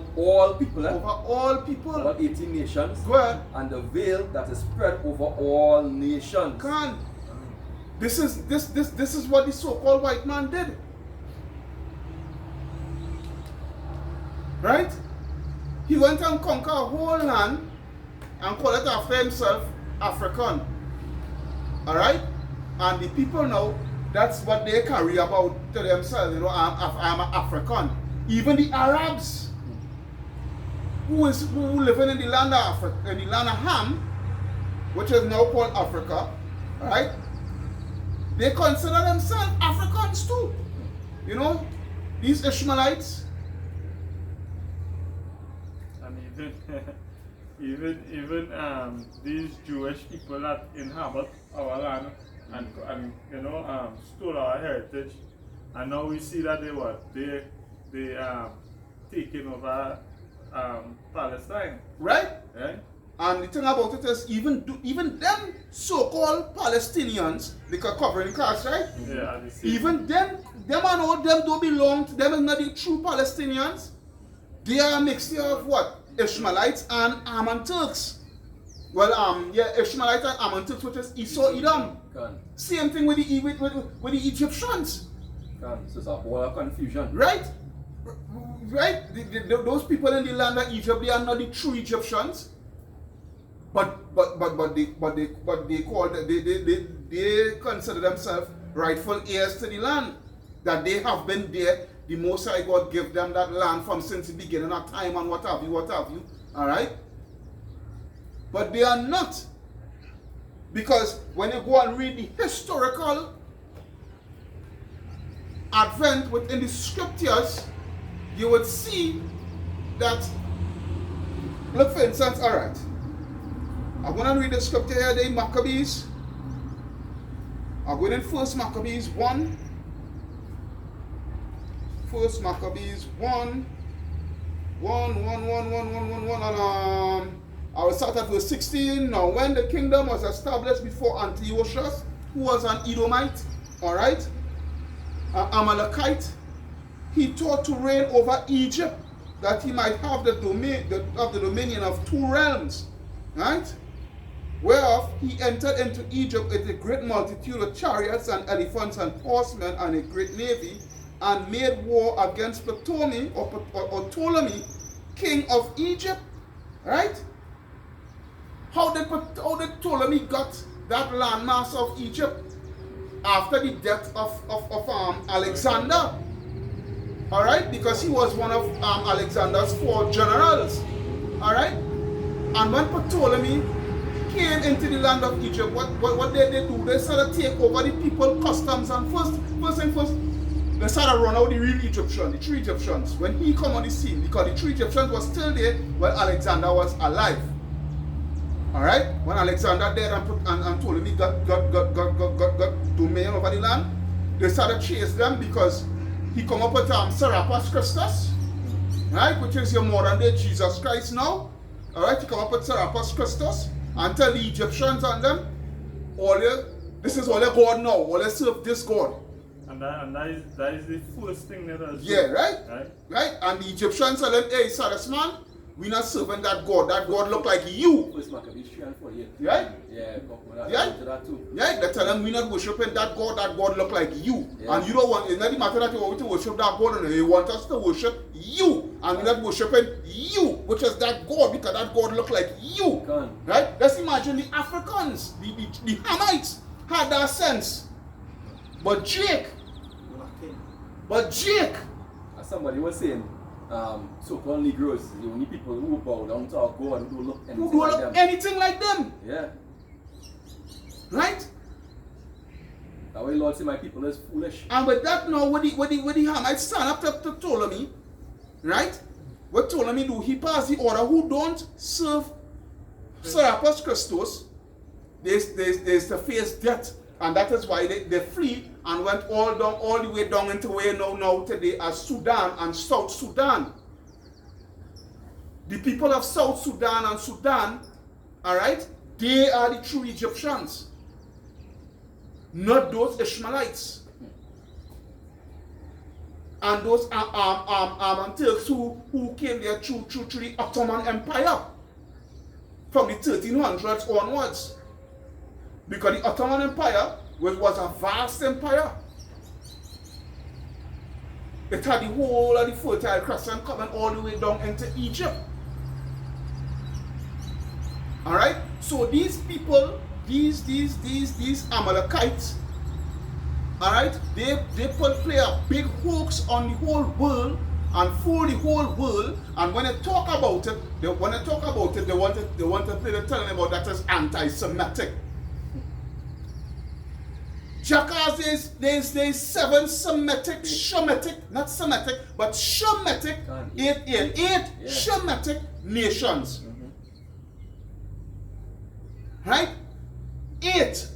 people, Over all people. all 18 nations, Go ahead. and the veil that is spread over all nations. Can? This is what the so-called white man did. Right? He went and conquered a whole land and called it after himself African. Alright? And the people now, that's what they carry about to themselves, you know, I'm an African. Even the Arabs who living in the land of Africa, in the land of Ham, which is now called Africa, right? They consider themselves Africans too. You know, these Ishmaelites. And even these Jewish people that inhabit our land and stole our heritage, and now we see that they taking over Palestine, Right? right? And the thing about it is, even them so-called Palestinians, because covering cast, right? Yeah, and the same- Even them and all them don't belong to them, is not the true Palestinians. They are a mixture of what? Ishmaelites and Ammon Turks. Well, Ishmaelites and Ammon Turks, which is Esau Edom. Can. Same thing with the Egyptians. So it's a whole of confusion. Right? Right? Those people in the land of Egypt, they are not the true Egyptians. But they consider themselves rightful heirs to the land. That they have been there. The Most High God gave them that land from since the beginning of time and what have you. Alright? But they are not. Because when you go and read the historical advent within the scriptures, you would see that, look for instance, alright, I'm going to read the scripture here, the Maccabees. I'm going in 1 Maccabees 1. 1 Maccabees 1. 1, and I will start at verse 16. Now, when the kingdom was established before Antiochus, who was an Edomite, alright, an Amalekite, he thought to reign over Egypt, that he might have the dominion of two realms, right? Whereof he entered into Egypt with a great multitude of chariots and elephants and horsemen and a great navy, and made war against Ptolemy or Ptolemy, king of Egypt, right? How did Ptolemy got that landmass of Egypt? After the death of Alexander, all right, because he was one of Alexander's 4 generals, all right. And when Ptolemy came into the land of Egypt, what did they do? They started to take over the people, customs, and first thing first, they started to run out the real Egyptians, the 3 Egyptians. When he come on the scene, because the 3 Egyptians was still there while Alexander was alive. All right, when Alexander died and Ptolemy got dominion over the land, they started chase them because he come up with Serapis Christus, right, which is your modern day Jesus Christ now. Alright, he come up with Serapis Christus and tell the Egyptians and them, this is all your God now, all you serve this God. And that is the first thing that has Yeah, right? Right? Right? And the Egyptians tell them, hey, Cyrus man, we not serving that God. That God look like you. First Maccabees 3 and 48. Right? Yeah, Yeah. that too. Right? They tell them we not worshiping that God look like you. Yeah. And you don't want, it's not the matter that you want to worship that God, and you want us to worship you. And we're not worshiping you, which is that God, because that God look like you. Come. Right? Let's imagine the Africans, the Hamites had that sense. But Jake, As somebody was saying, so-called Negroes, the only people who bow down to our God who don't look anything who don't like look them. anything like them. Yeah. Right? That way Lord say my people is foolish. And with that now, what the Hamites stand up to Ptolemy, right? What Ptolemy do, he passed the order who don't serve Serapis Christus, there's to face death. And that is why they flee and went all the way down into where now today as Sudan and South Sudan. The people of South Sudan and Sudan, alright, they are the true Egyptians. Not those Ishmaelites. And those Turks who came there through the Ottoman Empire from the 1300s onwards. Because the Ottoman Empire was a vast empire. It had the whole of the Fertile Crescent coming all the way down into Egypt. Alright? So these people, these Amalekites, alright, they play a big hoax on the whole world and fool the whole world, and when they talk about it, they want to play the telling about that as anti-Semitic. Jackass, there's 7 Shemitic, not Semitic, but Shemitic, eight Shemitic nations. Right? 8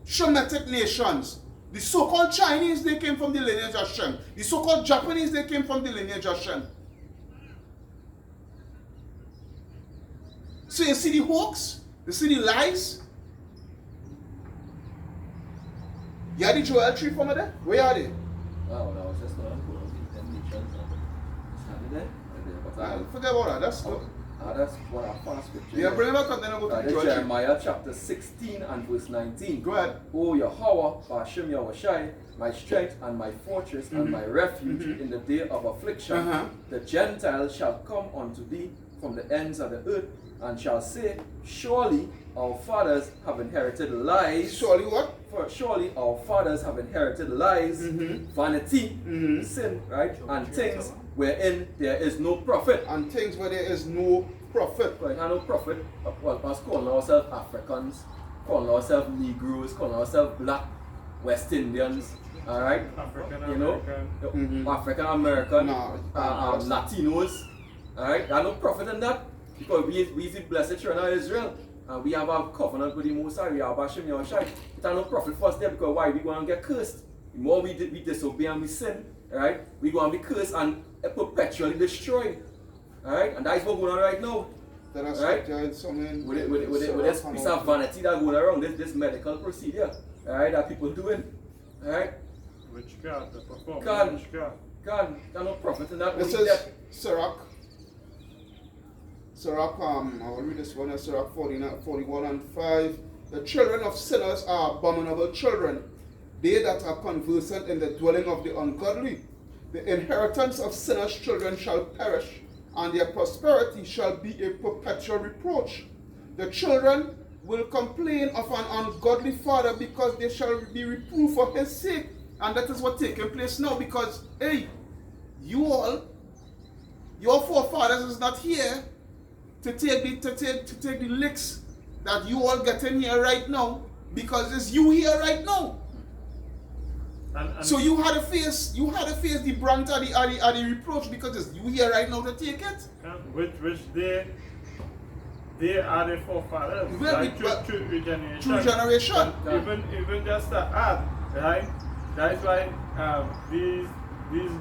Shemitic nations. The so-called Chinese, they came from the lineage of Shem. The so-called Japanese, they came from the lineage of Shem. So you see the hoax? You see the lies? You had the Joel tree from there? Where are they? Wow, that was just one of the 10 nations. Started there, and then, but Forget about that. That's good. that's what I found scripture. Yeah, bring it back and then I'll go to the That's Joel tree. Jeremiah chapter 16 and verse 19. Go ahead. O Yahweh, Hashem Yahushai, my strength and my fortress and my refuge in the day of affliction, the Gentiles shall come unto thee from the ends of the earth, and shall say, surely our fathers have inherited lies. Surely what? For surely our fathers have inherited lies, vanity, sin, right, and things wherein there is no profit. And things where there is no profit. Right, and no profit. Well, us calling ourselves Africans, calling ourselves Negroes, calling ourselves Black, West Indians, all right, African you know, American. African American, No, Latinos, all right. There's no profit in that because we is the blessed children of Israel. And we have a covenant with the Most High, we have Hashem Yahushai. It has no profit for us there because why? We going to get cursed. The more we disobey and we sin, right? We going to be cursed and perpetually destroyed. Alright? And that is what's going on right now. That is Right? With this piece of vanity that going around, this medical procedure, alright, that people doing. Alright? Witchcraft, the performance God. witchcraft. God, there's no profit in that. This Only is that. Sirach, I'll read this one, Sirach 41 and 5. The children of sinners are abominable children, they that are conversant in the dwelling of the ungodly. The inheritance of sinners' children shall perish, and their prosperity shall be a perpetual reproach. The children will complain of an ungodly father because they shall be reproved for his sake. And that is what's taking place now because, hey, your forefathers is not here to take the licks that you all get in here right now because it's you here right now. And So you had to face the brunt of the reproach because it's you here right now to take it. which they are the forefathers, Well, like but- true regeneration. True generation. And even just to add, right? That's why these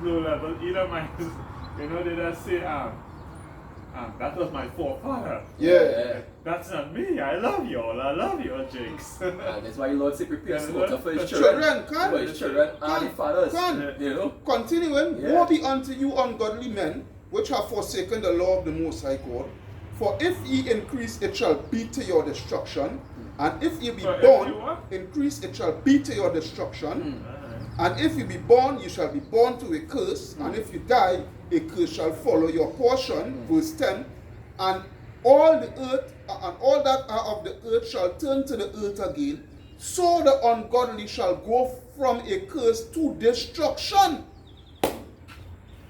low level Edomites, you know, they just say, that was my forefather. Yeah. That's not me. I love you all. I love your jinx. And that's why the Lord say prepare Yeah, slaughter for his Children, children. can. For his children and the fathers. Can. You know? Continuing, Yeah. woe be unto you ungodly men, which have forsaken the law of the Most High God. For if ye increase, it shall be to your destruction. And if ye be For if born, you what? increase, it shall be to your destruction. Alright. And if you be born, you shall be born to a curse. And if you die, a curse shall follow your portion. Verse 10. And all the earth, and all that are of the earth shall turn to the earth again. So the ungodly shall go from a curse to destruction.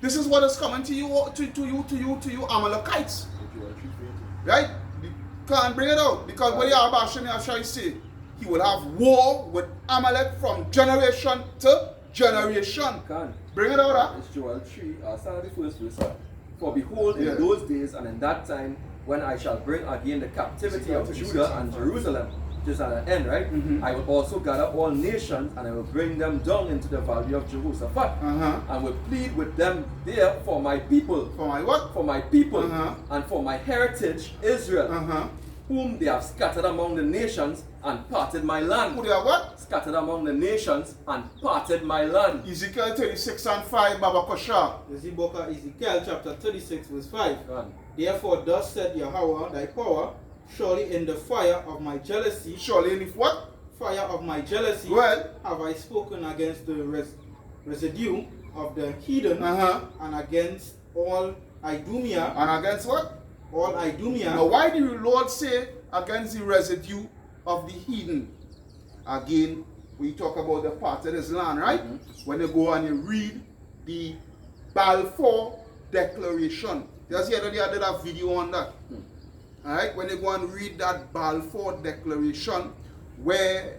This is what is coming to you, to you Amalekites. Right? You can't bring it out. Because when Yahweh shall say, he will have war with Amalek from generation to generation. Can. Bring it out, huh? It's Joel 3, start at the first verse. For behold, in Yeah. those days and in that time, when I shall bring again the captivity of Judah and Jerusalem, just at the end, right? Mhm. I will also gather all nations, and I will bring them down into the valley of Jehoshaphat, and will plead with them there for my people, For my what? for my people, Uh-huh. and for my heritage Israel, whom they have scattered among the nations and parted my land. Who they are what? Scattered among the nations and parted my land. Ezekiel 36 and 5, Baba Kosha. This is the book of Ezekiel chapter 36 verse 5. Can. Therefore thus said Yahweh thy power, surely in the fire of my jealousy, Surely in if what? fire of my jealousy, Well. have I spoken against the residue of the heathen, and against all Idumea, And against what? all Idumea. Now why did the Lord say against the residue of the heathen? Again, we talk about the part of this land, right? When you go and you read the Balfour Declaration. Just the other day I did a video on that. Alright, when you go and read that Balfour Declaration, where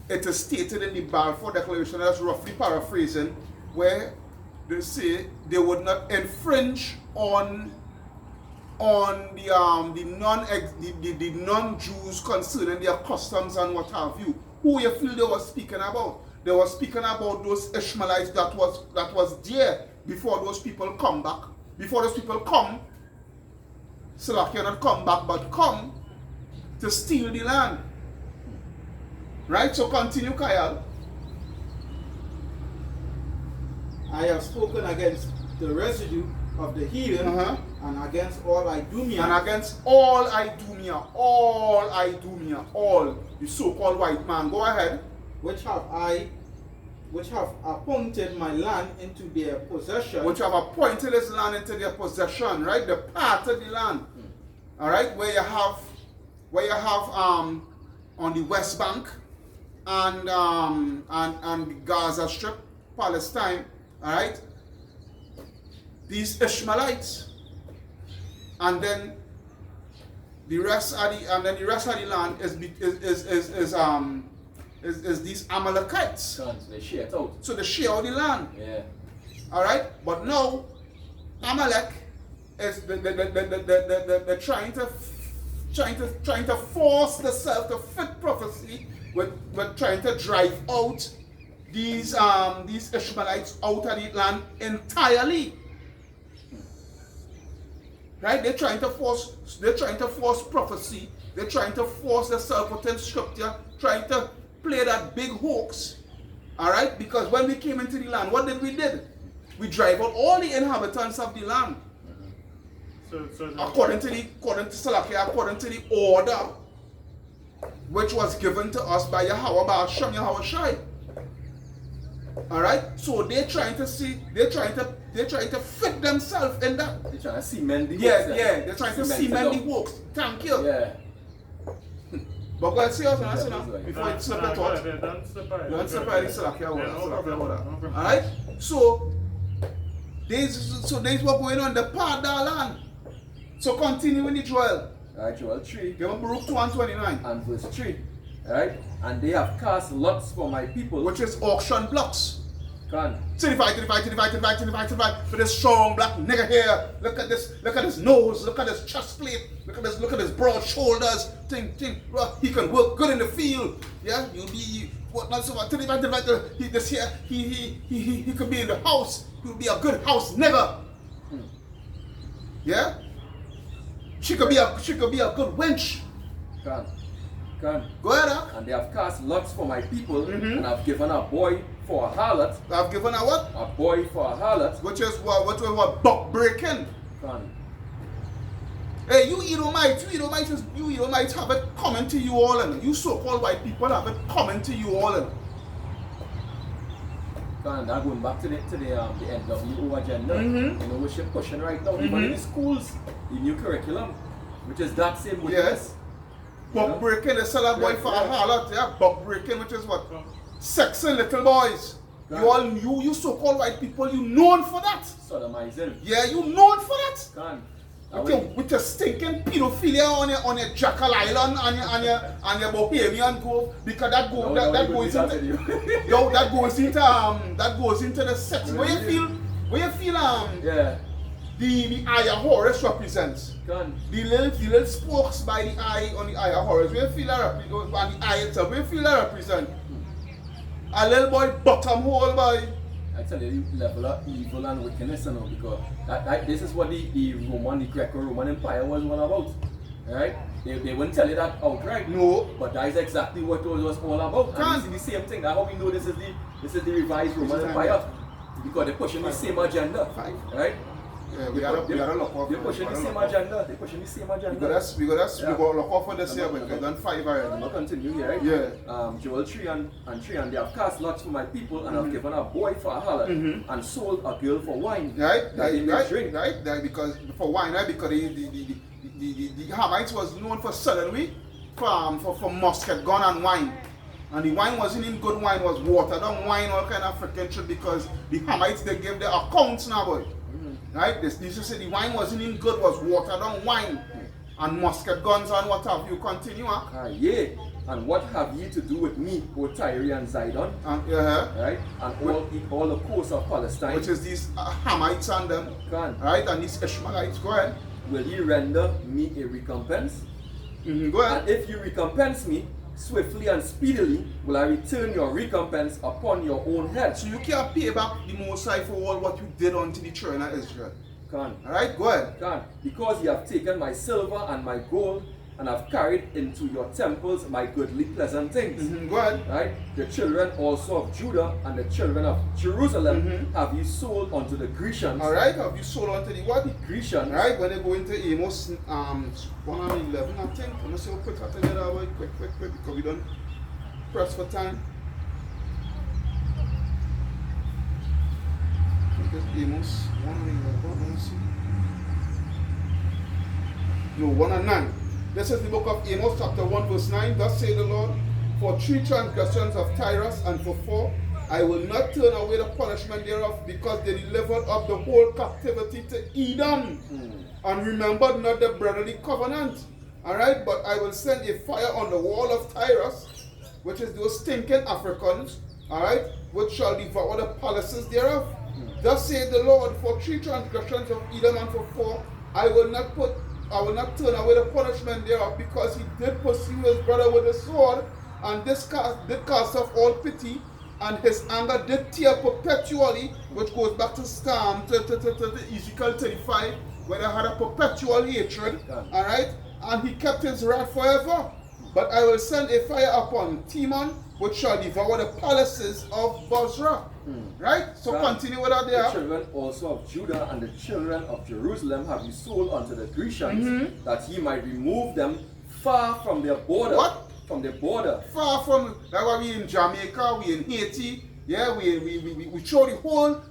it is stated in the Balfour Declaration, that's roughly paraphrasing, where they say they would not infringe on the non-Jews concerning their customs and what have you. Who you feel they were speaking about? They were speaking about those Ishmaelites that was there before those people come back. Before those people come, Salakia not come back, but come to steal the land. Right? So continue, Kyle. I have spoken against the residue of the heathen, and against all Idumea, And against all Idumea, all the so-called white man. Go ahead. which have appointed my land into their possession, Which have appointed this land into their possession, right? The part of the land. Alright, where you have on the West Bank and the Gaza Strip, Palestine, alright? These Ishmaelites. And then the rest of the land is these Amalekites. Can. So they share it out. So they share out the land. Yeah. Alright? But now Amalek is they're trying to force themselves to fit prophecy with trying to drive out these Ishmaelites out of the land entirely. Right? They're trying to force prophecy. They're trying to force themselves within scripture, trying to play that big hoax. Alright? Because when we came into the land, what did we did? We drive out all the inhabitants of the land. According to the order which was given to us by Yahweh, by Hashem Yahweh Shai. Alright? So they're trying to fit themselves in that. They're trying to cement the Yeah, hoax, they're trying to cement the hoax. Thank you. Yeah. But go ahead, see us Yeah, now. right. Before you slip the thought. Don't slip by. Don't slip by the Salakia Yeah, no problem, no problem. Alright? So these were going on the part of the land. So continue in the Joel. Alright, Joel 3 Give them Baruch 2 and 29. and verse 3. Alright? And they have cast lots for my people. Which is auction blocks. Can. To divide for this strong black nigga here. Look at this nose, look at this chest plate, look at his broad shoulders. Think, he can work good in the field. Yeah, you'll be whatnot, so what, he this here, he could be in the house, he would be a good house nigger. Yeah? She could be a good wench. Can. Go ahead, huh? And they have cast lots for my people, and I've given a boy for a harlot. I've given her what? A boy for a harlot. Which is what buck breaking. Can. Hey, you Edomites have it coming to you all, and you so-called white people have it coming to you all. And Can. That going back to the NWO agenda. You know what you're pushing right now. Even in the schools, the new curriculum, which is that same yes. Buck breaking, they sell a boy for a harlot, yeah. Buck breaking, which is what? Sexing little boys. Can. You so-called white people, you known for that. Sodomizing. Yeah, you known for that. Can. With your stinking pedophilia on your Jackal Island and your Bohemian Grove, because that goes into the sex. Where you feel Yeah. the Eye of Horus represents. Can. The little spokes by the eye on the Eye of Horus. Where you feel that represent, and the eye itself, where you feel that represent? A little boy bottom hole boy. I tell you, the level of evil and wickedness, you know, because this is what the Greco-Roman Empire was all about, right? They wouldn't tell you that outright. No. But that is exactly what it was all about. And you see the same thing. That's how we know this is the revised Roman Empire, because they're pushing the same agenda, right? Yeah, we gotta look off. They're pushing the same agenda. We gotta look off for this year, but we've done 5 already. I'll continue here, right? Yeah. Joel 3 and 3, and they have cast lots for my people, and have given a boy for a harlot, and sold a girl for wine. Right, drink. because for wine, right? Because the Hamites was known for selling wheat for muscat gun and wine. And the wine wasn't in good wine, was watered down wine, all kind of freaking shit, because the Hamites, they gave their accounts now, boy. Right? This used to say the wine wasn't in good, was watered down wine. And musket guns and what have you. Continue, huh? Yeah. And what have ye to do with me, O Tyre and Zidon? Right? And all the coast of Palestine. Which is these Hamites and them. Can. Right? And these Ishmaelites. Go ahead. Will ye render me a recompense? Go ahead. And if you recompense me, swiftly and speedily will I return your recompense upon your own head. So you can't pay back the Most High for all what you did unto the children of Israel. Can. Alright, go ahead. Can. Because ye have taken my silver and my gold, and have carried into your temples my goodly pleasant things. Go ahead. Right? The children also of Judah and the children of Jerusalem have you sold unto the Grecians. Alright, have you sold unto the what? The Grecians. Right, when they go into Amos 1 and 11, I think. I'm going to say, put that together, boy. Quick, because we don't press for time. I think it's Amos 1 and 11. Let me see. No, 1 and 9. This is the book of Amos, chapter 1, verse 9. Thus say the Lord, for 3 transgressions of Tyrus, and for 4, I will not turn away the punishment thereof, because they delivered up the whole captivity to Edom, and remembered not the brotherly covenant. Alright, but I will send a fire on the wall of Tyrus, which is those stinking Africans, alright, which shall devour the palaces thereof. Thus saith the Lord, for 3 transgressions of Edom, and for 4, I will not turn away the punishment thereof, because he did pursue his brother with a sword, and this did cast off all pity, and his anger did tear perpetually, which goes back to Ezekiel 35, where they had a perpetual hatred, alright, and he kept his wrath forever. But I will send a fire upon Timon, which shall devour the palaces of Bozrah. Right? So continue with that there. The children also of Judah and the children of Jerusalem have you sold unto the Grecians, that ye might remove them far from their border. What? From their border. Far from, that's why we in Jamaica, we in Haiti, yeah, we throw the whole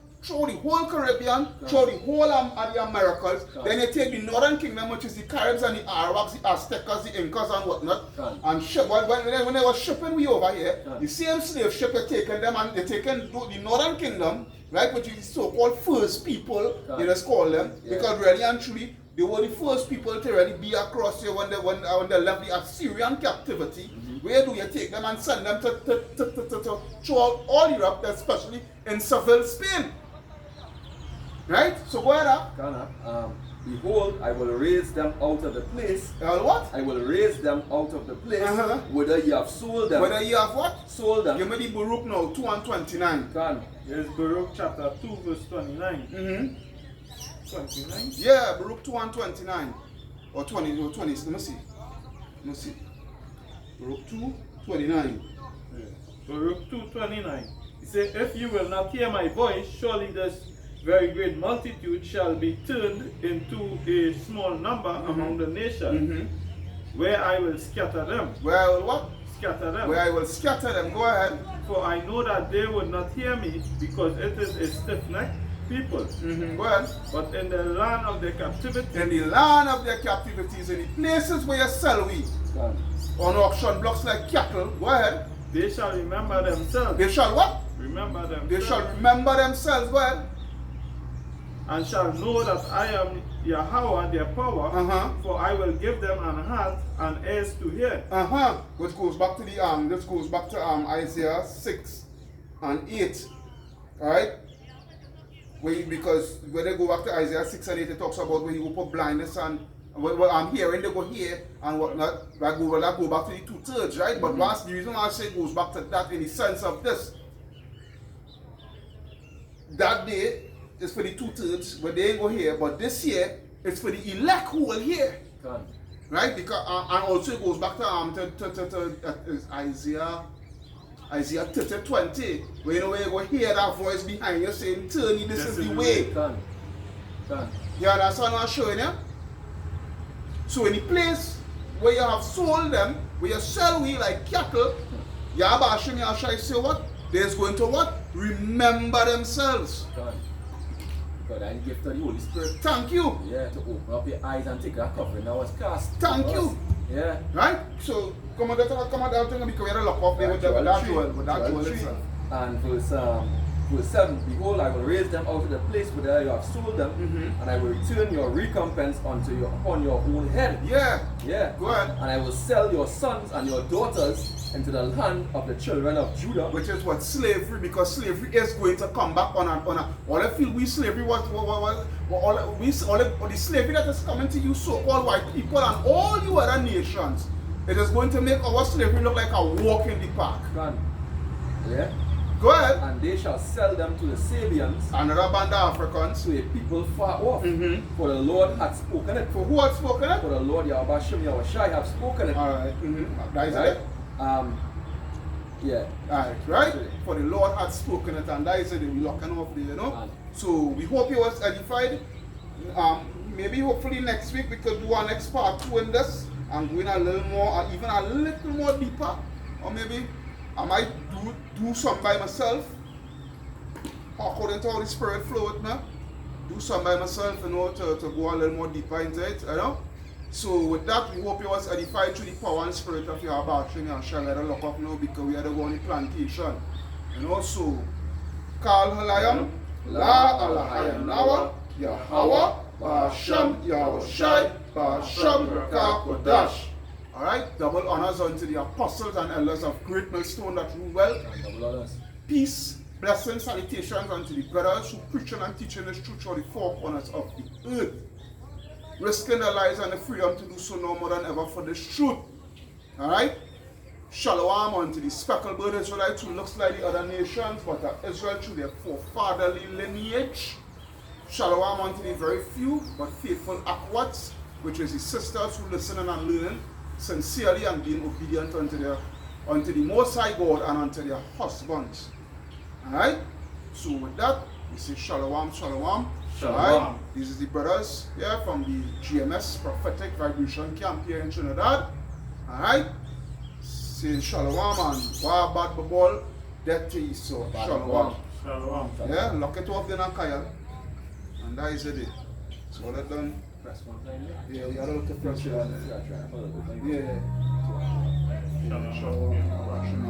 Caribbean, throw the whole of the Americas. Then you take the Northern Kingdom, which is the Caribs and the Arabs, the Aztecas, the Incas and whatnot, and ship. When they were shipping we over here, the same slave ship they're taking them, and they're taking the Northern Kingdom, right, which is the so-called first people, they just call them, because really and truly, they were the first people to really be across here when they left the Assyrian captivity. Where do you take them and send them to throughout all Europe, especially in Seville, Spain? Right? So go ahead. Behold, I will raise them out of the place. What? I will raise them out of the place, Uh-huh. whether ye have sold them. Whether you have what? Sold them. Give me the Baruch now, 2 and 29. Can. Here's Baruch chapter 2, verse 29. Mm-hmm. 29? Yeah, Baruch 2 and 29. Or 20, or 20. Let me see. Let me see. Baruch 2, 29. Baruch 2:29. He said, if you will not hear my voice, surely this very great multitude shall be turned into a small number among the nations, where I will scatter them. Well, what? Scatter them. Where I will scatter them. Go ahead. For I know that they would not hear me, because it is a stiff-necked people. Go ahead. But in the land of their captivity, In the land of their captivities, in the places where you sell wheat Can. on auction blocks like cattle, go ahead. they shall remember themselves. They shall what? Remember themselves. They shall remember themselves. Go ahead. And shall know that I am Yahweh, their power, for I will give them an heart and ears to hear. Which goes back to the this goes back to Isaiah 6 and 8. Alright? Because when they go back to Isaiah 6 and 8, it talks about when you put blindness and what I'm hearing, they go here and whatnot. That go back to the 2/3, right? But what's the reason why I say it goes back to that in the sense of this. That day is for the 2/3, but they ain't go here. But this year, it's for the elect who will hear. Can. Right? Because and also it goes back to Isaiah 30:20, where you know where you go hear that voice behind you saying, "Turn ye, this is the way." Can. Can. You understand what I'm showing you? So in the place where you have sold them, where you sell we like cattle, Yabashim Yashai say what? There's going to what? Remember themselves. Can. God, I give to the Holy Spirit. Thank you. Yeah, to open up your eyes and take that covering that was cast. Thank on us. you. Yeah. Right? So come on, that thing because we had a lock off there with that jewel itself. And verse 7, behold, I will raise them out of the place where you have sold them, and I will return your recompense upon your own head. Yeah. Yeah. Go ahead. And I will sell your sons and your daughters into the land of the children of Judah. Which is what slavery, because slavery is going to come back on all I feel we slavery the slavery that is coming to you so-called white people and all you other nations, it is going to make our slavery look like a walk in the park. Can. Yeah. Go ahead. And they shall sell them to the Sabians, Another band of Africans. to a people far off. For the Lord hath spoken it. For who had spoken it? For the Lord Yahweh Shem Yahweh Shai have spoken it. Alright. That is Right? it. Yeah. Alright, right? For the Lord had spoken it, and that is it. We're locking off there, you know. Aye. So we hope you was edified. Maybe hopefully next week we could do our next part 2 in this and go in a little more, even a little more deeper. Or maybe I might do some by myself, according to how the Spirit flow with me. Do some by myself, you know, to go a little more deeper into it, you know. So with that, we hope you was edified through the power and spirit of your Bashing and shall let look up now because we are the one plantation. And also, Kal Halayam, La Alahayam Nawa, Yahweh, Basham, Yahushai, Basham, Kakodash. Alright, double honors unto the apostles and elders of Great Millstone that rule well. Double honors. Peace, blessings, salutations unto the brothers who preaching and teaching this truth through the four corners of the earth. Risking their lives and the freedom to do so no more than ever for this truth. Alright? Shalom unto the speckled bird Israelites who looks like the other nations, but are Israel through their forefatherly lineage. Shalom unto the very few but faithful Akwats, which is the sisters who listen and learn sincerely and being obedient unto the Most High God and unto their husbands. Alright? So with that, we say Shalom, Shalom. Shalom. Alright? This is the brothers here from the GMS Prophetic Vibration Camp here in Trinidad. Alright? Say Shalom and Wabat Babol, death to Esau. Shalom. Shalom. Yeah, lock it off then and Kyle. And that is it. So all that done. Press one time. Yeah, you gotta look at pressure. Yeah, try. Yeah. Shalom. Shalom.